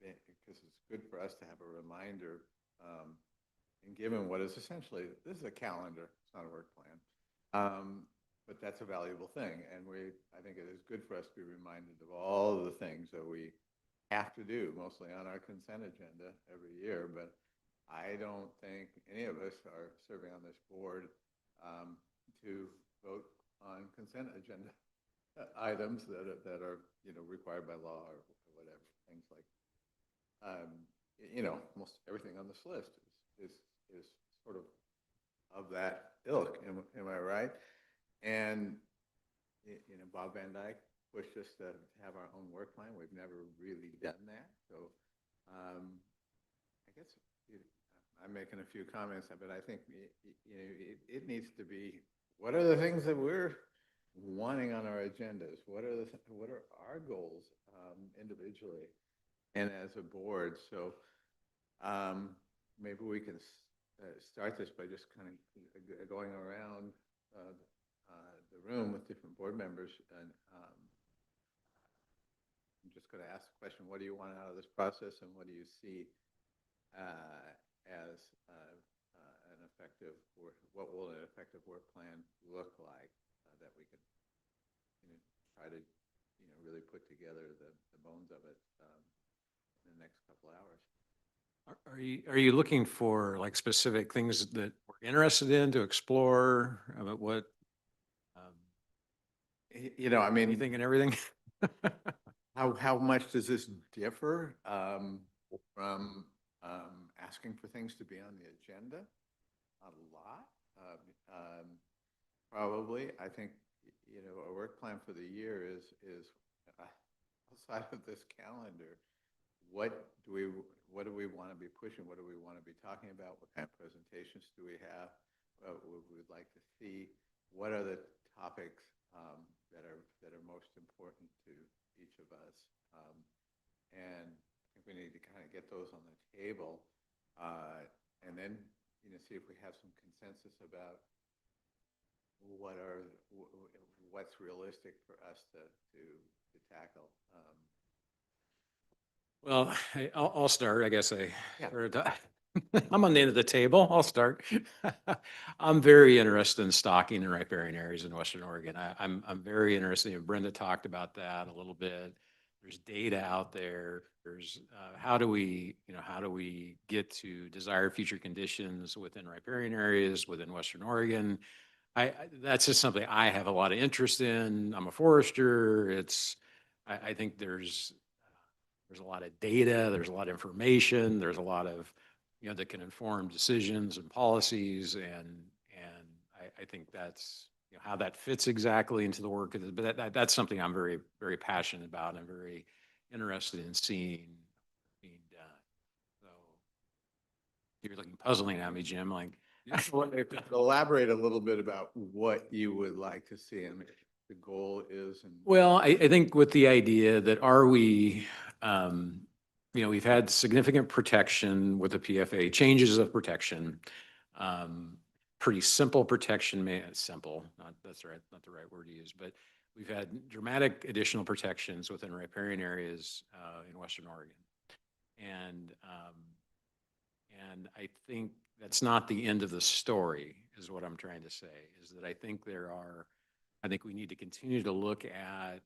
because it's good for us to have a reminder. And given what is essentially, this is a calendar, it's not a work plan. But that's a valuable thing. And I think it is good for us to be reminded of all of the things that we have to do, mostly on our consent agenda every year. But I don't think any of us are serving on this board to vote on consent agenda items that are required by law or whatever. Things like almost everything on this list is sort of that ilk. Am I right? And Bob Van Dyke pushed us to have our own work plan. We've never really done that. So I guess I'm making a few comments, but I think it needs to be, what are the things that we're wanting on our agendas? What are our goals individually and as a board? So maybe we can start this by just kind of going around the room with different board members, and I'm just going to ask the question: what do you want out of this process, and what do you see as an effective work? What will an effective work plan look like that we could try to really put together the bones of it in the next couple of hours? Are you looking for like specific things that we're interested in to explore? About what? I mean, anything and everything. how much does this differ from asking for things to be on the agenda? A lot, probably. I think a work plan for the year is outside of this calendar. What do we want to be pushing? What do we want to be talking about? What kind of presentations do we have? What would we like to see? What are the topics that are most important to each of us? And I think we need to kind of get those on the table, and then see if we have some consensus about what's realistic for us to tackle. Well, I'll start. I guess Yeah. I'm on the end of the table. I'll start. I'm very interested in stocking and riparian areas in Western Oregon. I'm very interested. Brenda talked about that a little bit. There's data out there. There's how do we get to desired future conditions within riparian areas within Western Oregon? That's just something I have a lot of interest in. I'm a forester. I think there's a lot of data, there's a lot of information, there's a lot of, that can inform decisions and policies. And I think that's, how that fits exactly into the work of but that's something I'm very, very passionate about. I'm very interested in seeing being done. So you're looking puzzling at me, Jim, like. Elaborate a little bit about what you would like to see and the goal is. Well, I think with the idea that we've had significant protection with the PFA, changes of protection, pretty simple protection, simple, not the right word to use, but we've had dramatic additional protections within riparian areas in Western Oregon. And I think that's not the end of the story, is what I'm trying to say, is that I think we need to continue to look at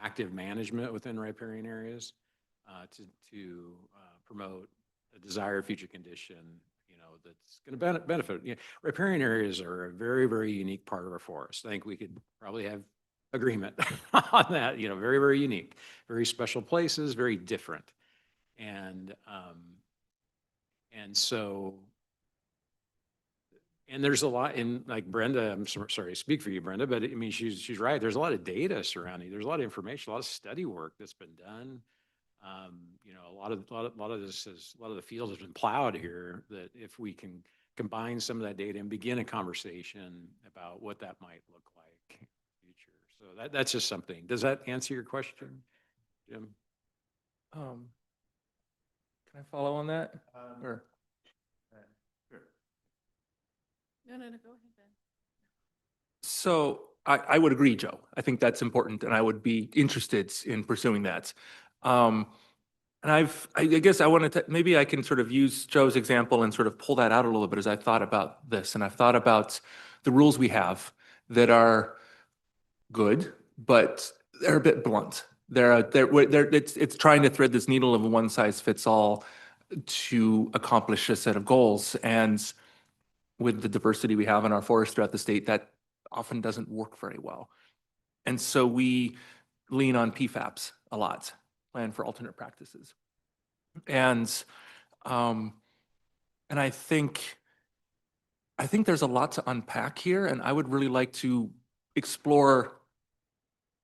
active management within riparian areas to promote a desired future condition, that's going to benefit. Riparian areas are a very, very unique part of our forest. I think we could probably have agreement on that. Very, very unique, very special places, very different, and so. And there's a lot in, like Brenda, I'm sorry to speak for you, Brenda, but I mean, she's right. There's a lot of data surrounding, there's a lot of information, a lot of study work that's been done. A lot of the field has been plowed here, that if we can combine some of that data and begin a conversation about what that might look like in the future. So that's just something. Does that answer your question, Jim? Can I follow on that? Or Sure. No, go ahead, Ben. so I would agree, Joe. I think that's important, and I would be interested in pursuing that. And I guess I wanted to, maybe I can sort of use Joe's example and sort of pull that out a little bit as I thought about this. And I've thought about the rules we have that are good, but they're a bit blunt. It's trying to thread this needle of a one size fits all to accomplish a set of goals. And with the diversity we have in our forests throughout the state, that often doesn't work very well. And so we lean on PFAPs a lot, plan for alternate practices. And um, and I think there's a lot to unpack here, and I would really like to explore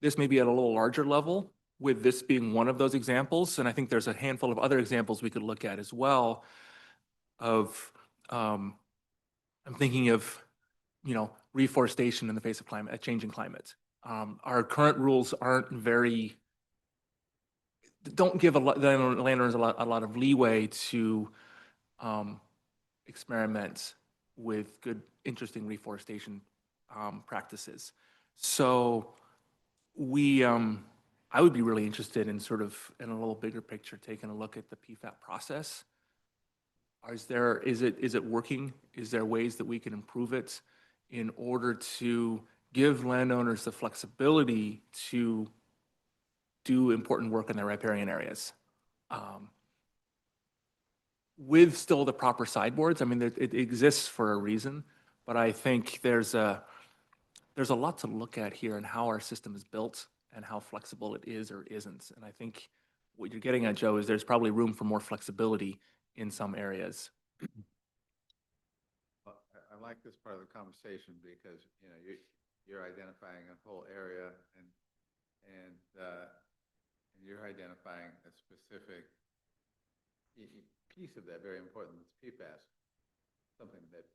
this maybe at a little larger level, with this being one of those examples. And I think there's a handful of other examples we could look at as well of, I'm thinking of, reforestation in the face of climate, a changing climate. Our current rules don't give landowners a lot of leeway to experiment with good, interesting reforestation practices. So I would be really interested in sort of, in a little bigger picture, taking a look at the PFAP process. Is it working? Is there ways that we can improve it in order to give landowners the flexibility to do important work in their riparian areas? With still the proper sideboards. I mean, it exists for a reason, but I think there's a lot to look at here and how our system is built and how flexible it is or isn't. And I think what you're getting at, Joe, is there's probably room for more flexibility in some areas. Well, I like this part of the conversation because, you're identifying a whole area and you're identifying a specific piece of that, very important, that's PFAS, something that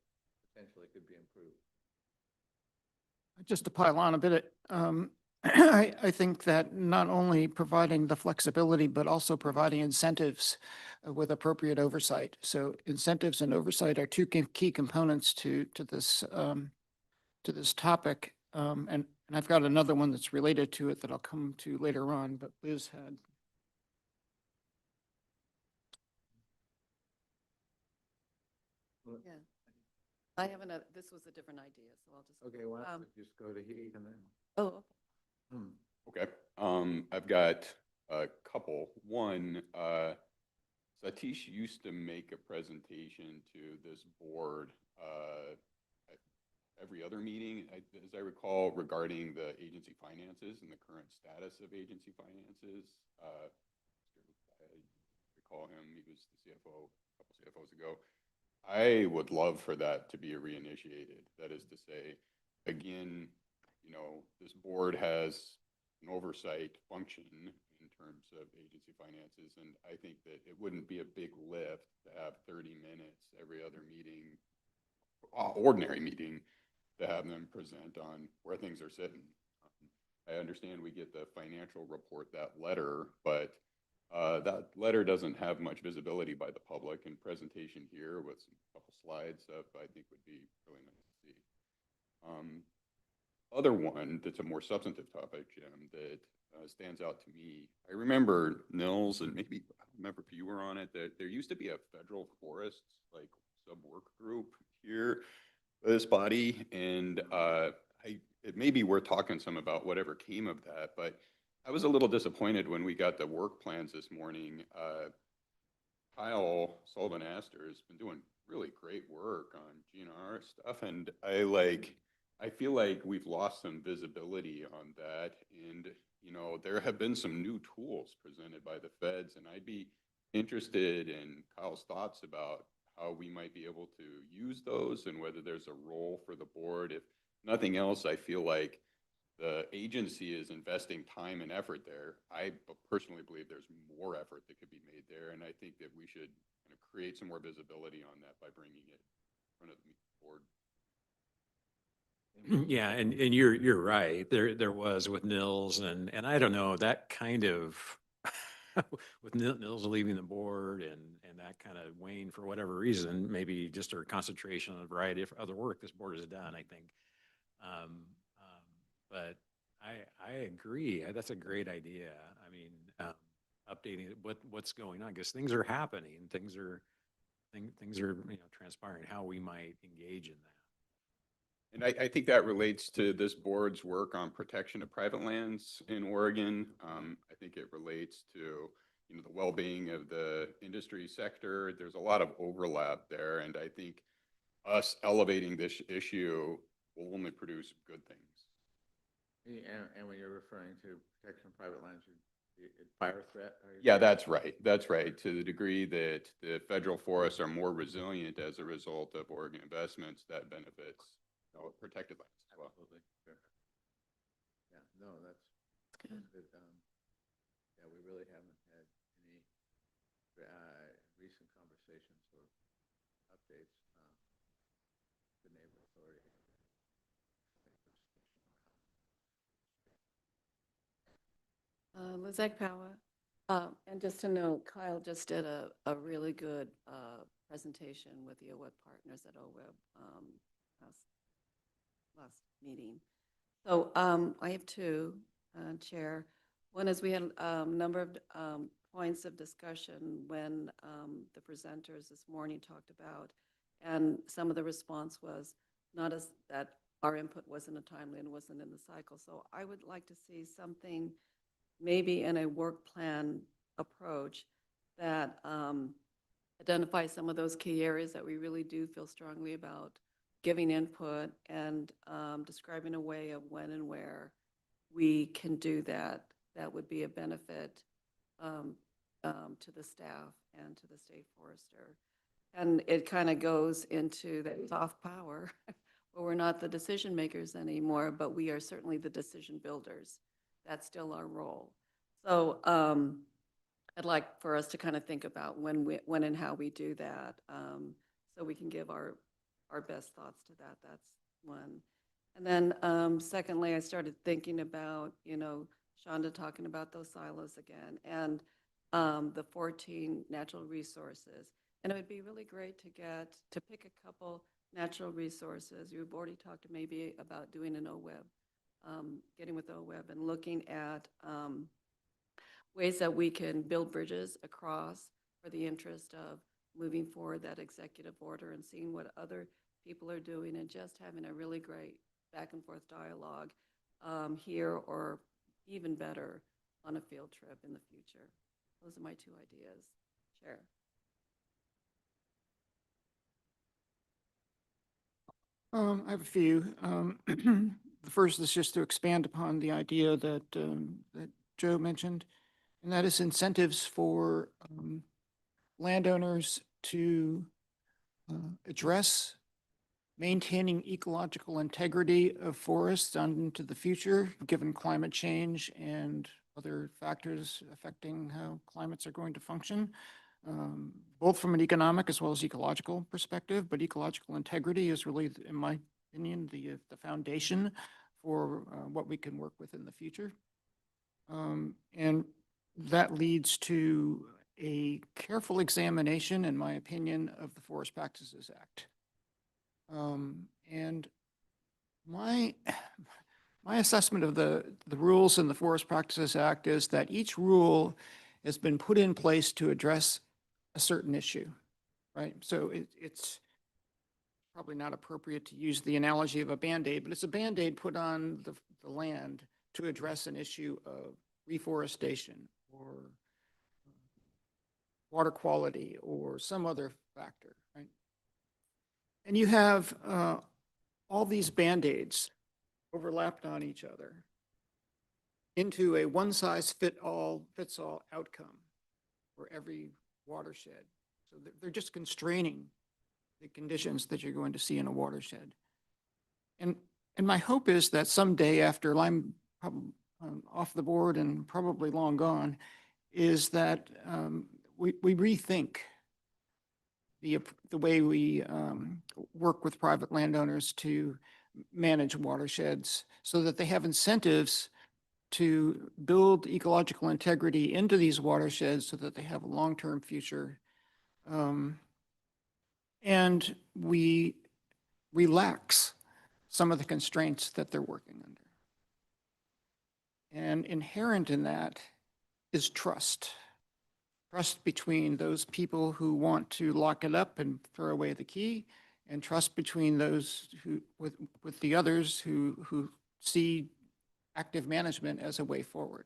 potentially could be improved. Just to pile on a bit, I think that not only providing the flexibility, but also providing incentives with appropriate oversight. So incentives and oversight are two key components to this topic. And I've got another one that's related to it that I'll come to later on, but Liz had. Yeah. I have another, this was a different idea, so I'll just. Okay, why don't we just go to Heath and then? Oh, Okay, I've got a couple. One, Satish used to make a presentation to this board every other meeting, as I recall, regarding the agency finances and the current status of agency finances. I recall him, he was the CFO a couple CFOs ago. I would love for that to be reinitiated. That is to say, again, this board has an oversight function in terms of agency finances, and I think that it wouldn't be a big lift to have 30 minutes every other meeting, ordinary meeting, to have them present on where things are sitting. I understand we get the financial report, that letter, but that letter doesn't have much visibility by the public, and presentation here with a couple slides up, I think would be really nice to see. Other one that's a more substantive topic, Jim, that stands out to me. I remember Nils, and maybe I don't remember if you were on it, that there used to be a federal forests like sub-work group here, this body, and it may be worth talking some about whatever came of that, but I was a little disappointed when we got the work plans this morning. Kyle Sullivan-Astor has been doing really great work on GNR stuff, and I feel like we've lost some visibility on that, and there have been some new tools presented by the feds, and I'd be interested in Kyle's thoughts about how we might be able to use those and whether there's a role for the board. If nothing else, I feel like the agency is investing time and effort there. I personally believe there's more effort that could be made there, and I think that we should kind of create some more visibility on that by bringing it in front of the board. Yeah, and you're right. There was with Nils, and I don't know, that kind of with Nils leaving the board and that kind of wane for whatever reason, maybe just a concentration on a variety of other work this board has done, I think. But I agree. That's a great idea. I mean, updating what's going on, because things are happening, things are, transpiring, how we might engage in that. And I think that relates to this board's work on protection of private lands in Oregon. I think it relates to, the well-being of the industry sector. There's a lot of overlap there, and I think us elevating this issue will only produce good things. And when you're referring to protection of private lands, fire threat? Yeah, that's right. That's right. To the degree that the federal forests are more resilient as a result of Oregon investments, that benefits, protected lands as well. Absolutely. Fair. Yeah, no, that's good. good. Yeah, we really haven't had any recent conversations or updates on the neighbor authority. Lizette Power. And just to note, Kyle just did a really good presentation with the OWEB partners at OWEB last meeting. So I have two, Chair. One is we had a number of points of discussion when the presenters this morning talked about, and some of the response was not as that our input wasn't a timely and wasn't in the cycle. So I would like to see something maybe in a work plan approach that identifies some of those key areas that we really do feel strongly about giving input and describing a way of when and where we can do that. That would be a benefit to the staff and to the state forester. And it kind of goes into that soft power where we're not the decision makers anymore, but we are certainly the decision builders. That's still our role. So I'd like for us to kind of think about when and how we do that, so we can give our best thoughts to that. That's one. And then secondly, I started thinking about, Shonda talking about those silos again, and the 14 natural resources. And it would be really great to pick a couple natural resources. You've already talked maybe about doing an OWEB, getting with OWEB and looking at ways that we can build bridges across for the interest of moving forward that executive order and seeing what other people are doing and just having a really great back and forth dialogue here, or even better on a field trip in the future. Those are my two ideas. Chair. I have a few. The first is just to expand upon the idea that Joe mentioned, and that is incentives for landowners to address maintaining ecological integrity of forests on into the future, given climate change and other factors affecting how climates are going to function, both from an economic as well as ecological perspective. But ecological integrity is really, in my opinion, the foundation for what we can work with in the future. And that leads to a careful examination, in my opinion, of the Forest Practices Act. And my assessment of the rules in the Forest Practices Act is that each rule has been put in place to address a certain issue, right? So it's probably not appropriate to use the analogy of a Band-Aid, but it's a Band-Aid put on the land to address an issue of reforestation or water quality or some other factor, right? And you have all these Band-Aids overlapped on each other into a one-size-fits-all outcome for every watershed. So they're just constraining the conditions that you're going to see in a watershed. And my hope is that someday, after I'm off the board and probably long gone, is that we rethink the way we work with private landowners to manage watersheds, so that they have incentives to build ecological integrity into these watersheds so that they have a long-term future. And we relax some of the constraints that they're working under. And inherent in that is trust. Trust between those people who want to lock it up and throw away the key, and trust between those who, with the others who see active management as a way forward.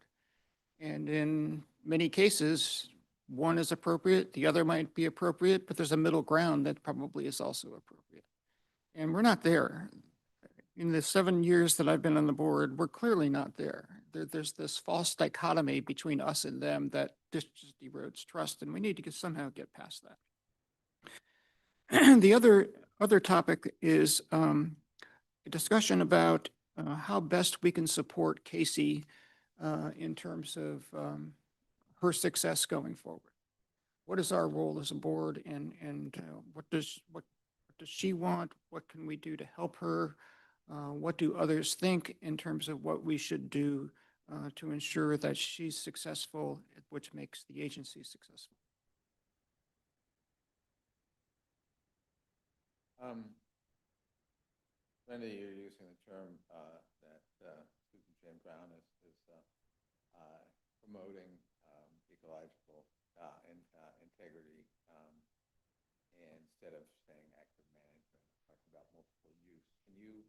And in many cases, one is appropriate, the other might be appropriate, but there's a middle ground that probably is also appropriate. And we're not there. In the 7 years that I've been on the board, we're clearly not there. There's this false dichotomy between us and them that just erodes trust, and we need to somehow get past that. The other topic is a discussion about how best we can support Casey in terms of her success going forward. What is our role as a board, and what does she want? What can we do to help her? What do others think in terms of what we should do to ensure that she's successful, which makes the agency successful? Linda, you're using the term that Susan Jane Brown is promoting ecological integrity, and instead of saying active management, talking about multiple use. Can you,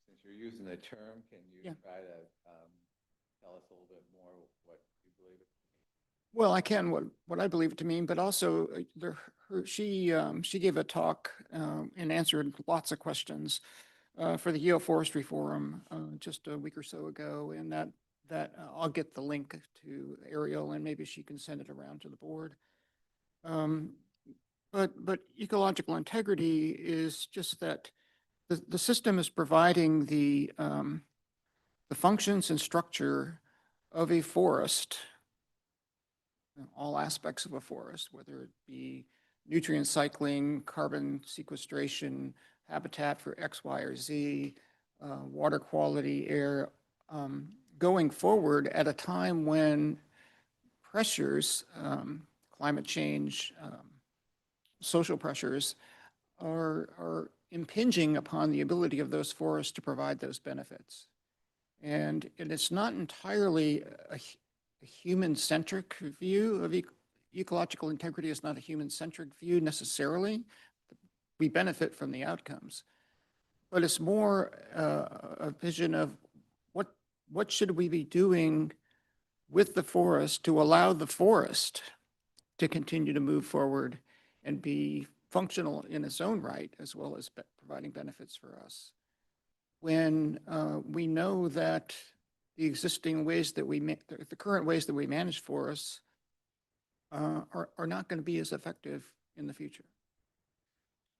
since you're using the term, can you try to tell us a little bit more what you believe it to mean? Well, I can what I believe it to mean, but also she gave a talk and answered lots of questions for the Yale Forestry Forum just a week or so ago, and that I'll get the link to Ariel, and maybe she can send it around to the board. But ecological integrity is just that the system is providing the functions and structure of a forest, all aspects of a forest, whether it be nutrient cycling, carbon sequestration, habitat for X, Y, or Z, water quality, air, going forward at a time when pressures, climate change, social pressures are impinging upon the ability of those forests to provide those benefits. And it's not entirely a human-centric view of ecological integrity. Is not a human-centric view necessarily. We benefit from the outcomes, but it's more a vision of what should we be doing with the forest to allow the forest to continue to move forward and be functional in its own right, as well as providing benefits for us. When we know that the existing ways that the current ways that we manage forests are not going to be as effective in the future.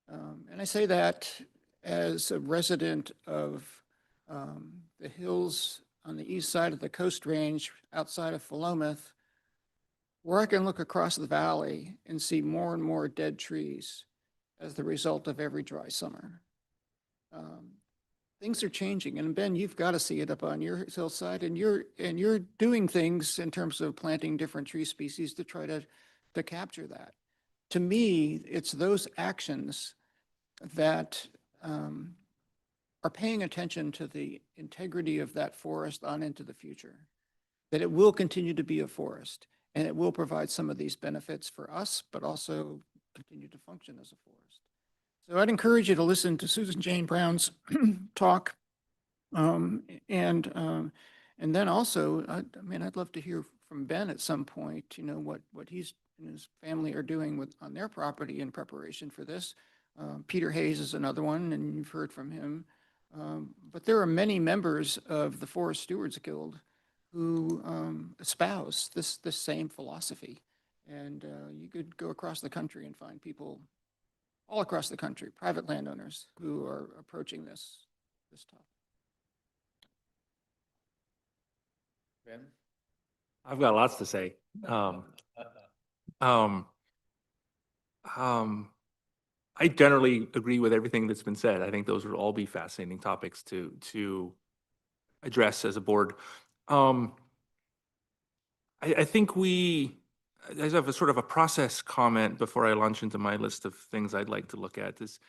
And I say that as a resident of the hills on the east side of the Coast Range outside of Philomath, where I can look across the valley and see more and more dead trees as the result of every dry summer. Things are changing, and Ben, you've got to see it up on your hillside, and you're doing things in terms of planting different tree species to try to capture that. To me, it's those actions that are paying attention to the integrity of that forest on into the future, that it will continue to be a forest, and it will provide some of these benefits for us, but also continue to function as a forest. So I'd encourage you to listen to Susan Jane Brown's talk. And then also, I mean, I'd love to hear from Ben at some point, you know, what he's and his family are doing on their property in preparation for this. Peter Hayes is another one, and you've heard from him. But there are many members of the Forest Stewards Guild who espouse this same philosophy. And you could go across the country and find people all across the country, private landowners who are approaching this topic. Ben? I've got lots to say. I generally agree with everything that's been said. I think those would all be fascinating topics to address as a board. I think I have a sort of a process comment before I launch into my list of things I'd like to look at. Is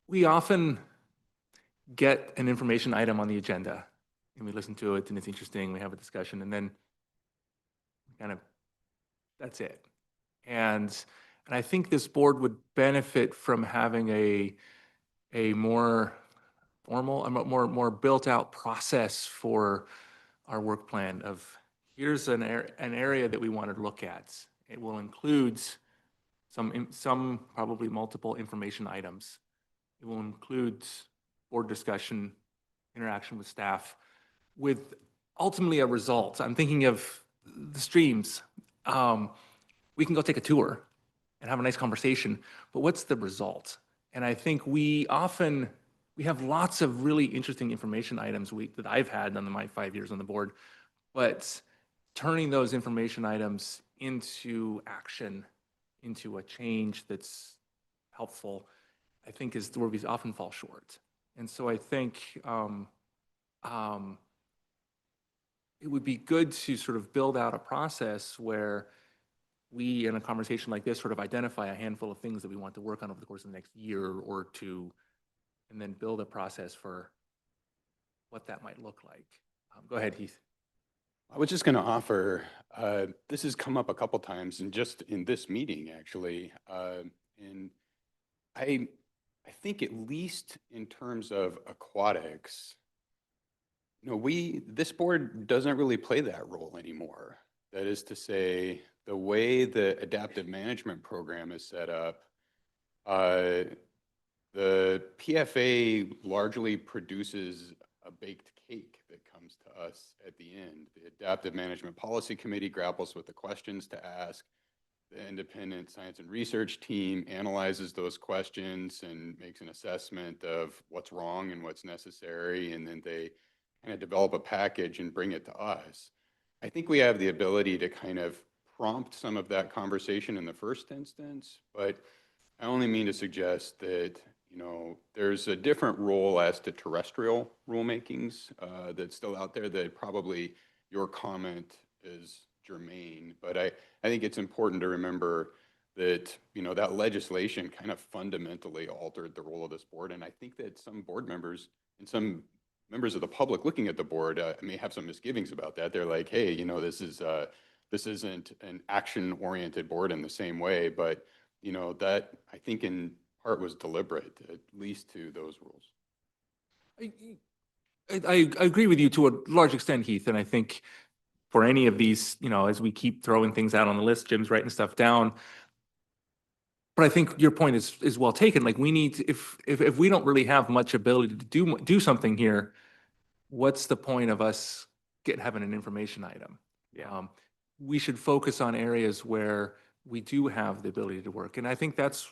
we often get an information item on the agenda, and we listen to it and it's interesting, we have a discussion, and then kind of, that's it. And I think this board would benefit from having a more formal, a more built out process for our work plan of here's an area that we want to look at. It will include some probably multiple information items. It will include board discussion, interaction with staff, with ultimately a result. I'm thinking of the streams. We can go take a tour and have a nice conversation, but what's the result? And I think we have lots of really interesting information items that I've had on my 5 years on the board, but turning those information items into action, into a change that's helpful, I think is where we often fall short. And so I think it would be good to sort of build out a process where we, in a conversation like this, sort of identify a handful of things that we want to work on over the course of the next year or two, and then build a process for what that might look like. Go ahead, Heath. I was just going to offer, this has come up a couple times and just in this meeting, actually. And I think at least in terms of aquatics, this board doesn't really play that role anymore. That is to say, the way the adaptive management program is set up, the PFA largely produces a baked cake that comes to us at the end. The Adaptive Management Policy Committee grapples with the questions to ask. The independent science and research team analyzes those questions and makes an assessment of what's wrong and what's necessary, and then they kind of develop a package and bring it to us. I think we have the ability to kind of prompt some of that conversation in the first instance, but I only mean to suggest that, there's a different role as to terrestrial rulemakings that's still out there that probably your comment is germane, but I think it's important to remember that, that legislation kind of fundamentally altered the role of this board. And I think that some board members and some members of the public looking at the board may have some misgivings about that. They're like, hey, this isn't an action-oriented board in the same way, but that I think in part was deliberate, at least to those rules. I agree with you to a large extent, Heath, and I think for any of these, as we keep throwing things out on the list, Jim's writing stuff down. But I think your point is well taken. Like we need to, if we don't really have much ability to do something here, what's the point of us having an information item? Yeah. We should focus on areas where we do have the ability to work. And I think that's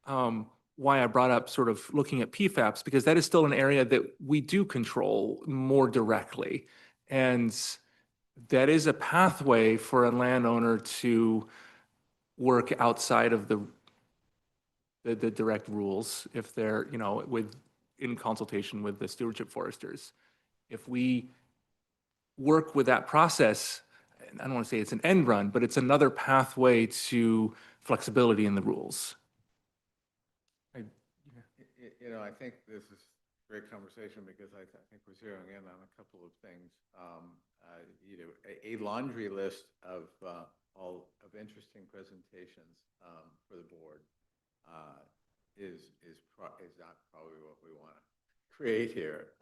why I brought up sort of looking at PFAPs, because that is still an area that we do control more directly. And that is a pathway for a landowner to work outside of the direct rules if they're, in consultation with the stewardship foresters. If we work with that process, I don't want to say it's an end run, but it's another pathway to flexibility in the rules. I think this is a great conversation because I think we're zeroing in on a couple of things. A laundry list of all of interesting presentations for the board is not probably what we want to create here.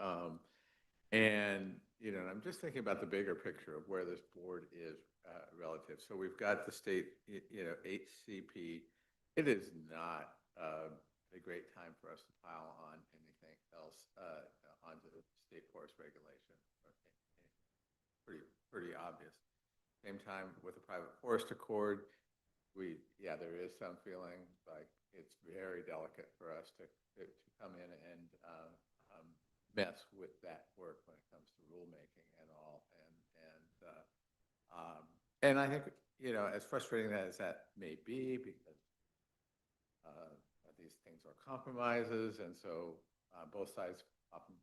And I'm just thinking about the bigger picture of where this board is relative. So we've got the state, HCP. It is not a great time for us to pile on anything else onto the state forest regulation. Pretty obvious. Same time with the private forest accord, there is some feeling like it's very delicate for us to come in and mess with that work when it comes to rulemaking and all. And I think, as frustrating as that may be, because these things are compromises, and so both sides often,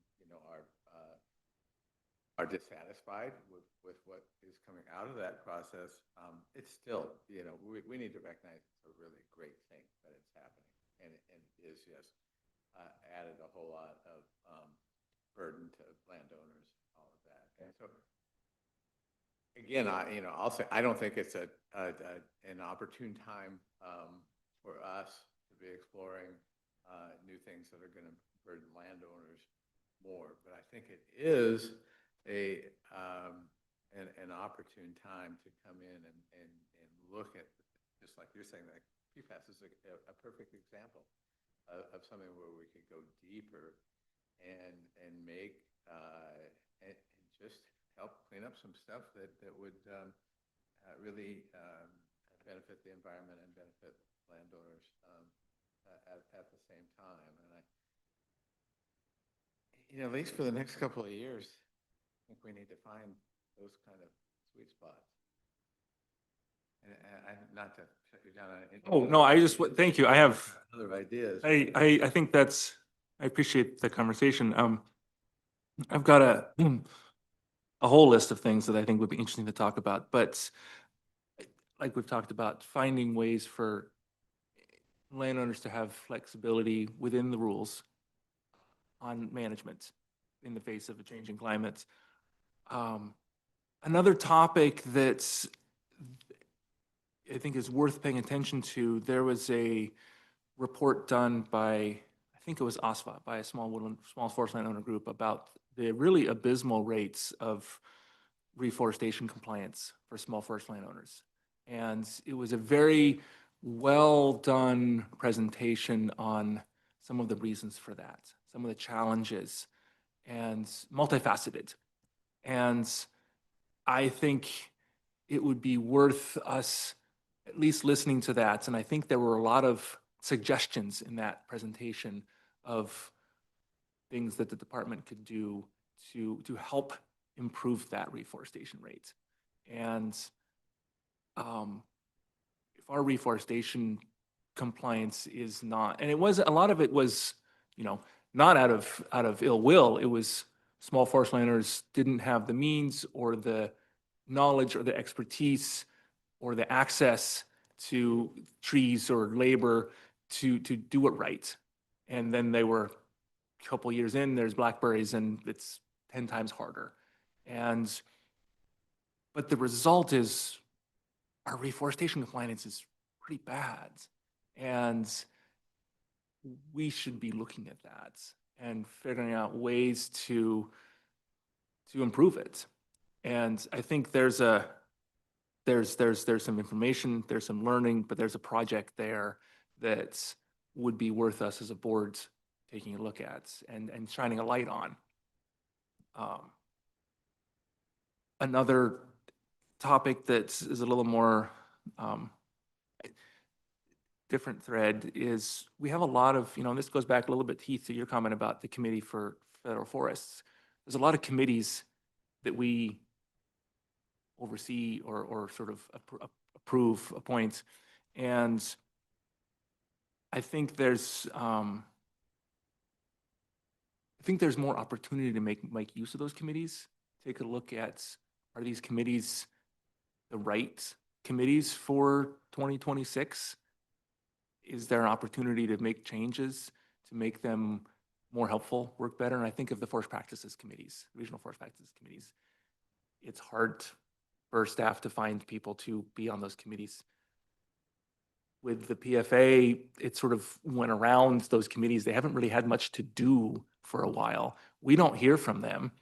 are dissatisfied with what is coming out of that process. It's still, we need to recognize it's a really great thing that it's happening, and it is just added a whole lot of burden to landowners, all of that. And so, again, I'll say, I don't think it's an opportune time for us to be exploring new things that are going to burden landowners more. But I think it is an opportune time to come in and look at, just like you're saying, that PFAS is a perfect example of something where we could go deeper and make and just help clean up some stuff that would really benefit the environment and benefit landowners at the same time. And at least for the next couple of years, I think we need to find those kind of sweet spots. And not to shut you down. Oh, no, I just, thank you. I have other ideas. I think I appreciate the conversation. I've got a whole list of things that I think would be interesting to talk about, but like we've talked about, finding ways for landowners to have flexibility within the rules on management in the face of a changing climate. Another topic that's I think is worth paying attention to, there was a report done by, I think it was OSFA, by a small forest landowner group about the really abysmal rates of reforestation compliance for small forest landowners. And it was a very well done presentation on some of the reasons for that, some of the challenges, and multifaceted. And I think it would be worth us at least listening to that. And I think there were a lot of suggestions in that presentation of things that the department could do to help improve that reforestation rate. And if our reforestation compliance is not, and it was, a lot of it was, not out of ill will. It was small forest landowners didn't have the means or the knowledge or the expertise or the access to trees or labor to do it right. And then they were a couple years in, there's blackberries and it's 10 times harder. But the result is our reforestation compliance is pretty bad. And we should be looking at that and figuring out ways to improve it. And I think there's some information, there's some learning, but there's a project there that would be worth us as a board taking a look at and shining a light on. Another topic that is a little more different thread is we have a lot of, and this goes back a little bit, Heath, to your comment about the Committee for Federal Forests. There's a lot of committees that we oversee or sort of approve, appoint. And I think there's more opportunity to make use of those committees. Take a look at, are these committees the right committees for 2026? Is there an opportunity to make changes to make them more helpful, work better? And I think of the forest practices committees, regional forest practices committees. It's hard for staff to find people to be on those committees. With the PFA, it sort of went around those committees. They haven't really had much to do for a while. We don't hear from them.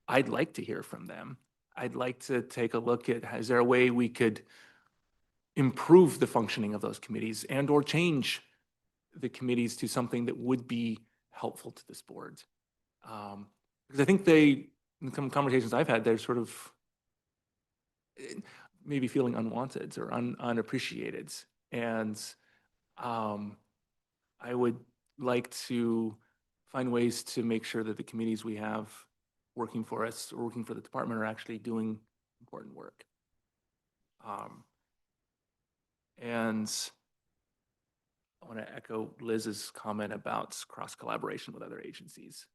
I'd like to hear from them. I'd like to take a look at, is there a way we could improve the functioning of those committees and or change the committees to something that would be helpful to this board? Because I think in some conversations I've had, they're sort of maybe feeling unwanted or unappreciated. And I would like to find ways to make sure that the committees we have working for us or working for the department are actually doing important work. And I want to echo Liz's comment about cross collaboration with other agencies.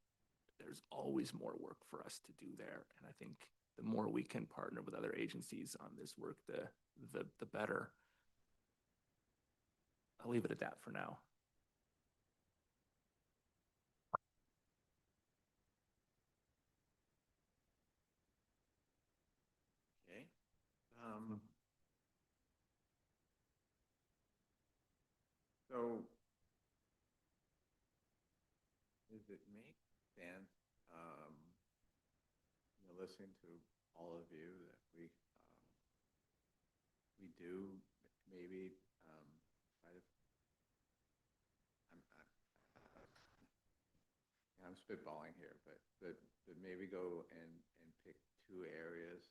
There's always more work for us to do there. And I think the more we can partner with other agencies on this work, the better. I'll leave it at that for now. So does it make sense, listening to all of you that we do maybe, try to, I'm spitballing here, but maybe go and pick two areas,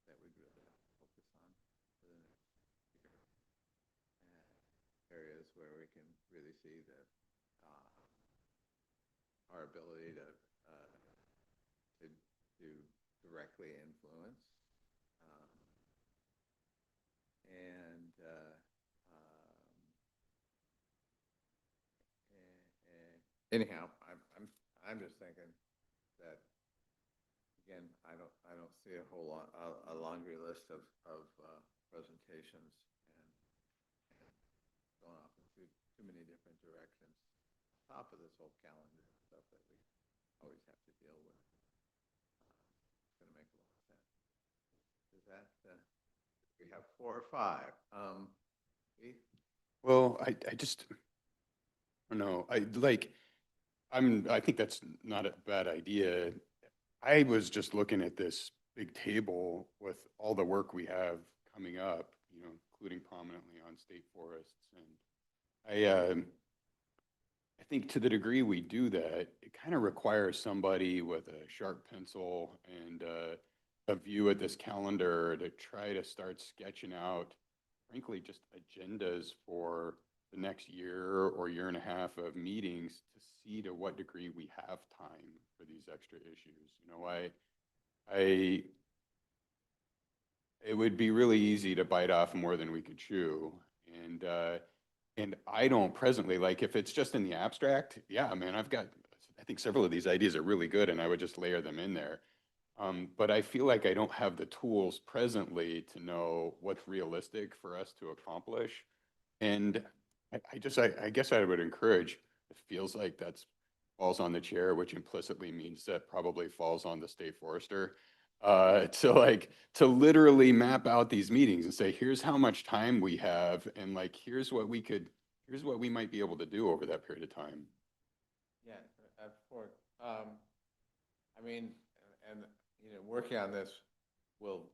that we'd really have to focus on for the next year. Areas where we can really see that, our ability to directly influence. And, anyhow, I'm just thinking that, again, I don't see a whole lot, a laundry list of presentations and going off in too many different directions. On top of this whole calendar stuff that we always have to deal with. It's going to make a lot of sense. Is that, we have 4 or 5. Keith? Well, I just, I don't know, I think that's not a bad idea. I was just looking at this big table with all the work we have coming up, including prominently on state forests. And I think to the degree we do that, it kind of requires somebody with a sharp pencil and a view at this calendar to try to start sketching out, frankly, just agendas for the next year or year and a half of meetings to see to what degree we have time for these extra issues. It would be really easy to bite off more than we could chew. And I don't presently, like, if it's just in the abstract, yeah, man, I think several of these ideas are really good and I would just layer them in there. But I feel like I don't have the tools presently to know what's realistic for us to accomplish. And I guess I would encourage, it feels like that's falls on the chair, which implicitly means that probably falls on the state forester. To literally map out these meetings and say, here's how much time we have, and like, here's what we might be able to do over that period of time. Yeah, I mean, and working on this will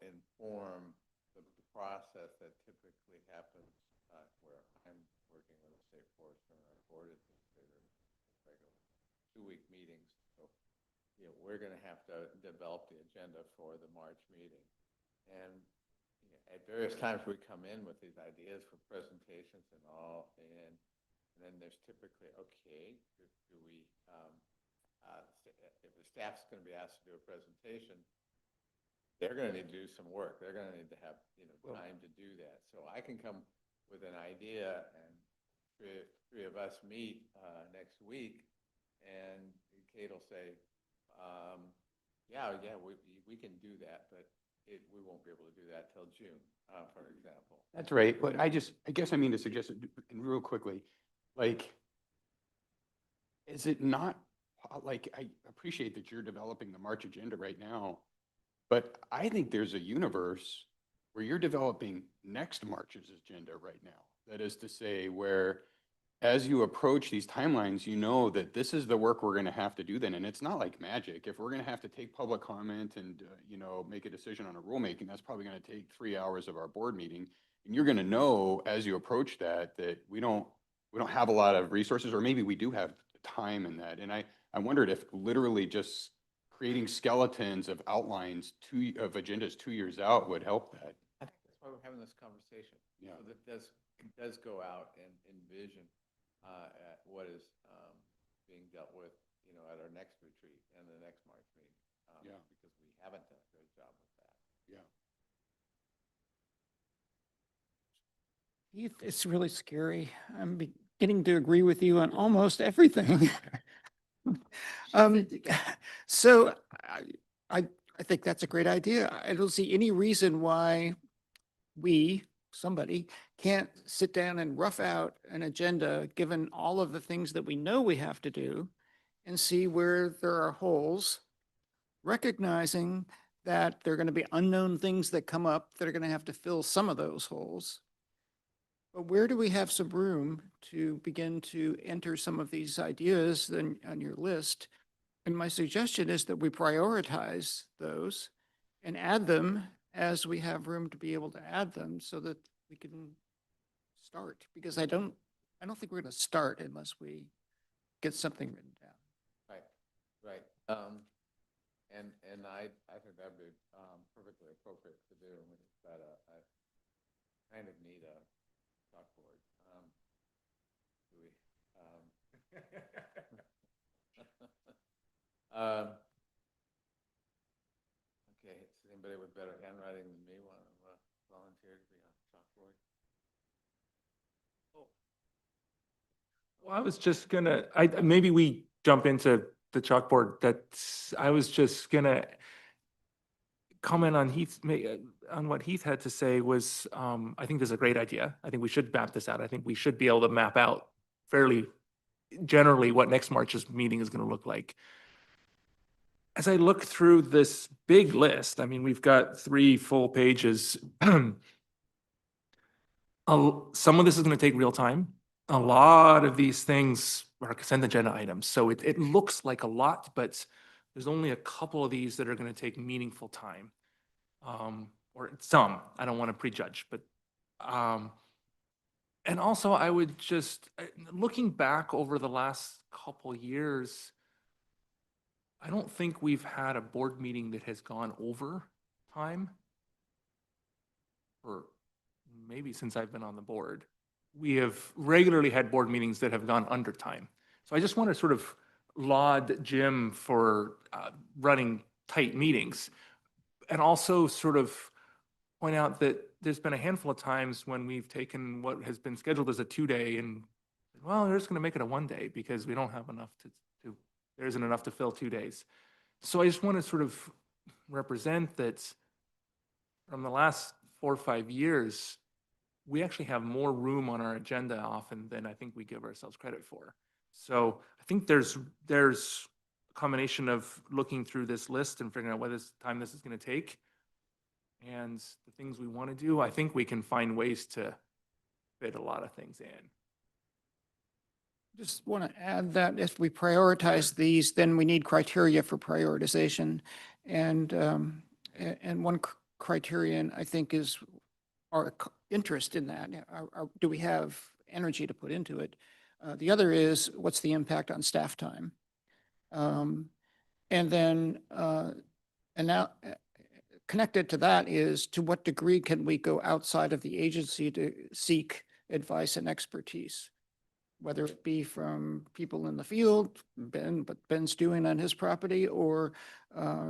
inform the process that typically happens where I'm working with a state forester and our board administrator, regular 2-week meetings. So, we're going to have to develop the agenda for the March meeting, and at various times we come in with these ideas for presentations and all, and then there's typically, okay, do we, if the staff's going to be asked to do a presentation, they're going to need to do some work. They're going to need to have time to do that. So I can come with an idea, and three of us meet next week, and Kate will say, yeah, we can do that, but we won't be able to do that till June, for example. That's right, but I guess I mean to suggest, and real quickly, like, is it not, like, I appreciate that you're developing the March agenda right now, but I think there's a universe where you're developing next March's agenda right now. That is to say, where as you approach these timelines, that this is the work we're going to have to do then. And it's not like magic. If we're going to have to take public comment and, make a decision on a rulemaking, that's probably going to take 3 hours of our board meeting. And you're going to know as you approach that we don't have a lot of resources, or maybe we do have time in that. And I wondered if literally just creating skeletons of outlines of agendas 2 years out would help that. I think that's why we're having this conversation. Yeah. So that does go out and envision at what is being dealt with, at our next retreat and the next March meeting. Yeah. Because we haven't done a great job with that. Yeah. It's really scary. I'm beginning to agree with you on almost everything. So I think that's a great idea. I don't see any reason why somebody can't sit down and rough out an agenda, given all of the things that we know we have to do, and see where there are holes, recognizing that there are going to be unknown things that come up that are going to have to fill some of those holes. But where do we have some room to begin to enter some of these ideas then on your list? And my suggestion is that we prioritize those and add them as we have room to be able to add them so that we can start. Because I don't think we're going to start unless we get something written down. Right. And I think that'd be perfectly appropriate to do. I mean, but I kind of need a chalkboard. Do we? Okay, is anybody with better handwriting than me want to volunteer to be on chalkboard? Well, I was just gonna, maybe we jump into the chalkboard. I was just gonna comment on on what Heath had to say was, I think this is a great idea. I think we should map this out. I think we should be able to map out fairly generally what next March's meeting is gonna look like. As I look through this big list, I mean, we've got 3 full pages. Some of this is gonna take real time. A lot of these things are consent agenda items. So it looks like a lot, but there's only a couple of these that are going to take meaningful time. Or some, I don't want to prejudge, but, and also I would just, looking back over the last couple years, I don't think we've had a board meeting that has gone over time. Or maybe since I've been on the board. We have regularly had board meetings that have gone under time. So I just want to sort of laud Jim for running tight meetings. And also sort of point out that there's been a handful of times when we've taken what has been scheduled as a 2-day and, well, we're just going to make it a 1-day because we don't have enough there isn't enough to fill 2 days. So I just want to sort of represent that from the last 4 or 5 years, we actually have more room on our agenda often than I think we give ourselves credit for. So I think there's a combination of looking through this list and figuring out what time this is going to take and the things we want to do. I think we can find ways to fit a lot of things in. Just want to add that if we prioritize these, then we need criteria for prioritization. And one criterion I think is our interest in that. Do we have energy to put into it? The other is what's the impact on staff time? And then, and now connected to that is to what degree can we go outside of the agency to seek advice and expertise? Whether it be from people in the field, what Ben's doing on his property, or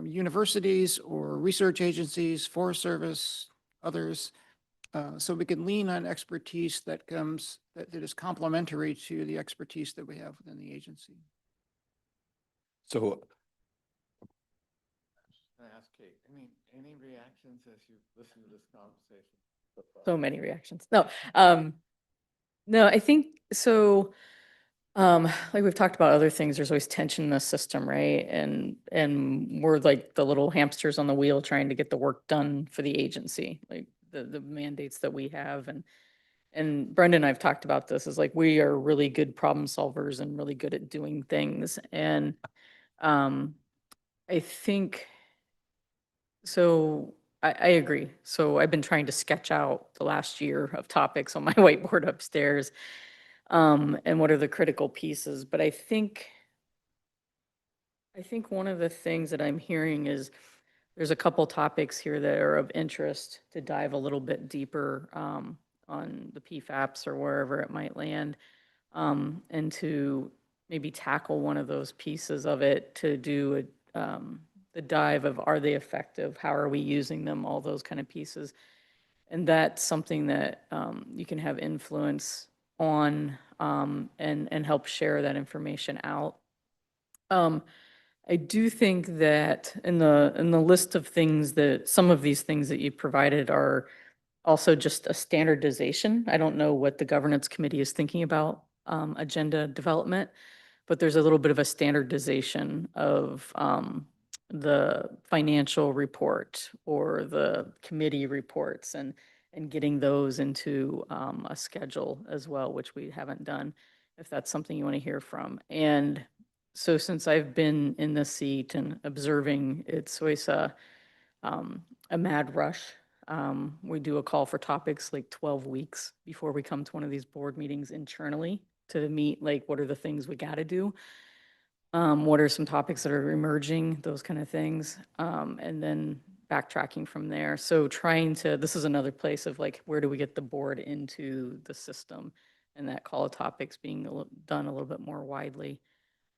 universities or research agencies, Forest Service, others. So we can lean on expertise that is complementary to the expertise that we have within the agency. So Can I ask Kate, any reactions as you listen to this conversation? So many reactions. No, I think so. Like we've talked about other things, there's always tension in the system, right? And we're like the little hamsters on the wheel trying to get the work done for the agency, like the mandates that we have. And Brendan and I've talked about this, is like we are really good problem solvers and really good at doing things. And I think so. I agree. So I've been trying to sketch out the last year of topics on my whiteboard upstairs. And what are the critical pieces? But I think one of the things that I'm hearing is there's a couple topics here that are of interest to dive a little bit deeper on the PFAPs or wherever it might land, and to maybe tackle one of those pieces of it to do the dive of, are they effective? How are we using them? All those kind of pieces. And that's something that you can have influence on, and help share that information out. I do think that in the list of things, that some of these things that you provided are also just a standardization. I don't know what the governance committee is thinking about agenda development, but there's a little bit of a standardization of the financial report or the committee reports and getting those into a schedule as well, which we haven't done, if that's something you want to hear from. And so since I've been in this seat and observing, it's always a mad rush. We do a call for topics like 12 weeks before we come to one of these board meetings internally to meet, like, what are the things we got to do? What are some topics that are emerging, those kind of things, and then backtracking from there. So this is another place of like, where do we get the board into the system? And that call of topics being done a little bit more widely.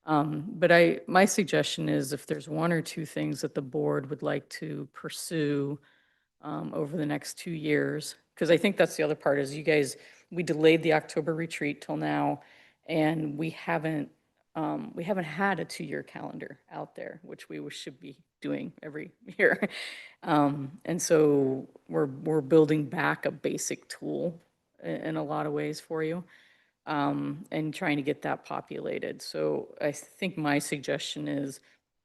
But my suggestion is if there's one or two things that the board would like to pursue over the next 2 years, because I think that's the other part is we delayed the October retreat till now, and we haven't had a 2-year calendar out there, which we should be doing every year. And so we're building back a basic tool in a lot of ways for you, and trying to get that populated. So I think my suggestion is,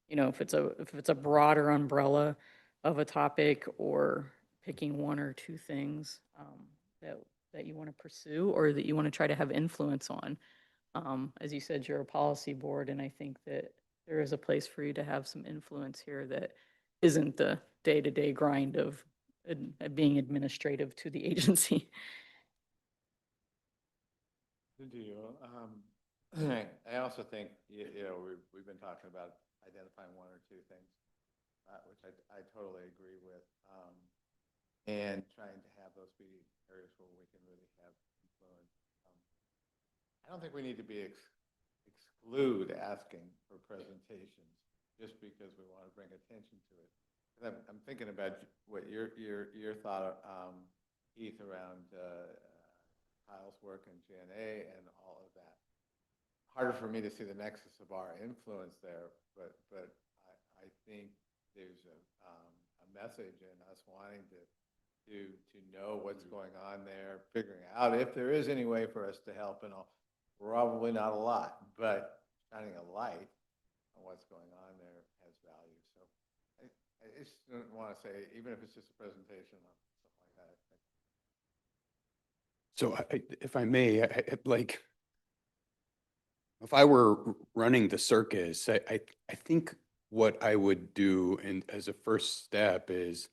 if it's a broader umbrella of a topic, or picking one or two things that you want to pursue or that you want to try to have influence on. As you said, you're a policy board, and I think that there is a place for you to have some influence here that isn't the day-to-day grind of being administrative to the agency. Good deal. I also think, we've been talking about identifying one or two things, which I totally agree with, and trying to have those be areas where we can really have influence. I don't think we need to be exclude asking for presentations just because we want to bring attention to it. I'm thinking about what your thought, Heath, around Kyle's work in GNA and all of that. Harder for me to see the nexus of our influence there, but I think there's a message in us wanting to know what's going on there, figuring out if there is any way for us to help, and all. Probably not a lot, but shining a light on what's going on there has value. So I just don't want to say, even if it's just a presentation or something like that. So if I may, if I were running the circus, I think what I would do as a first step is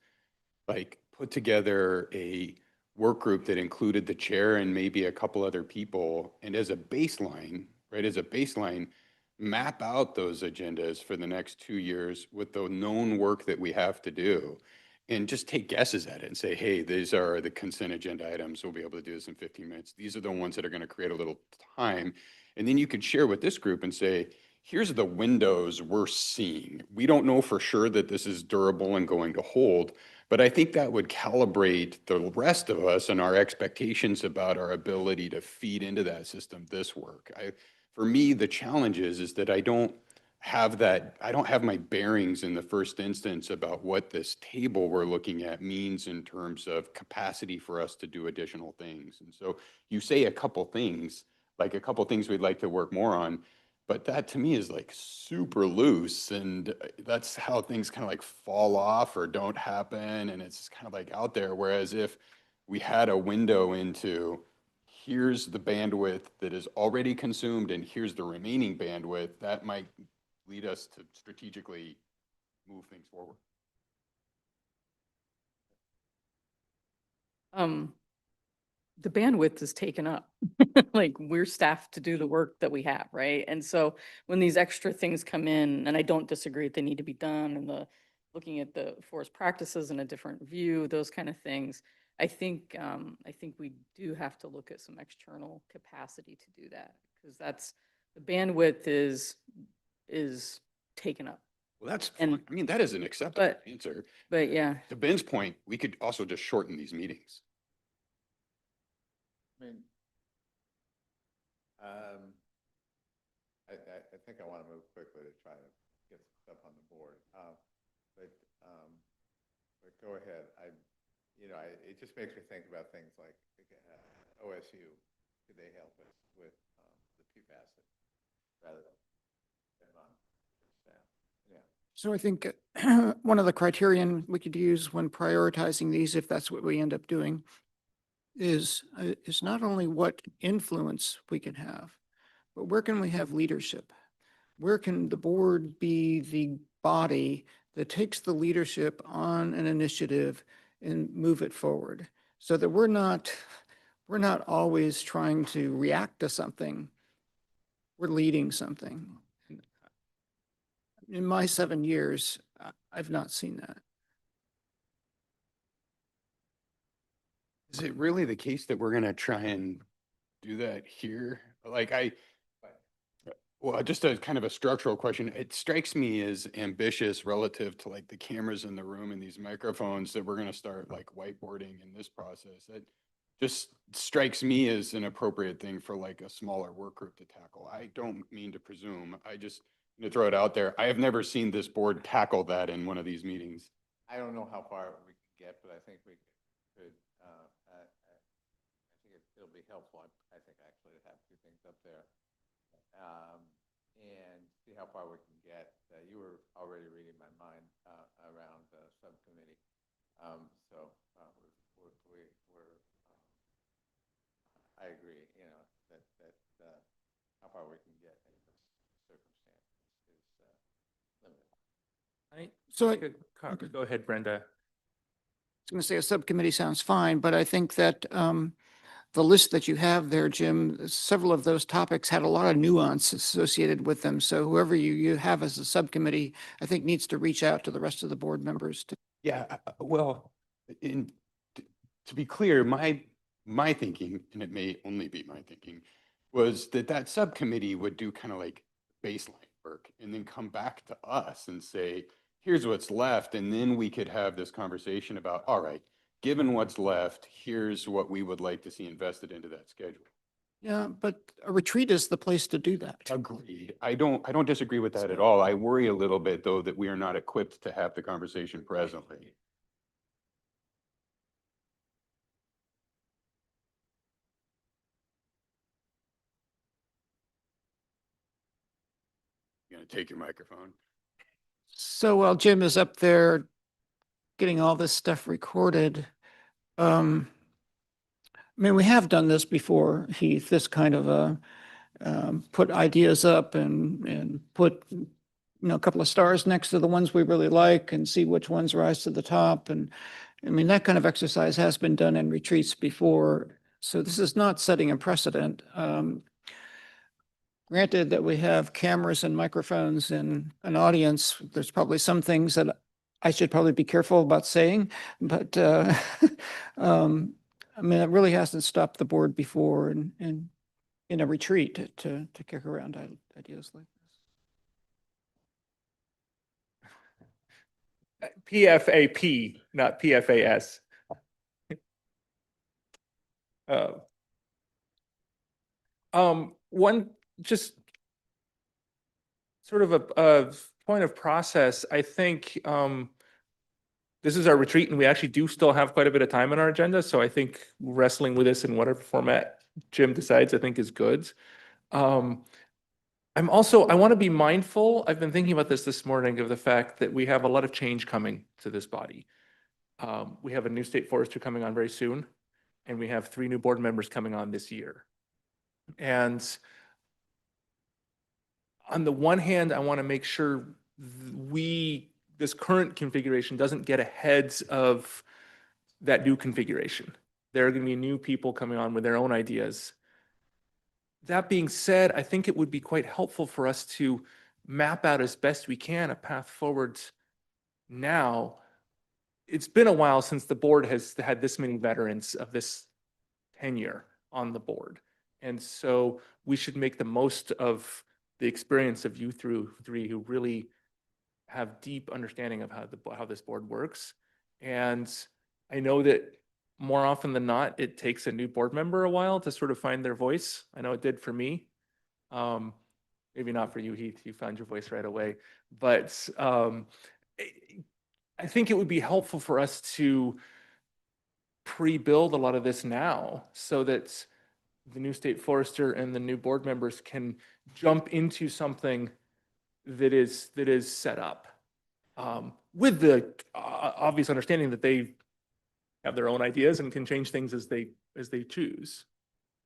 like put together a work group that included the chair and maybe a couple other people. And as a baseline, map out those agendas for the next 2 years with the known work that we have to do. And just take guesses at it and say, hey, these are the consent agenda items. We'll be able to do this in 15 minutes. These are the ones that are going to create a little time. And then you could share with this group and say, here's the windows we're seeing. We don't know for sure that this is durable and going to hold, but I think that would calibrate the rest of us and our expectations about our ability to feed into that system this work. For me, the challenge is that I don't have my bearings in the first instance about what this table we're looking at means in terms of capacity for us to do additional things. And so you say a couple things we'd like to work more on, but that to me is like super loose, and that's how things kind of like fall off or don't happen, and it's kind of like out there. Whereas if we had a window into here's the bandwidth that is already consumed and here's the remaining bandwidth, that might lead us to strategically move things forward. The bandwidth is taken up. Like, we're staffed to do the work that we have, right? And so when these extra things come in, and I don't disagree that they need to be done, and looking at the forest practices in a different view, those kind of things, I think we do have to look at some external capacity to do that, because the bandwidth is taken up. Well, that's And- fine. I mean, that is an acceptable but- answer. But yeah. To Ben's point, we could also just shorten these meetings. I mean, I think I want to move quickly to try to get stuff on the board. But go ahead. It just makes me think about things like OSU. Could they help us with the PFAS rather than on staff? Yeah. So I think one of the criterion we could use when prioritizing these, if that's what we end up doing, is not only what influence we can have, but where can we have leadership? Where can the board be the body that takes the leadership on an initiative and move it forward? So that we're not always trying to react to something. We're leading something. In my 7 years, I've not seen that. Is it really the case that we're gonna try and do that here? Well, just a kind of a structural question. It strikes me as ambitious relative to like the cameras in the room and these microphones that we're gonna start like whiteboarding in this process. That just strikes me as an appropriate thing for like a smaller work group to tackle. I don't mean to presume. I just to throw it out there. I have never seen this board tackle that in one of these meetings. I don't know how far we can get, but I think we could, I think it'll be helpful, I think, actually, to have two things up there. And see how far we can get. You were already reading my mind around the subcommittee. So I agree, you know, that how far we can get in this circumstance is limited. So Go ahead, Brenda. was going to say a subcommittee sounds fine, but I think that the list that you have there, Jim, several of those topics had a lot of nuance associated with them. So whoever you have as a subcommittee, I think needs to reach out to the rest of the board members. Yeah, well, to be clear, my thinking, and it may only be my thinking, was that subcommittee would do kind of like baseline work and then come back to us and say, here's what's left. And then we could have this conversation about, all right, given what's left, here's what we would like to see invested into that schedule. Yeah, but a retreat is the place to do that. Agreed. I don't disagree with that at all. I worry a little bit, though, that we are not equipped to have the conversation presently. You gonna take your microphone? So while Jim is up there getting all this stuff recorded, I mean, we have done this before, Heath, this kind of put ideas up and put, you know, a couple of stars next to the ones we really like and see which ones rise to the top. And I mean, that kind of exercise has been done in retreats before. So this is not setting a precedent. Granted that we have cameras and microphones and an audience, there's probably some things that I should probably be careful about saying, but I mean, it really hasn't stopped the board before and in a retreat to kick around ideas like this. PFAP, not PFAS. One just sort of a point of process. I think this is our retreat, and we actually do still have quite a bit of time on our agenda. So I think wrestling with this in whatever format Jim decides, I think is good. I want to be mindful. I've been thinking about this morning of the fact that we have a lot of change coming to this body. We have a new state forester coming on very soon, and we have 3 new board members coming on this year. And on the one hand, I want to make sure this current configuration doesn't get ahead of that new configuration. There are going to be new people coming on with their own ideas. That being said, I think it would be quite helpful for us to map out as best we can a path forward now. It's been a while since the board has had this many veterans of this tenure on the board. And so we should make the most of the experience of you three who really have deep understanding of how this board works. And I know that more often than not, it takes a new board member a while to sort of find their voice. I know it did for me. Maybe not for you, Heath, you found your voice right away. But I think it would be helpful for us to pre-build a lot of this now so that the new state forester and the new board members can jump into something that is set up. with the obvious understanding that they have their own ideas and can change things as they choose.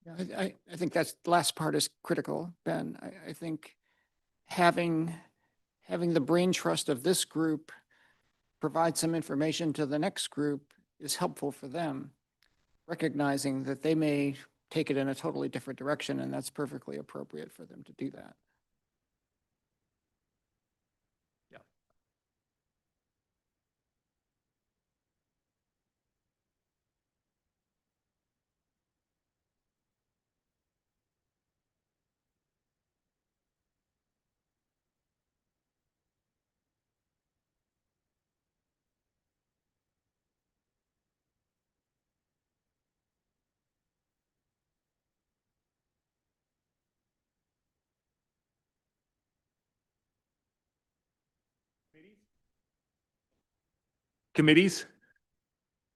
Yeah, I think that's, the last part is critical, Ben. I think having the brain trust of this group provide some information to the next group is helpful for them, recognizing that they may take it in a totally different direction, and that's perfectly appropriate for them to do that. Yeah. Committees?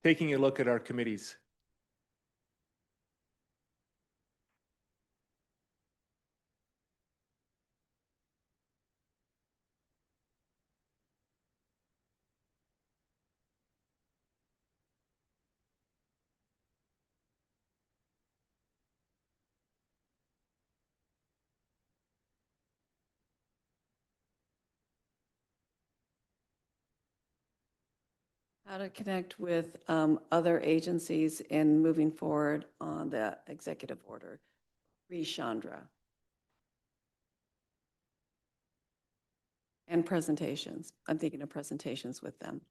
Taking a look at our committees. How to connect with other agencies in moving forward on the executive order. Chandra. And presentations. I'm thinking of presentations with them.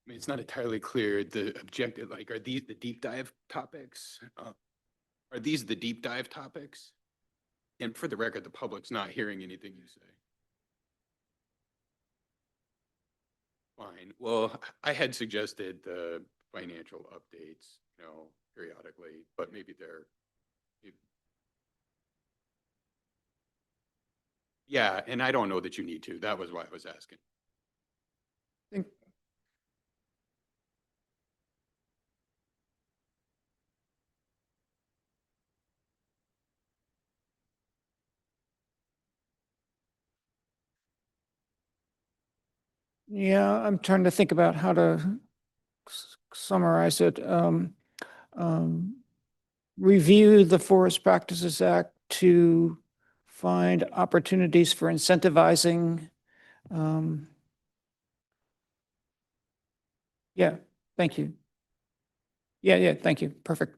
I mean, it's not entirely clear the objective, like, are these the deep dive topics? Are these the deep dive topics? And for the record, the public's not hearing anything you say. Fine. Well, I had suggested the financial updates, periodically, but maybe they're. Yeah, and I don't know that you need to. That was why I was asking. Think- Yeah, I'm trying to think about how to summarize it. Um, Review the Forest Practices Act to find opportunities for incentivizing. um, Yeah, thank you. Yeah, thank you. Perfect.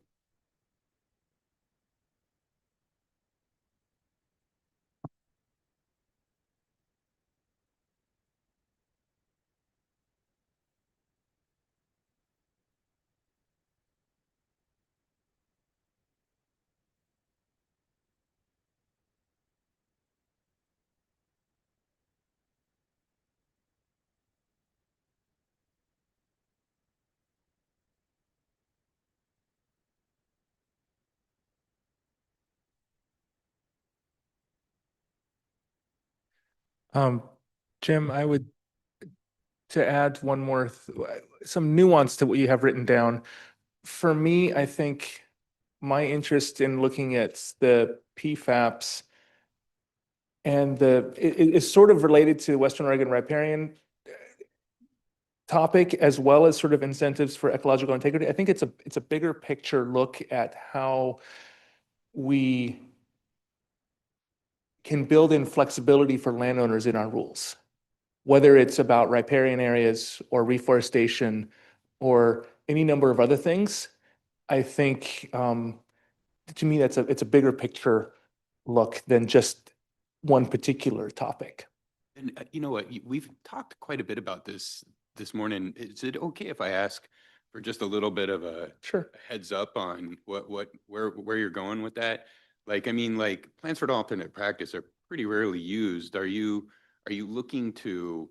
Um, Jim, I would to add one more, some nuance to what you have written down. For me, I think my interest in looking at the PFAPs and it is sort of related to Western Oregon riparian topic, as well as sort of incentives for ecological integrity. I think it's a bigger picture look at how we can build in flexibility for landowners in our rules, whether it's about riparian areas or reforestation or any number of other things. I think to me it's a bigger picture look than just one particular topic. And you know what, we've talked quite a bit about this morning. Is it okay if I ask for just a little bit of a Sure. heads up on where you're going with that? Like, I mean, like plans for alternate practice are pretty rarely used. Are you looking to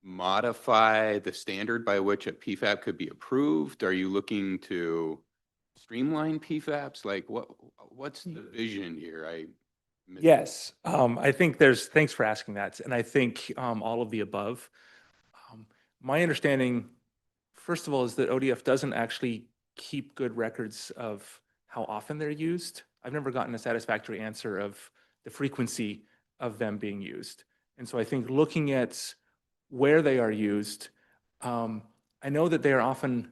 modify the standard by which a PFAP could be approved? Are you looking to streamline PFAPs? Like what's the vision here? Yes, I think thanks for asking that. And I think all of the above. My understanding, first of all, is that ODF doesn't actually keep good records of how often they're used. I've never gotten a satisfactory answer of the frequency of them being used. And so I think looking at where they are used, I know that they are often,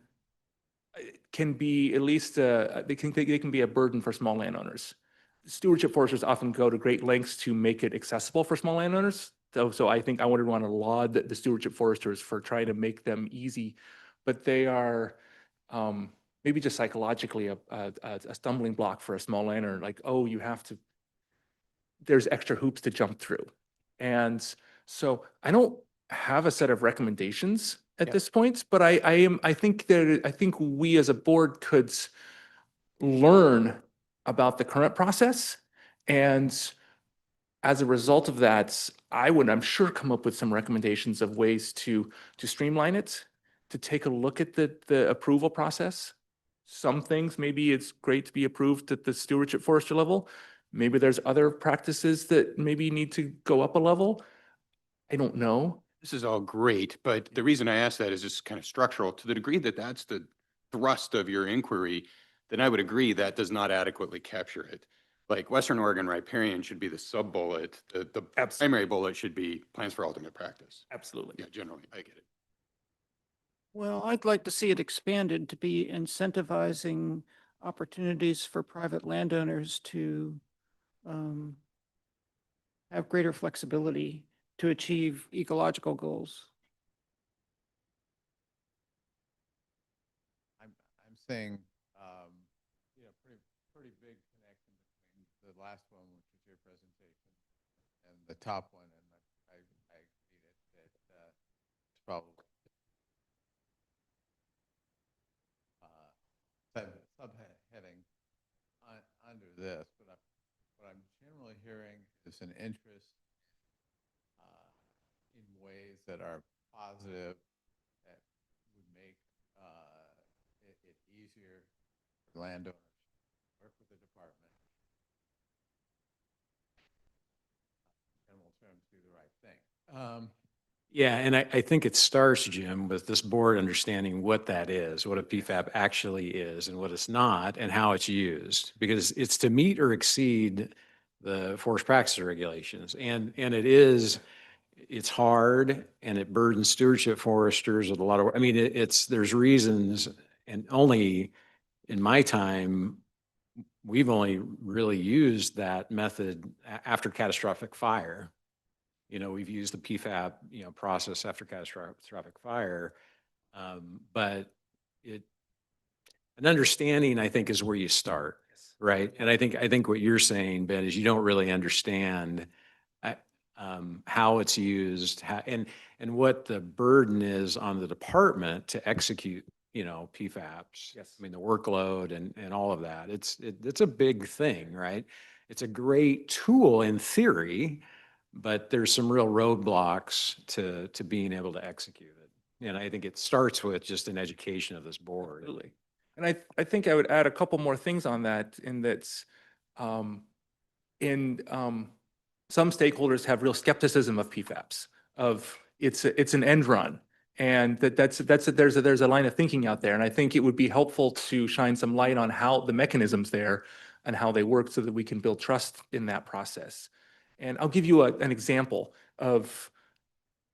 can be at least, they can be a burden for small landowners. Stewardship foresters often go to great lengths to make it accessible for small landowners. So I think I would want to laud the stewardship foresters for trying to make them easy, but they are maybe just psychologically a stumbling block for a small landowner. Like, oh, there's extra hoops to jump through. And so I don't have a set of recommendations at this point, but I think we as a board could learn about the current process, and as a result of that, I'm sure, come up with some recommendations of ways to streamline it, to take a look at the approval process. Some things, maybe it's great to be approved at the stewardship forester level. Maybe there's other practices that maybe need to go up a level. I don't know. This is all great, but the reason I ask that is just kind of structural. To the degree that that's the thrust of your inquiry, then I would agree that does not adequately capture it. Like Western Oregon riparian should be the sub-bullet. The primary bullet should be plans for alternate practice. Absolutely. Yeah, generally, I get it. Well, I'd like to see it expanded to be incentivizing opportunities for private landowners to have greater flexibility to achieve ecological goals. I'm seeing, pretty big connection between the last one, which was your presentation, and the top one, and I agree that it's probably subheading under this, but what I'm generally hearing is an interest in ways that are positive, that would make it easier for landowners to work with the department. In general terms, do the right thing. Yeah, and I think it starts, Jim, with this board understanding what that is, what a PFAP actually is and what it's not, and how it's used. Because it's to meet or exceed the forest practice regulations. And it's hard, and it burdens stewardship foresters with a lot of work. I mean, there's reasons, and only in my time, we've only really used that method after catastrophic fire. We've used the PFAP, process after catastrophic fire. But an understanding, I think, is where you start, right? And I think what you're saying, Ben, is you don't really understand how it's used, and what the burden is on the department to execute, PFAPs. Yes. I mean, the workload and all of that. It's a big thing, right? It's a great tool in theory, but there's some real roadblocks to being able to execute it. And I think it starts with just an education of this board. Absolutely. And I think I would add a couple more things on that, in that some stakeholders have real skepticism of PFAPs, of it's an end run. And there's a line of thinking out there. And I think it would be helpful to shine some light on how the mechanisms there and how they work so that we can build trust in that process. And I'll give you an example of,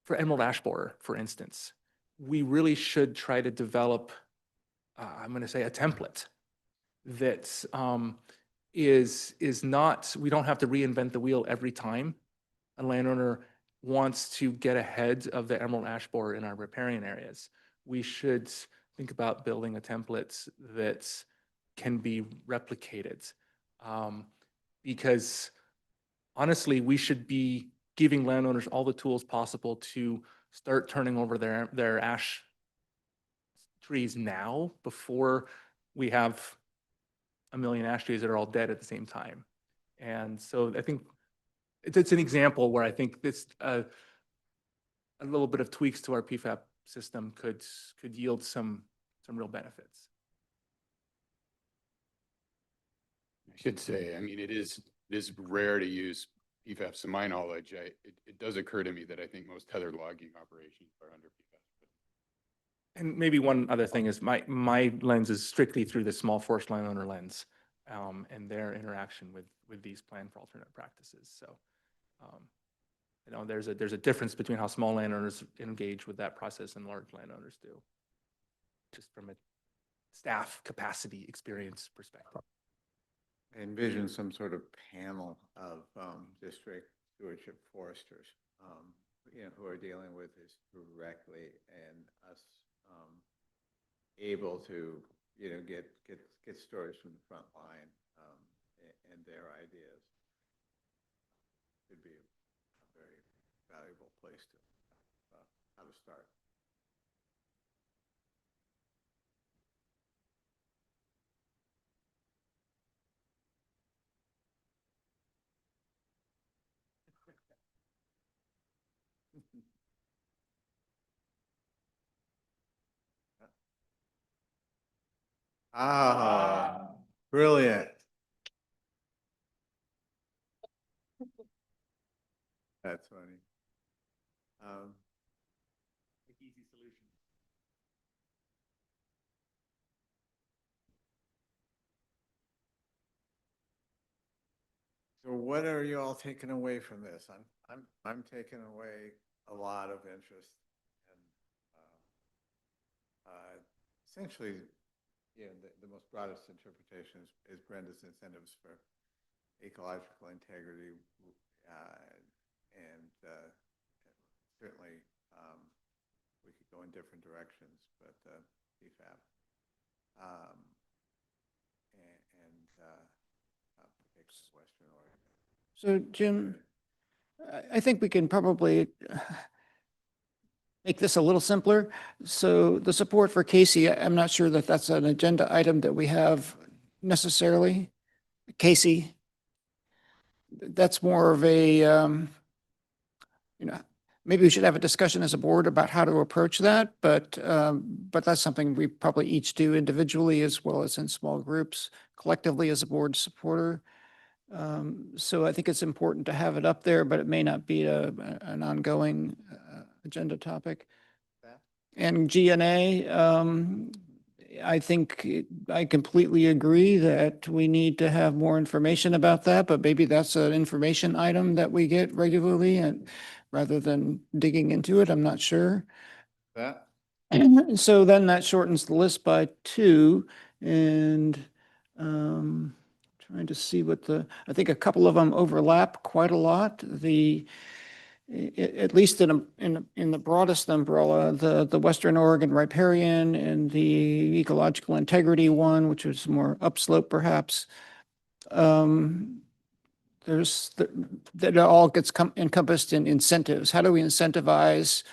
for emerald ash borer, for instance, we really should try to develop, I'm going to say, a template that is not, we don't have to reinvent the wheel every time a landowner wants to get ahead of the emerald ash borer in our riparian areas. We should think about building a template that can be replicated. Because honestly, we should be giving landowners all the tools possible to start turning over their ash trees now before we have a million ash trees that are all dead at the same time. And so I think it's an example where I think this a little bit of tweaks to our PFAP system could yield some real benefits. I should say, I mean, it is rare to use PFAS to my knowledge. It does occur to me that I think most tethered logging operations are under PFAS. And maybe one other thing is my lens is strictly through the small forest landowner lens, and their interaction with these plan for alternate practices. So, you know, there's a difference between how small landowners engage with that process and large landowners do, just from a staff capacity experience perspective. I envision some sort of panel of district stewardship foresters, you know, who are dealing with this directly, and us able to, you know, get stories from the front line and their ideas. Could be a very valuable place to how to start. Ah, brilliant. That's funny. Easy solution. So what are you all taking away from this? I'm taking away a lot of interest, and essentially, you know, the most broadest interpretation is Brenda's incentives for ecological integrity, and certainly we could go in different directions, but PFAP Western Oregon. So Jim, I think we can probably make this a little simpler. So the support for Casey, I'm not sure that that's an agenda item that we have necessarily. Casey, that's more of a, you know, maybe we should have a discussion as a board about how to approach that, but that's something we probably each do individually as well as in small groups, collectively as a board supporter. So I think it's important to have it up there, but it may not be an ongoing agenda topic. And GNA, I think I completely agree that we need to have more information about that, but maybe that's an information item that we get regularly, and rather than digging into it, I'm not sure. That? So then that shortens the list by 2, and trying to see what I think a couple of them overlap quite a lot. At least in the broadest umbrella, the Western Oregon riparian and the ecological integrity one, which is more upslope perhaps. That all gets encompassed in incentives. How do we incentivize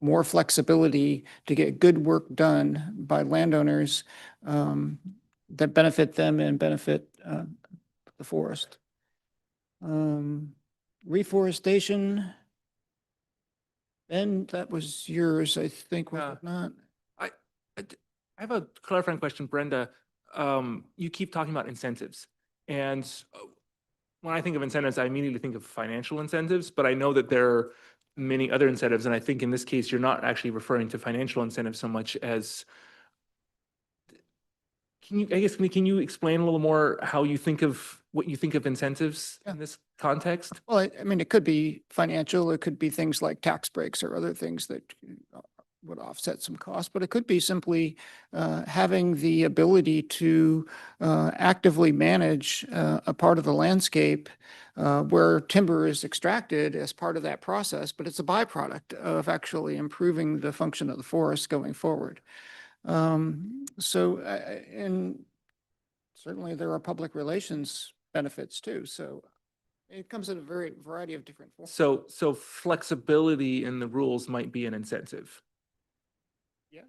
more flexibility to get good work done by landowners that benefit them and benefit the forest? Reforestation. Ben, that was yours, I think, was it not? I have a clarifying question, Brenda. You keep talking about incentives, and when I think of incentives, I immediately think of financial incentives, but I know that there many other incentives. And I think in this case, you're not actually referring to financial incentives so much as, can you explain a little more how you think of, what you think of incentives in this context? Well, I mean, it could be financial, it could be things like tax breaks or other things that would offset some costs, but it could be simply having the ability to actively manage a part of the landscape where timber is extracted as part of that process, but it's a byproduct of actually improving the function of the forest going forward. And certainly there are public relations benefits too. So it comes in a variety of different forms. So flexibility in the rules might be an incentive. Yeah.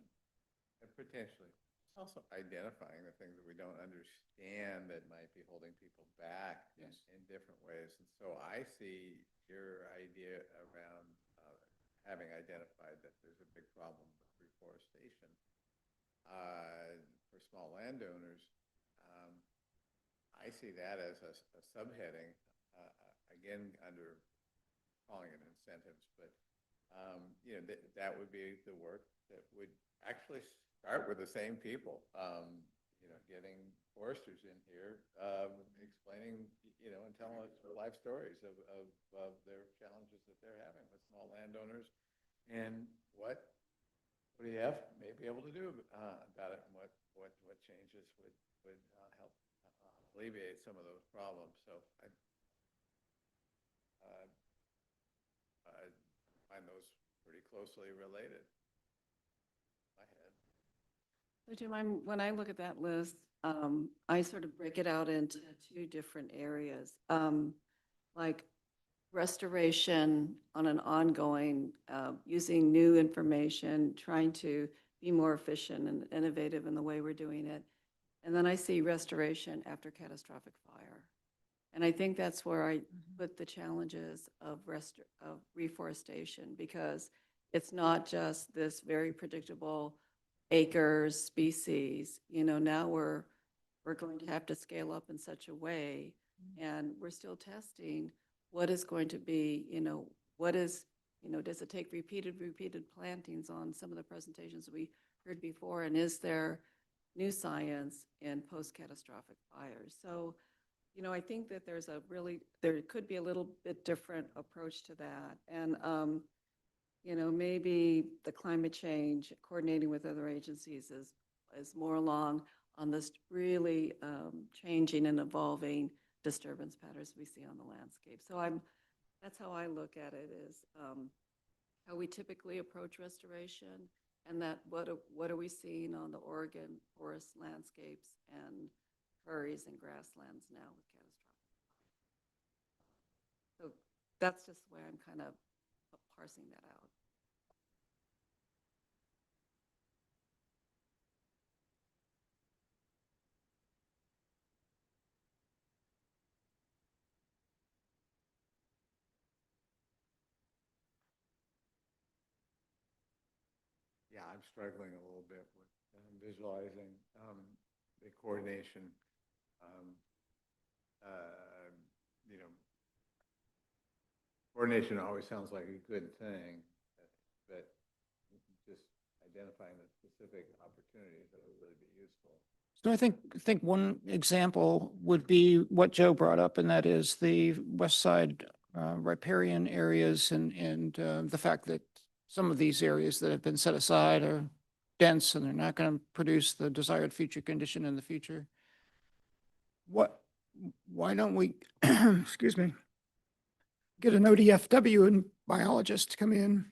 And potentially also identifying the things that we don't understand that might be holding people back in different ways. And so I see your idea around having identified that there's a big problem with reforestation for small landowners. I see that as a subheading, again, under calling it incentives, but you know, that would be the work that would actually start with the same people. You know, getting foresters in here, explaining, you know, and telling us life stories of their challenges that they're having with small landowners, and what do you have may be able to do about it, and what changes would help alleviate some of those problems. So I find those pretty closely related in my head. So Jim, when I look at that list, I sort of break it out into two different areas. Like restoration on an ongoing, using new information, trying to be more efficient and innovative in the way we're doing it. And then I see restoration after catastrophic fire. And I think that's where I put the challenges of reforestation, because it's not just this very predictable acres, species. You know, now we're going to have to scale up in such a way, and we're still testing what is going to be, you know, what is, you know, does it take repeated plantings on some of the presentations we heard before, and is there new science in post-catastrophic fires? So, you know, I think that there could be a little bit different approach to that. And, you know, maybe the climate change, coordinating with other agencies is more along on this really changing and evolving disturbance patterns we see on the landscape. So that's how I look at it, is how we typically approach restoration, and that what are we seeing on the Oregon forest landscapes and prairies and grasslands now with catastrophic. So that's just the way I'm kind of parsing that out. Yeah, I'm struggling a little bit with visualizing the coordination. You know, coordination always sounds like a good thing, but just identifying the specific opportunities that would really be useful. So I think one example would be what Joe brought up, and that is the west side riparian areas, and the fact that some of these areas that have been set aside are dense and they're not going to produce the desired future condition in the future. Why don't we, excuse me, get an ODFW and biologist to come in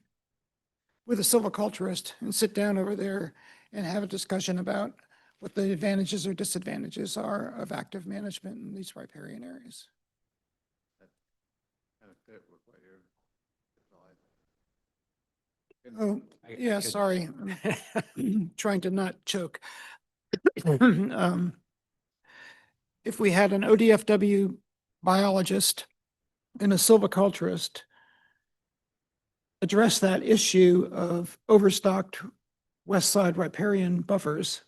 with a silviculturist and sit down over there and have a discussion about what the advantages or disadvantages are of active management in these riparian areas. That kind of fit with what you're visualizing. Oh, yeah, sorry. I'm trying to not choke. If we had an ODFW biologist and a silviculturist address that issue of overstocked west side riparian buffers,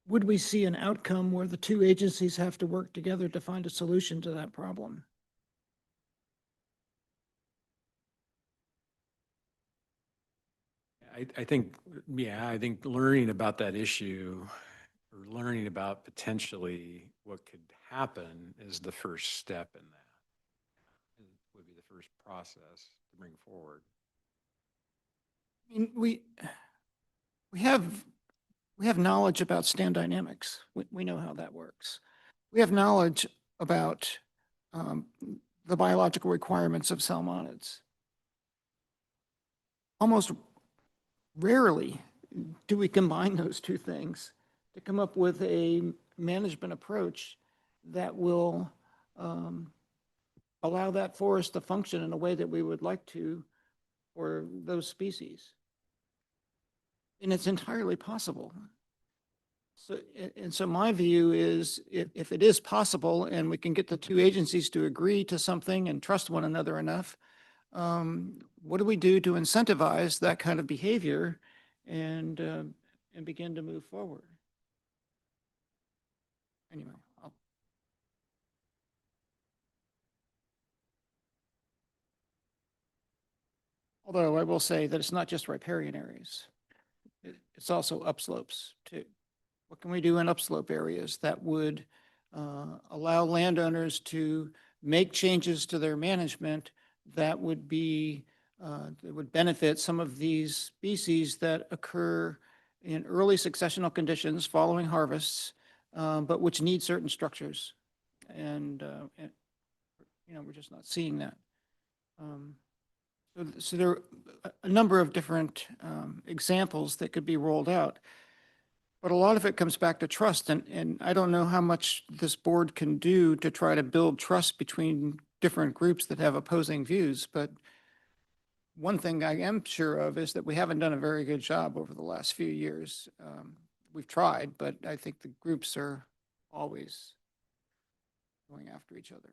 would we see an outcome where the two agencies have to work together to find a solution to that problem? I think, yeah, I think learning about that issue or learning about potentially what could happen is the first step in that. It would be the first process to bring forward. I mean, we have knowledge about stand dynamics. We know how that works. We have knowledge about the biological requirements of salmonids. Almost rarely do we combine those two things to come up with a management approach that will allow that forest to function in a way that we would like to for those species. And it's entirely possible. So, and so my view is if it is possible and we can get the two agencies to agree to something and trust one another enough, what do we do to incentivize that kind of behavior and begin to move forward? Anyway, although I will say that it's not just riparian areas. It's also upslopes too. What can we do in upslope areas that would allow landowners to make changes to their management that would be that would benefit some of these species that occur in early successional conditions following harvests, but which need certain structures, and you know, we're just not seeing that. So there are a number of different examples that could be rolled out. But a lot of it comes back to trust, and I don't know how much this board can do to try to build trust between different groups that have opposing views. But one thing I am sure of is that we haven't done a very good job over the last few years. We've tried, but I think the groups are always going after each other.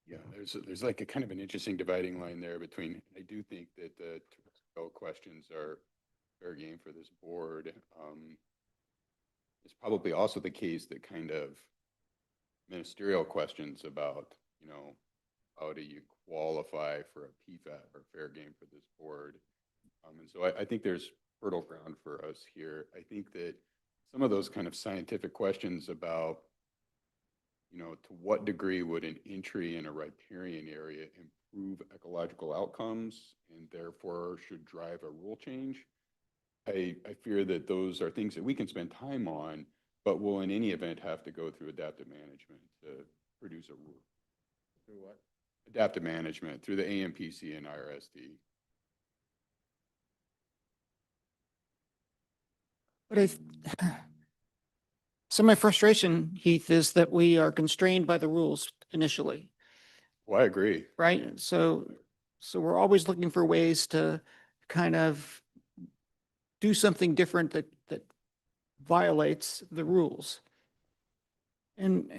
Yeah, there's like a kind of an interesting dividing line there between, I do think that the terrestrial questions are fair game for this board. It's probably also the case that kind of ministerial questions about, you know, how do you qualify for a PFAT or fair game for this board? And so I think there's fertile ground for us here. I think that some of those kind of scientific questions about, you know, to what degree would an entry in a riparian area improve ecological outcomes and therefore should drive a rule change? I fear that those are things that we can spend time on, but will in any event have to go through adaptive management to produce a rule. Through what? Adaptive management through the AMPC and IRSD. But so my frustration, Heath, is that we are constrained by the rules initially, Well, I agree. right? So we're always looking for ways to kind of do something different that violates the rules. And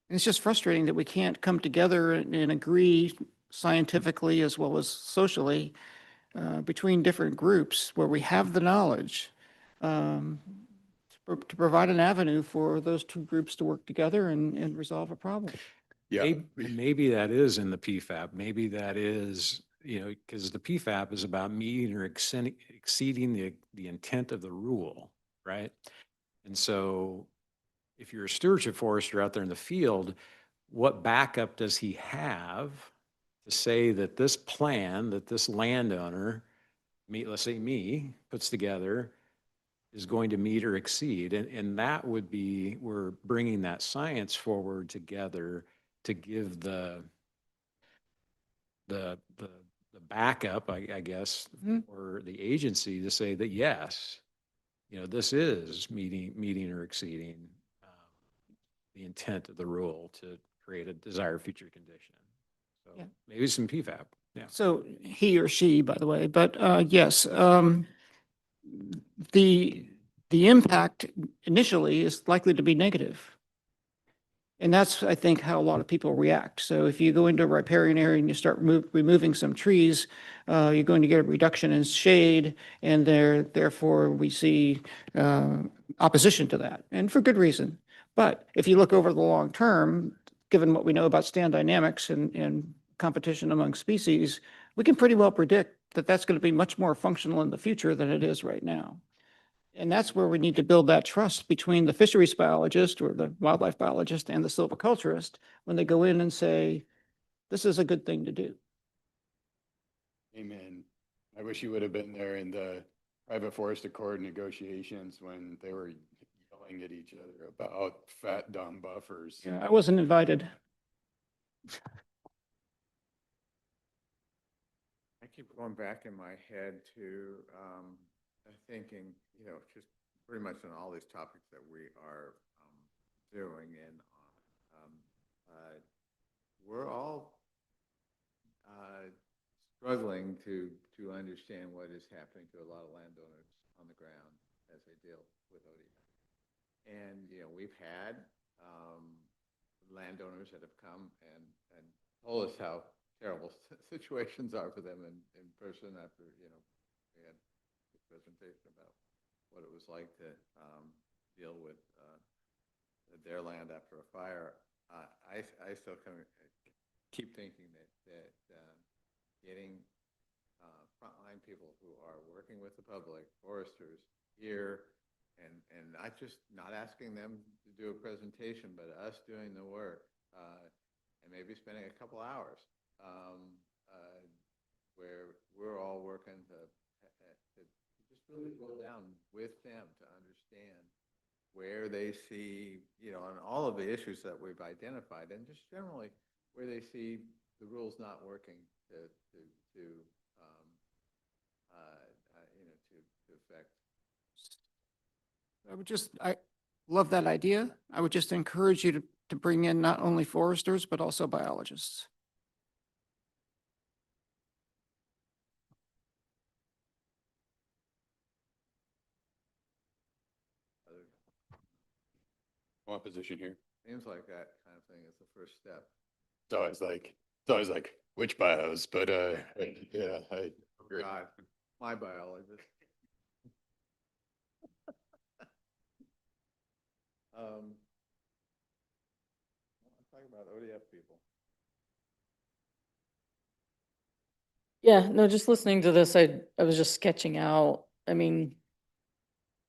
it's just frustrating that we can't come together and agree scientifically as well as socially between different groups where we have the knowledge to provide an avenue for those two groups to work together and resolve a problem. Yeah. Maybe that is in the PFAP. Maybe that is, you know, because the PFAP is about meeting or exceeding the intent of the rule, right? And so if you're a stewardship forester out there in the field, what backup does he have to say that this plan that this landowner, let's say me, puts together is going to meet or exceed? And that would be, we're bringing that science forward together to give the backup, I guess, or the agency to say that, yes, you know, this is meeting or exceeding the intent of the rule to create a desired future condition. So Yeah. maybe some PFAP. Yeah. So he or she, by the way, but yes, the impact initially is likely to be negative. And that's, I think, how a lot of people react. So if you go into a riparian area and you start removing some trees, you're going to get a reduction in shade, and therefore we see opposition to that, and for good reason. But if you look over the long term, given what we know about stand dynamics and competition among species, we can pretty well predict that that's going to be much more functional in the future than it is right now. And that's where we need to build that trust between the fisheries biologist or the wildlife biologist and the silviculturist when they go in and say, this is a good thing to do. Amen. I wish you would have been there in the private forest accord negotiations when they were yelling at each other about fat, dumb buffers. Yeah, I wasn't invited. I keep going back in my head to thinking, just pretty much on all these topics that we are doing, and we're all struggling to understand what is happening to a lot of landowners on the ground as they deal with ODI. And we've had landowners that have come and told us how terrible situations are for them in person after we had a presentation about what it was like to deal with their land after a fire. I still keep thinking that getting frontline people who are working with the public, foresters here, and not asking them to do a presentation, but us doing the work, and maybe spending a couple hours where we're all working to just really go down with them to understand where they see, on all of the issues that we've identified, and just generally where they see the rules not working to affect. I love that idea. I would just encourage you to bring in not only foresters, but also biologists. Want position here? Seems like that kind of thing is the first step. It's always like which bios, but yeah, I agree. God, my biologist. I'm talking about ODF people. Yeah, no, just listening to this, I was just sketching out. I mean,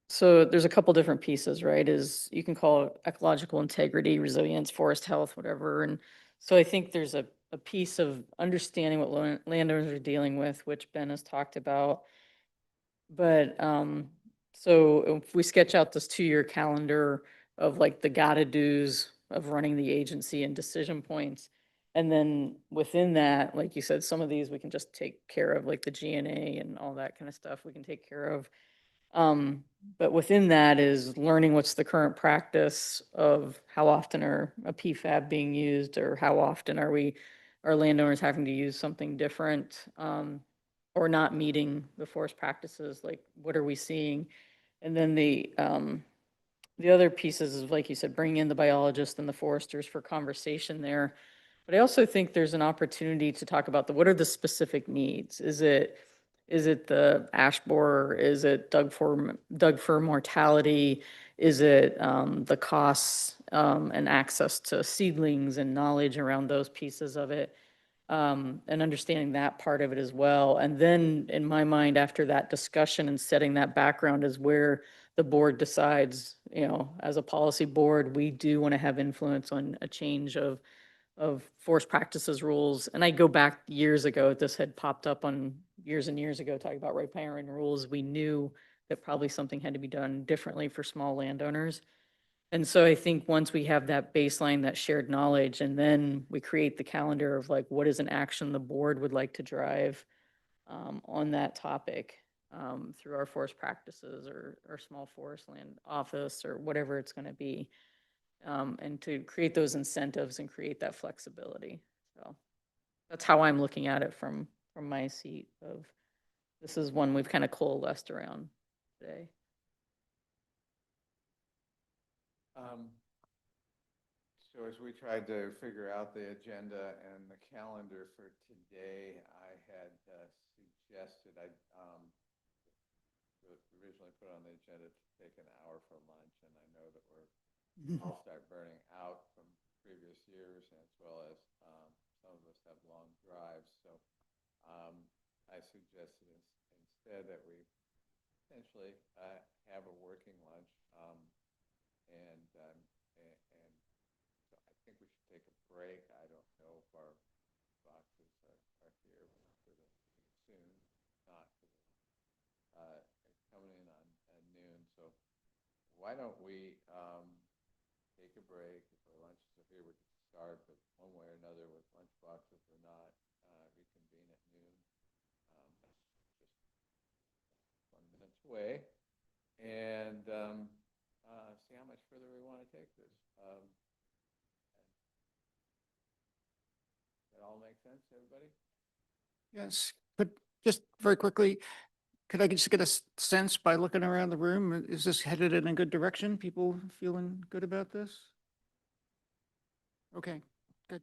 so there's a couple different pieces, right? Is you can call it ecological integrity, resilience, forest health, whatever. And so I think there's a piece of understanding what landowners are dealing with, which Ben has talked about. But so if we sketch out this 2-year calendar of like the gotta do's of running the agency and decision points. And then within that, like you said, some of these we can just take care of, like the GNA and all that kind of stuff we can take care of. But within that is learning what's the current practice of how often are a PFAB being used, or how often are landowners having to use something different, or not meeting the forest practices, like what are we seeing? And then the other pieces is, like you said, bringing in the biologists and the foresters for conversation there. But I also think there's an opportunity to talk about what are the specific needs? Is it the ash borer? Is it Doug fir mortality? Is it the costs and access to seedlings and knowledge around those pieces of it? And understanding that part of it as well. And then in my mind, after that discussion and setting that background is where the board decides, as a policy board, we do want to have influence on a change of forest practices rules. And I go back years ago, this had popped up on years and years ago, talking about riparian rules. We knew that probably something had to be done differently for small landowners. And so I think once we have that baseline, that shared knowledge, and then we create the calendar of like, what is an action the board would like to drive on that topic through our forest practices or small forest land office or whatever it's going to be. And to create those incentives and create that flexibility. So that's how I'm looking at it from my seat of, this is one we've kind of coalesced around today. So as we tried to figure out the agenda and the calendar for today, I had suggested originally put on the agenda to take an hour for lunch, and I know that we're all start burning out from previous years, as well as some of us have long drives. So I suggested instead that we essentially have a working lunch, and so I think we should take a break. I don't know if our boxes are here for the soon, not coming in on noon. So why don't we take a break? If our lunches are here, we can start, but one way or another, with lunch boxes or not, reconvene at noon. Just 1 minute away, and see how much further we want to take this. That all make sense, everybody? Yes, but just very quickly, could I just get a sense by looking around the room? Is this headed in a good direction? People feeling good about this? Okay, good.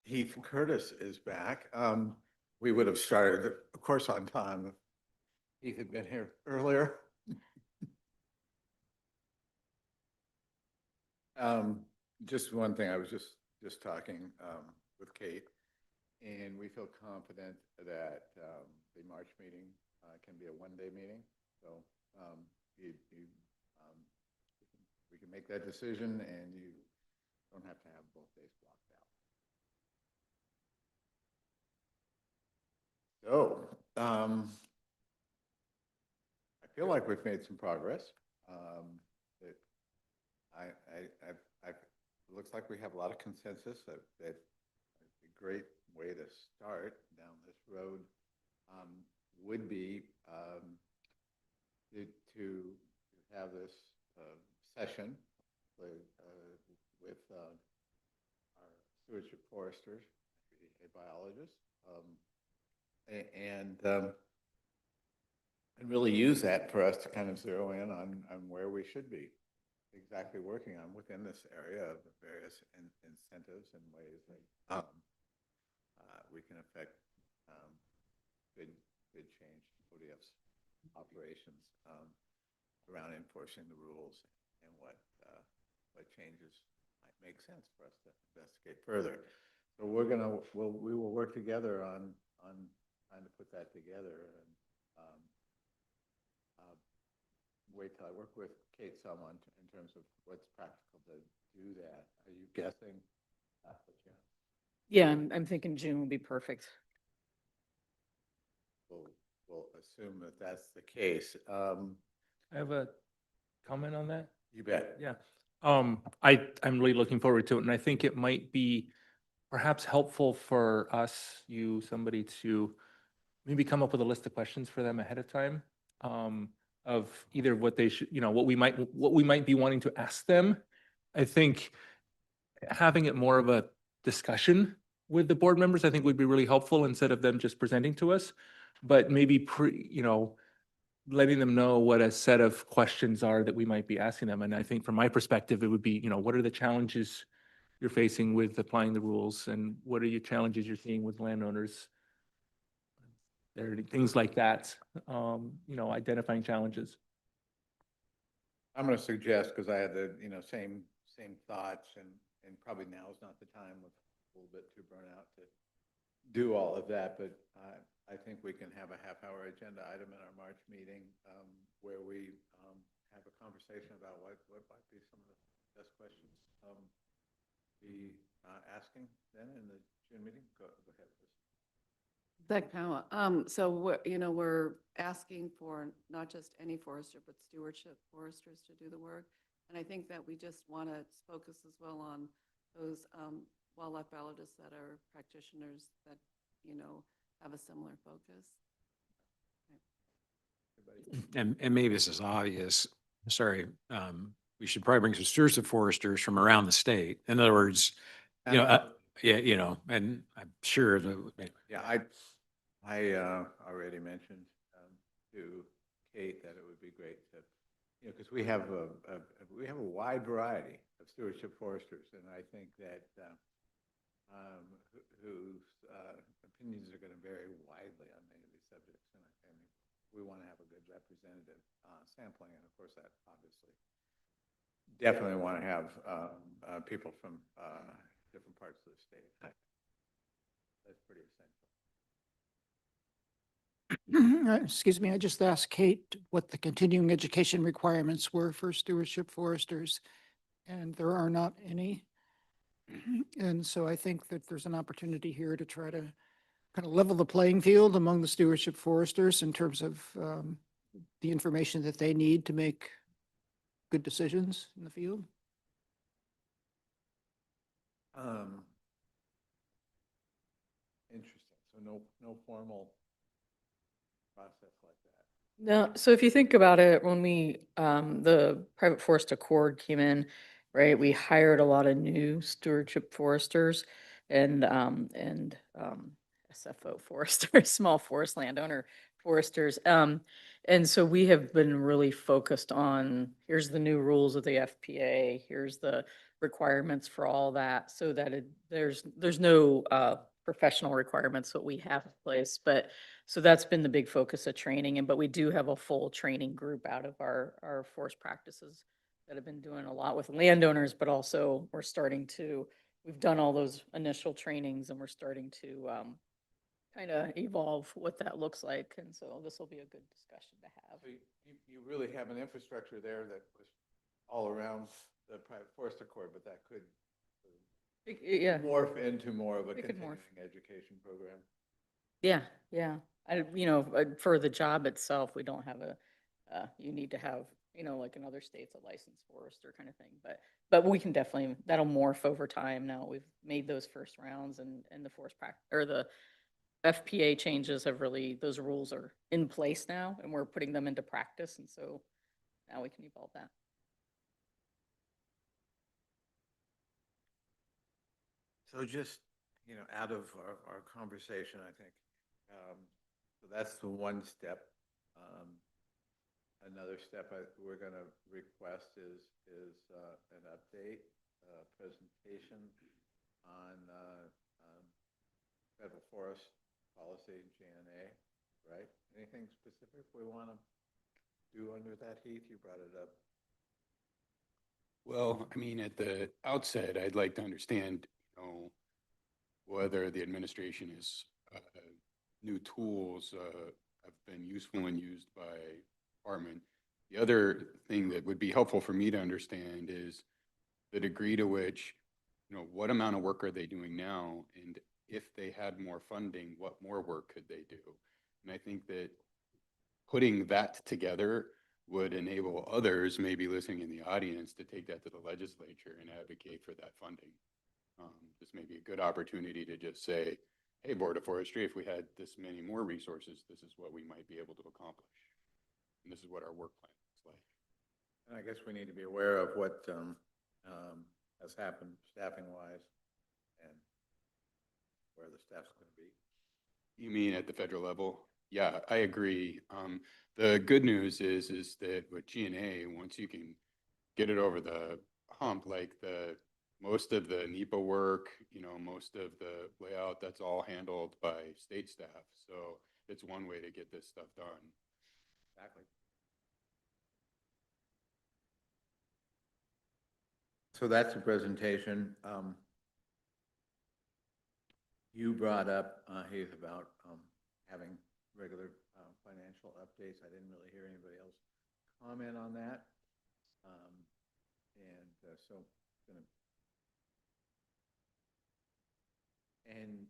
Heath Curtis is back. We would have started, of course, on time if Heath had been here earlier. Just one thing, I was just talking with Kate, and we feel confident that the March meeting can be a one-day meeting. So we can make that decision, and you don't have to have both days blocked out. So I feel like we've made some progress. That it looks like we have a lot of consensus that a great way to start down this road would be to have this session with our stewardship foresters, a biologist, and really use that for us to kind of zero in on where we should be exactly working on within this area of the various incentives and ways that we can affect good change in ODF's operations around enforcing the rules and what changes might make sense for us to investigate further. So we will work together on trying to put that together, and wait till I work with Kate some in terms of what's practical to do that. Are you guessing that's what you? Yeah, I'm thinking June would be perfect. We'll assume that that's the case. I have a comment on that. You bet. Yeah. I'm really looking forward to it, and I think it might be perhaps helpful for us, somebody to maybe come up with a list of questions for them ahead of time, of either what they should, what we might be wanting to ask them. I think having it more of a discussion with the board members, I think would be really helpful instead of them just presenting to us, but maybe letting them know what a set of questions are that we might be asking them. And I think from my perspective, it would be, what are the challenges you're facing with applying the rules, and what are your challenges you're seeing with landowners? There are things like that, identifying challenges. I'm going to suggest, because I had the same thoughts, and probably now is not the time with a little bit too burnout to do all of that, but I think we can have a half-hour agenda item in our March meeting where we have a conversation about what might be some of the best questions be asking then in the June meeting. Go ahead, please. That kind so we're asking for not just any forester, but stewardship foresters to do the work. And I think that we just want to focus as well on those wildlife biologists that are practitioners that, have a similar focus. And maybe this is obvious, sorry, we should probably bring some stewardship foresters from around the state. In other words, yeah, and I'm sure that. Yeah, I already mentioned to Kate that it would be great to, because we have a wide variety of stewardship foresters, and I think that whose opinions are going to vary widely on many of these subjects, and we want to have a good representative sampling, and of course that obviously definitely want to have people from different parts of the state. That's pretty essential. Excuse me, I just asked Kate what the continuing education requirements were for stewardship foresters, and there are not any. And so I think that there's an opportunity here to try to kind of level the playing field among the stewardship foresters in terms of the information that they need to make good decisions in the field. Interesting. So no formal process like that. No, so if you think about it, when the private forest accord came in, right, we hired a lot of new stewardship foresters and SFO foresters, small forest landowner foresters. And so we have been really focused on, here's the new rules of the FPA, here's the requirements for all that, so that there's no professional requirements that we have in place. But, so that's been the big focus of training. But we do have a full training group out of our forest practices that have been doing a lot with landowners, but also we've done all those initial trainings and we're starting to kind of evolve what that looks like. And so this will be a good discussion to have. So you really have an infrastructure there that was all around the private forest accord, but that could Yeah, morph into more of a It could continuing morph. education program. yeah, yeah. For the job itself, we don't have you need to have, like in other states, a licensed forester kind of thing. But we can definitely, that'll morph over time. Now we've made those first rounds and the or the FPA changes have really, those rules are in place now and we're putting them into practice. And so now we can evolve that. So just, out of our conversation, I think, so that's the one step. Another step we're going to request is an update, presentation on federal forest policy, GNA, right? Anything specific we want to do under that, Heath? You brought it up. Well, I mean, at the outset, I'd like to understand, whether the administration is new tools have been useful and used by department. The other thing that would be helpful for me to understand is the degree to which, what amount of work are they doing now? And if they had more funding, what more work could they do? And I think that putting that together would enable others, maybe listening in the audience, to take that to the legislature and advocate for that funding. This may be a good opportunity to just say, hey, Board of Forestry, if we had this many more resources, this is what we might be able to accomplish. And this is what our work plan looks like. And I guess we need to be aware of what has happened staffing-wise and where the staff's going to be. You mean at the federal level? Yeah, I agree. The good news is that with GNA, once you can get it over the hump, like most of the NEPA work, most of the layout, that's all handled by state staff. So it's one way to get this stuff done. Exactly. So that's the presentation. You brought up, Heath, about having regular financial updates. I didn't really hear anybody else comment on that. So and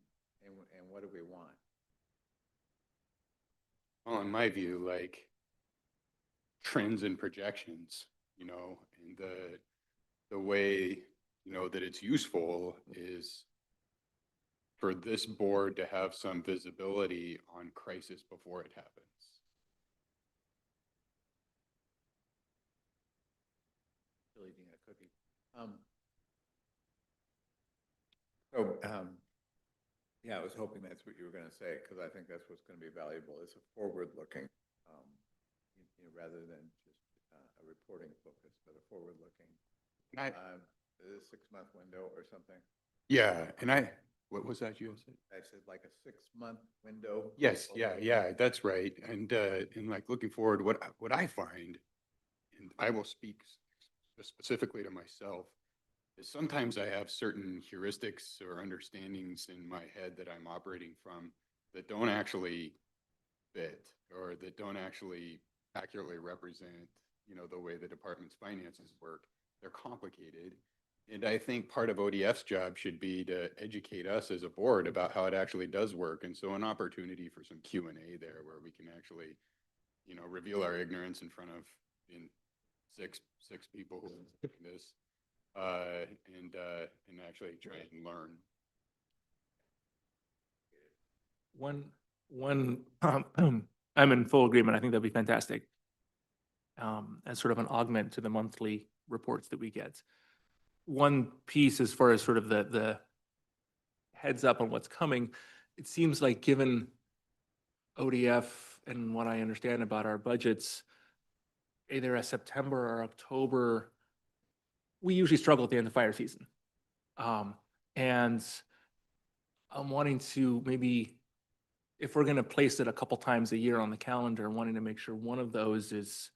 what do we want? Well, in my view, like trends and projections, and the way, that it's useful is for this board to have some visibility on crisis before it happens. Still eating a cookie. Yeah, I was hoping that's what you were going to say, because I think that's what's going to be valuable, is a forward-looking, rather than just a reporting focus, but a forward-looking, a 6-month window or something. Yeah, and what was that you said? I said like a 6-month window. Yes, yeah, that's right. And like looking forward, what I find, and I will speak specifically to myself, is sometimes I have certain heuristics or understandings in my head that I'm operating from that don't actually fit, or that don't actually accurately represent, the way the department's finances work. They're complicated. And I think part of ODF's job should be to educate us as a board about how it actually does work. And so an opportunity for some Q&A there where we can actually, reveal our ignorance in front of six people who are doing this, and actually try and learn. I'm in full agreement. I think that'd be fantastic. As sort of an augment to the monthly reports that we get. One piece as far as sort of the heads up on what's coming, it seems like given ODF and what I understand about our budgets, either a September or October, we usually struggle at the end of fire season. And I'm wanting to maybe, if we're gonna place it a couple times a year on the calendar, wanting to make sure one of those is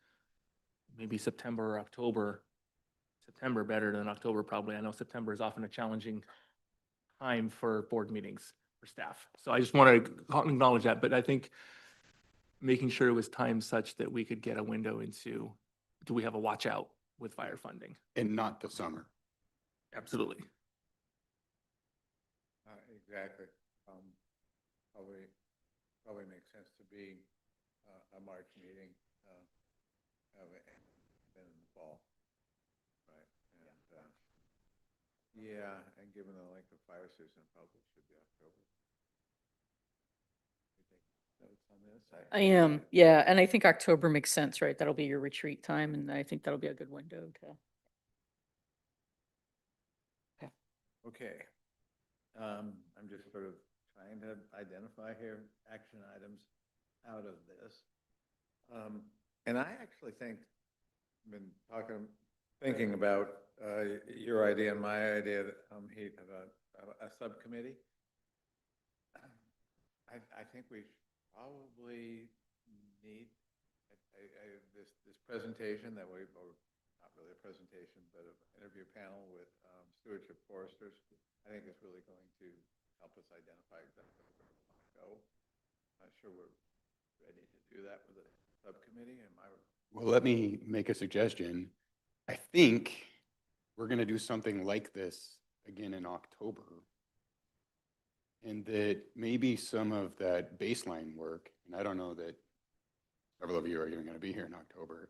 maybe September or October. September better than October, probably. I know September is often a challenging time for board meetings for staff. So I just want to acknowledge that, but I think making sure it was timed such that we could get a window into, do we have a watch out with fire funding? And not the summer. Absolutely. Exactly. Probably makes sense to be a March meeting, than in the fall. Right. And, yeah, and given the length of fire season, probably should be October. You take notes on this? I am, yeah, and I think October makes sense, right? That'll be your retreat time, and I think that'll be a good window to. Okay. I'm just sort of trying to identify here action items out of this. And I actually think, I've been thinking about your idea and my idea, Heath, of a subcommittee. I think we probably need this presentation that or not really a presentation, but an interview panel with stewardship foresters. I think it's really going to help us identify exactly where we want to go. Not sure we're ready to do that with a subcommittee. Well, let me make a suggestion. I think we're going to do something like this again in October. And that maybe some of that baseline work, and I don't know that several of you are even going to be here in October,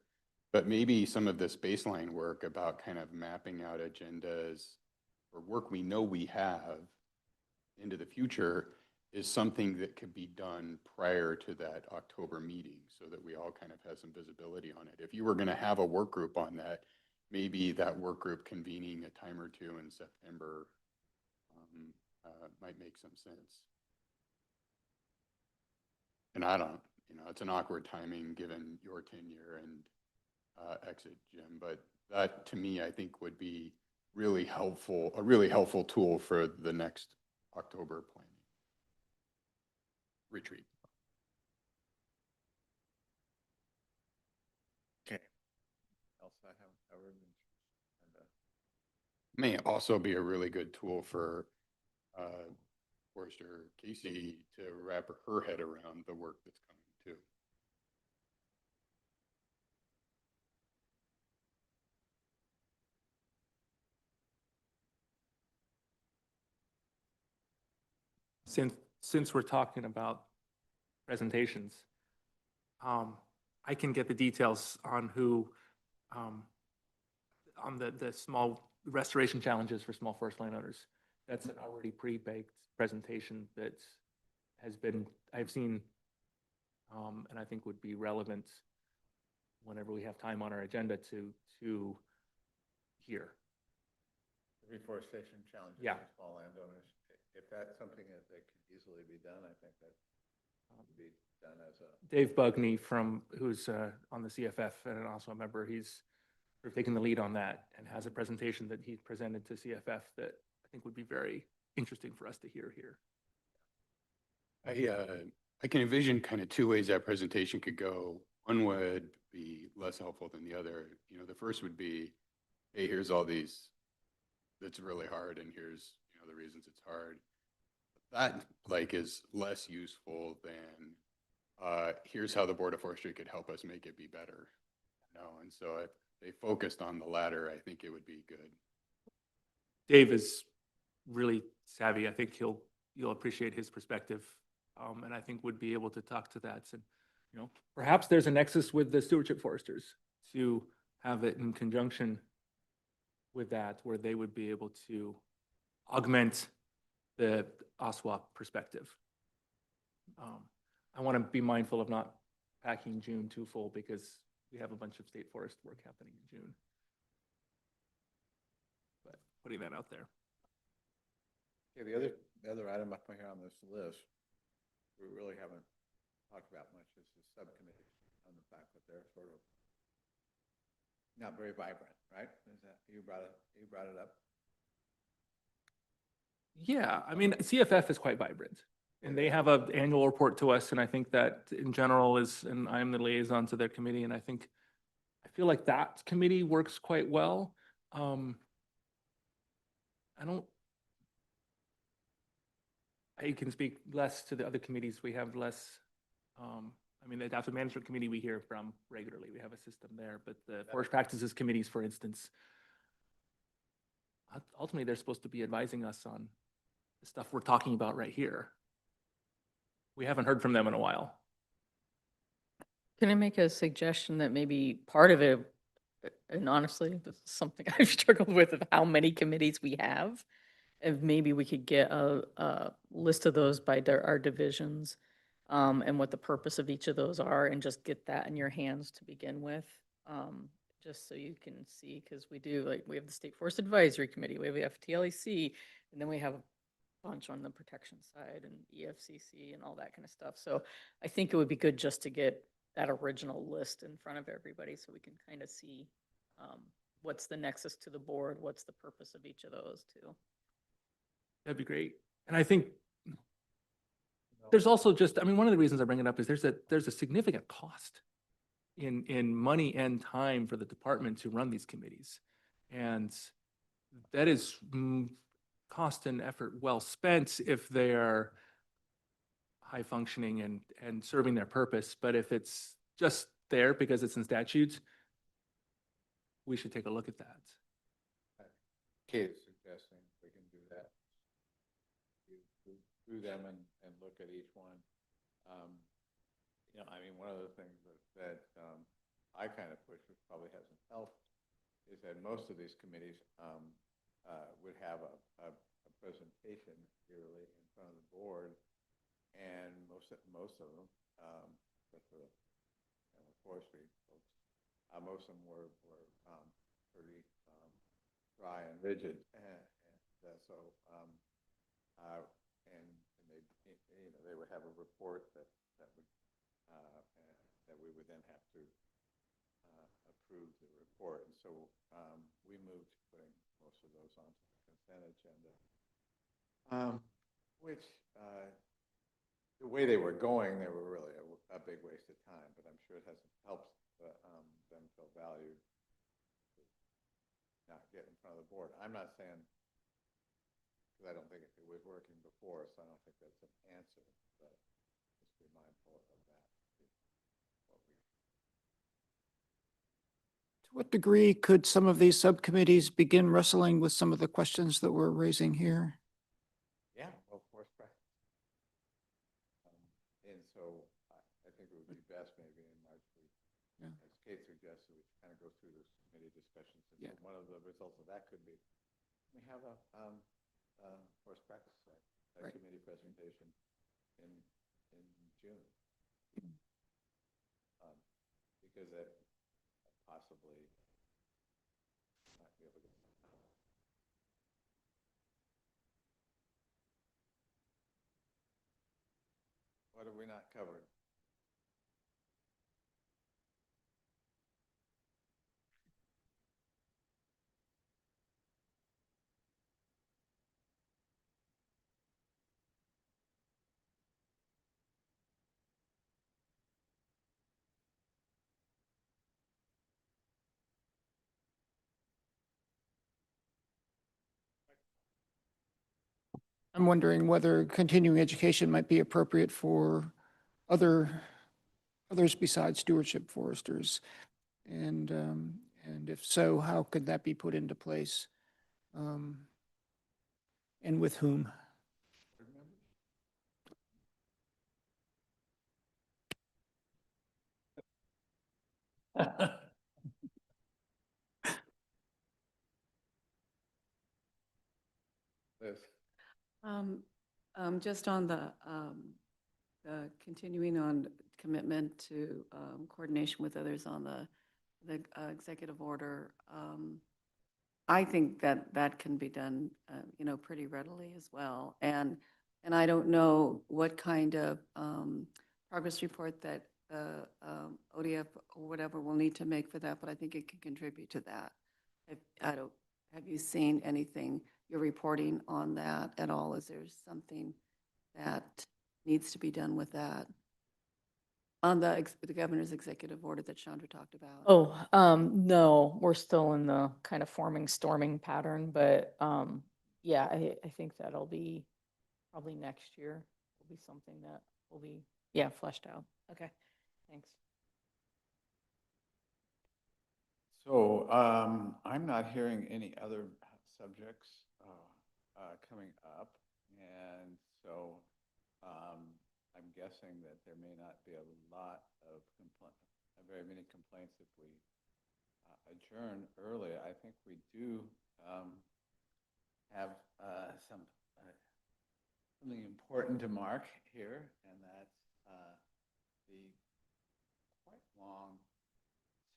but maybe some of this baseline work about kind of mapping out agendas or work we know we have into the future is something that could be done prior to that October meeting so that we all kind of have some visibility on it. If you were going to have a work group on that, maybe that work group convening a time or two in September might make some sense. And I don't, it's an awkward timing given your tenure and exit, Jim, but that to me, I think would be really helpful, a really helpful tool for the next October planning retreat. Okay. Else I haven't covered. May also be a really good tool for Forester Casey to wrap her head around the work that's coming too. Since we're talking about presentations, I can get the details on who, on the small restoration challenges for small forest landowners. That's an already pre-baked presentation that has been, I've seen, and I think would be relevant whenever we have time on our agenda to hear. Reforestation challenges Yeah. for small landowners. If that's something that could easily be done, I think that could be done as a. Dave Bugney who's on the CFF and also a member, he's sort of taking the lead on that and has a presentation that he presented to CFF that I think would be very interesting for us to hear here. I can envision kind of two ways that presentation could go. One would be less helpful than the other. The first would be, hey, here's all these, that's really hard, and here's, the reasons it's hard. That is less useful than, here's how the Board of Forestry could help us make it be better. And so if they focused on the latter, I think it would be good. Dave is really savvy. I think you'll appreciate his perspective, and I think would be able to talk to that. And perhaps there's a nexus with the stewardship foresters to have it in conjunction with that, where they would be able to augment the OSWA perspective. I want to be mindful of not packing June too full because we have a bunch of state forest work happening in June. But putting that out there. Okay, the other item up here on this list, we really haven't talked about much is the subcommittee on the fact that they're sort of not very vibrant, right? Is that, you brought it up? Yeah, I mean, CFF is quite vibrant. And they have an annual report to us, and I think that in general is, and I'm the liaison to their committee, and I feel like that committee works quite well. I can speak less to the other committees. We have less, I mean, the adaptive management committee we hear from regularly. We have a system there, but the forest practices committees, for instance, ultimately, they're supposed to be advising us on the stuff we're talking about right here. We haven't heard from them in a while. Can I make a suggestion that maybe part of it, and honestly, this is something I've struggled with of how many committees we have. If maybe we could get a list of those by our divisions, and what the purpose of each of those are, and just get that in your hands to begin with. Just so you can see, because we do, like, we have the State Forest Advisory Committee, we have the FTLEC, and then we have a bunch on the protection side and EFCC and all that kind of stuff. So I think it would be good just to get that original list in front of everybody so we can kind of see what's the nexus to the board, what's the purpose of each of those too. That'd be great. And I think there's also just, I mean, one of the reasons I bring it up is there's a significant cost in money and time for the department to run these committees. And that is cost and effort well spent if they are high functioning and serving their purpose. But if it's just there because it's in statutes, we should take a look at that. Kate is suggesting we can do that. You through them and look at each one. You know, I mean, one of the things that I kind of push, which probably hasn't helped, is that most of these committees would have a presentation yearly in front of the board, and most of them, except for the forestry folks, most of them were pretty dry and rigid, and so and they, you know, they would have a report that we would then have to approve the report, and so we moved to putting most of those onto the consent agenda, which the way they were going, they were really a big waste of time, but I'm sure it hasn't helped them feel valued to not get in front of the board. I'm not saying, because I don't think it was working before, so I don't think that's an answer, but just be mindful of that. To what degree could some of these subcommittees begin wrestling with some of the questions that we're raising here? Yeah, well, forest practice. And so I think it would be best maybe in March, as Kate suggested, we kind of go through this committee discussions. And so one of the results of that could be, we have a forest practice committee presentation in June. Because that possibly might be able to get some time. What have we not covered? I'm wondering whether continuing education might be appropriate for others besides stewardship foresters. And if so, how could that be put into place? And with whom? Liz? Just on the continuing on commitment to coordination with others on the executive order, I think that can be done, you know, pretty readily as well. And I don't know what kind of progress report that ODF or whatever will need to make for that, but I think it can contribute to that. Have you seen anything, you're reporting on that at all? Is there something that needs to be done with that? On the governor's executive order that Chandra talked about? Oh, no, we're still in the kind of forming, storming pattern, but, yeah, I think that'll be probably next year will be something that will be, yeah, fleshed out. Okay, thanks. So I'm not hearing any other subjects coming up. And so I'm guessing that there may not be a lot of very many complaints if we adjourn early. I think we do have something important to mark here, and that's the quite long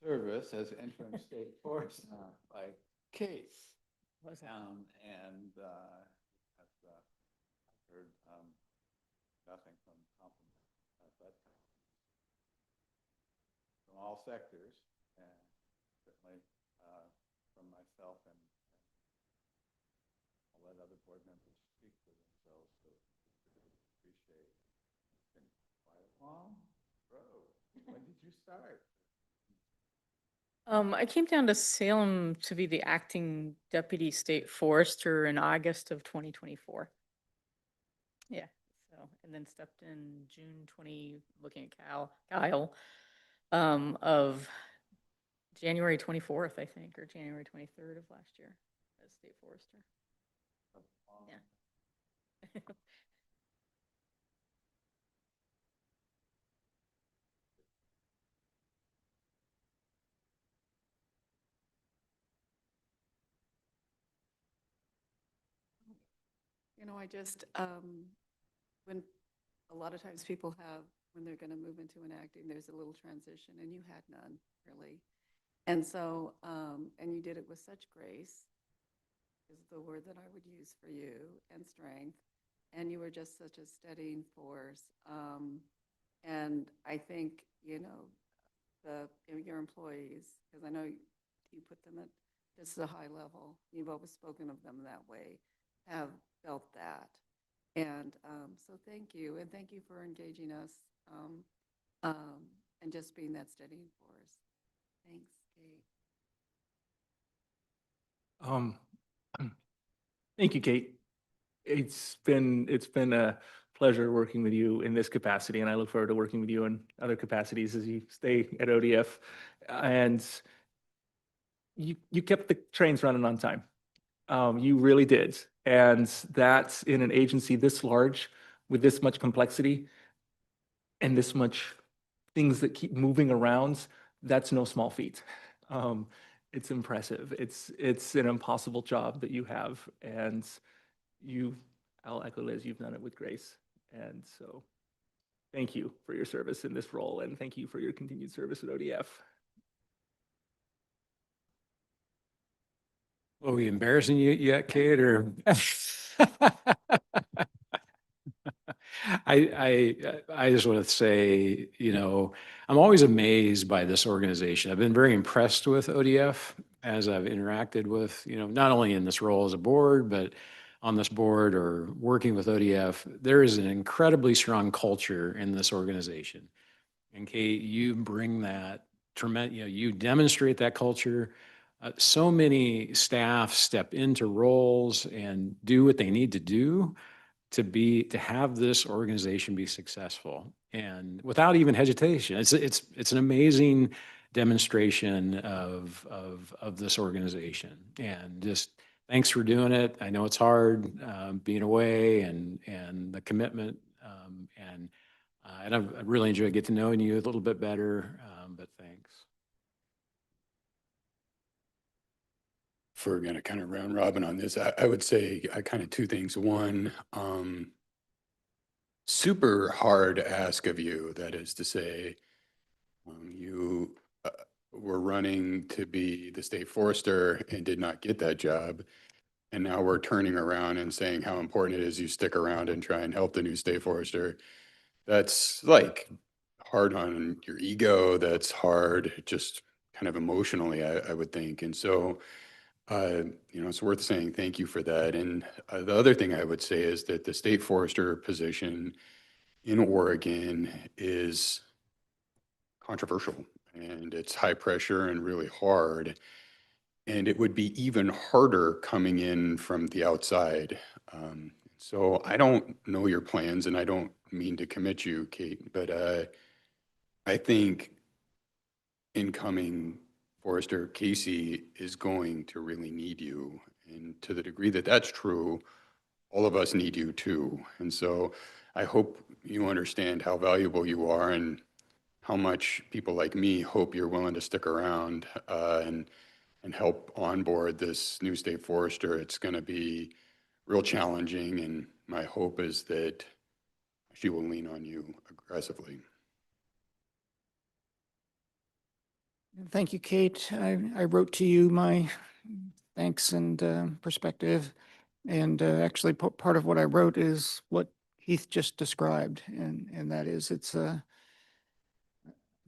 service as interim state forester by Kate. And I've heard nothing from compliments, but from all sectors, and certainly from myself, and I'll let other board members speak for themselves. So appreciate it. It's been quite a long road. When did you start? I came down to Salem to be the acting deputy state forester in August of 2024. Yeah, so, and then stepped in June 20, looking at Kyle, of January 24th, I think, or January 23rd of last year as state forester. Yeah. You know, I just, when a lot of times people have, when they're going to move into an acting, there's a little transition, and you had none, really. And so, and you did it with such grace, is the word that I would use for you, and strength. And you were just such a steadying force. And I think, you know, your employees, because I know you put them at just a high level, you've always spoken of them that way, have felt that. And so thank you, and thank you for engaging us and just being that steadying force. Thanks, Kate. Thank you, Kate. It's been a pleasure working with you in this capacity, and I look forward to working with you in other capacities as you stay at ODF. And you kept the trains running on time. You really did. And that's in an agency this large with this much complexity and this much things that keep moving around. That's no small feat. It's impressive. It's an impossible job that you have. And I'll echo Liz, you've done it with grace. And so thank you for your service in this role. And thank you for your continued service at ODF. Are we embarrassing you yet, Kate, or? I just want to say, you know, I'm always amazed by this organization. I've been very impressed with ODF as I've interacted with, you know, not only in this role as a board, but on this board or working with ODF. There is an incredibly strong culture in this organization. And Kate, you bring that tremendous, you know, you demonstrate that culture. So many staff step into roles and do what they need to do to have this organization be successful, and without even hesitation. It's an amazing demonstration of this organization, and just thanks for doing it. I know it's hard being away and the commitment, and I've really enjoyed getting to know you a little bit better, but thanks. If we're going to kind of round robin on this, I would say kind of two things. One, super hard ask of you, that is to say, you were running to be the state forester and did not get that job. And now we're turning around and saying how important it is you stick around and try and help the new state forester. That's like hard on your ego. That's hard, just kind of emotionally, I would think. And so, it's worth saying thank you for that. And the other thing I would say is that the state forester position in Oregon is controversial and it's high pressure and really hard. And it would be even harder coming in from the outside. So I don't know your plans and I don't mean to commit you, Kate, but I think incoming Forester Casey is going to really need you. And to the degree that that's true, all of us need you too. And so I hope you understand how valuable you are and how much people like me hope you're willing to stick around and help onboard this new state forester. It's going to be real challenging, and my hope is that she will lean on you aggressively. Thank you, Kate. I wrote to you my thanks and perspective. And actually, part of what I wrote is what Heath just described. And that is,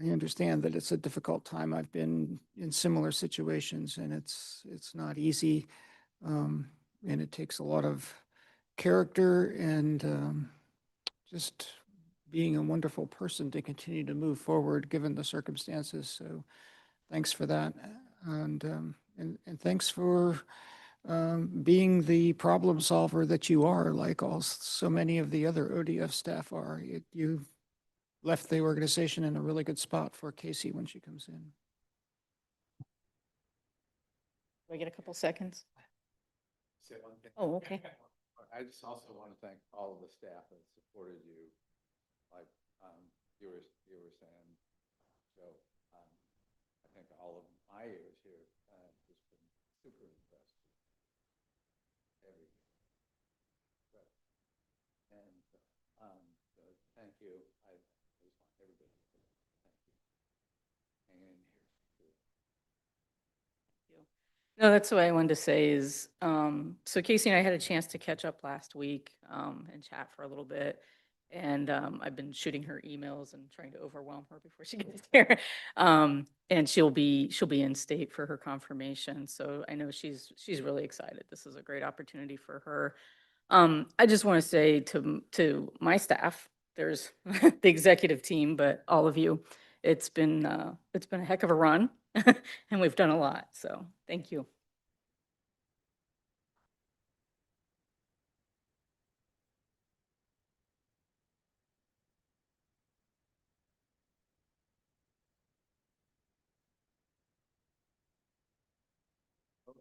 I understand that it's a difficult time. I've been in similar situations and it's not easy. And it takes a lot of character and just being a wonderful person to continue to move forward given the circumstances. So thanks for that. And thanks for being the problem solver that you are, like so many of the other ODF staff are. You left the organization in a really good spot for Casey when she comes in. Do I get a couple seconds? Oh, okay. I just also want to thank all of the staff that supported you, like you were saying. So I think all of my years here just been super impressed with everything. But, and so thank you. I just want everybody to thank you. Hang in here. No, that's what I wanted to say is, so Casey and I had a chance to catch up last week and chat for a little bit. And I've been shooting her emails and trying to overwhelm her before she gets here. And she'll be in state for her confirmation. So I know she's really excited. This is a great opportunity for her. I just want to say to my staff, there's the executive team, but all of you, it's been a heck of a run and we've done a lot. So thank you.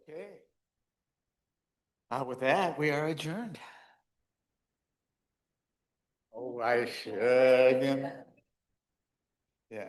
Okay. With that, we are adjourned. Oh, I should. Yeah.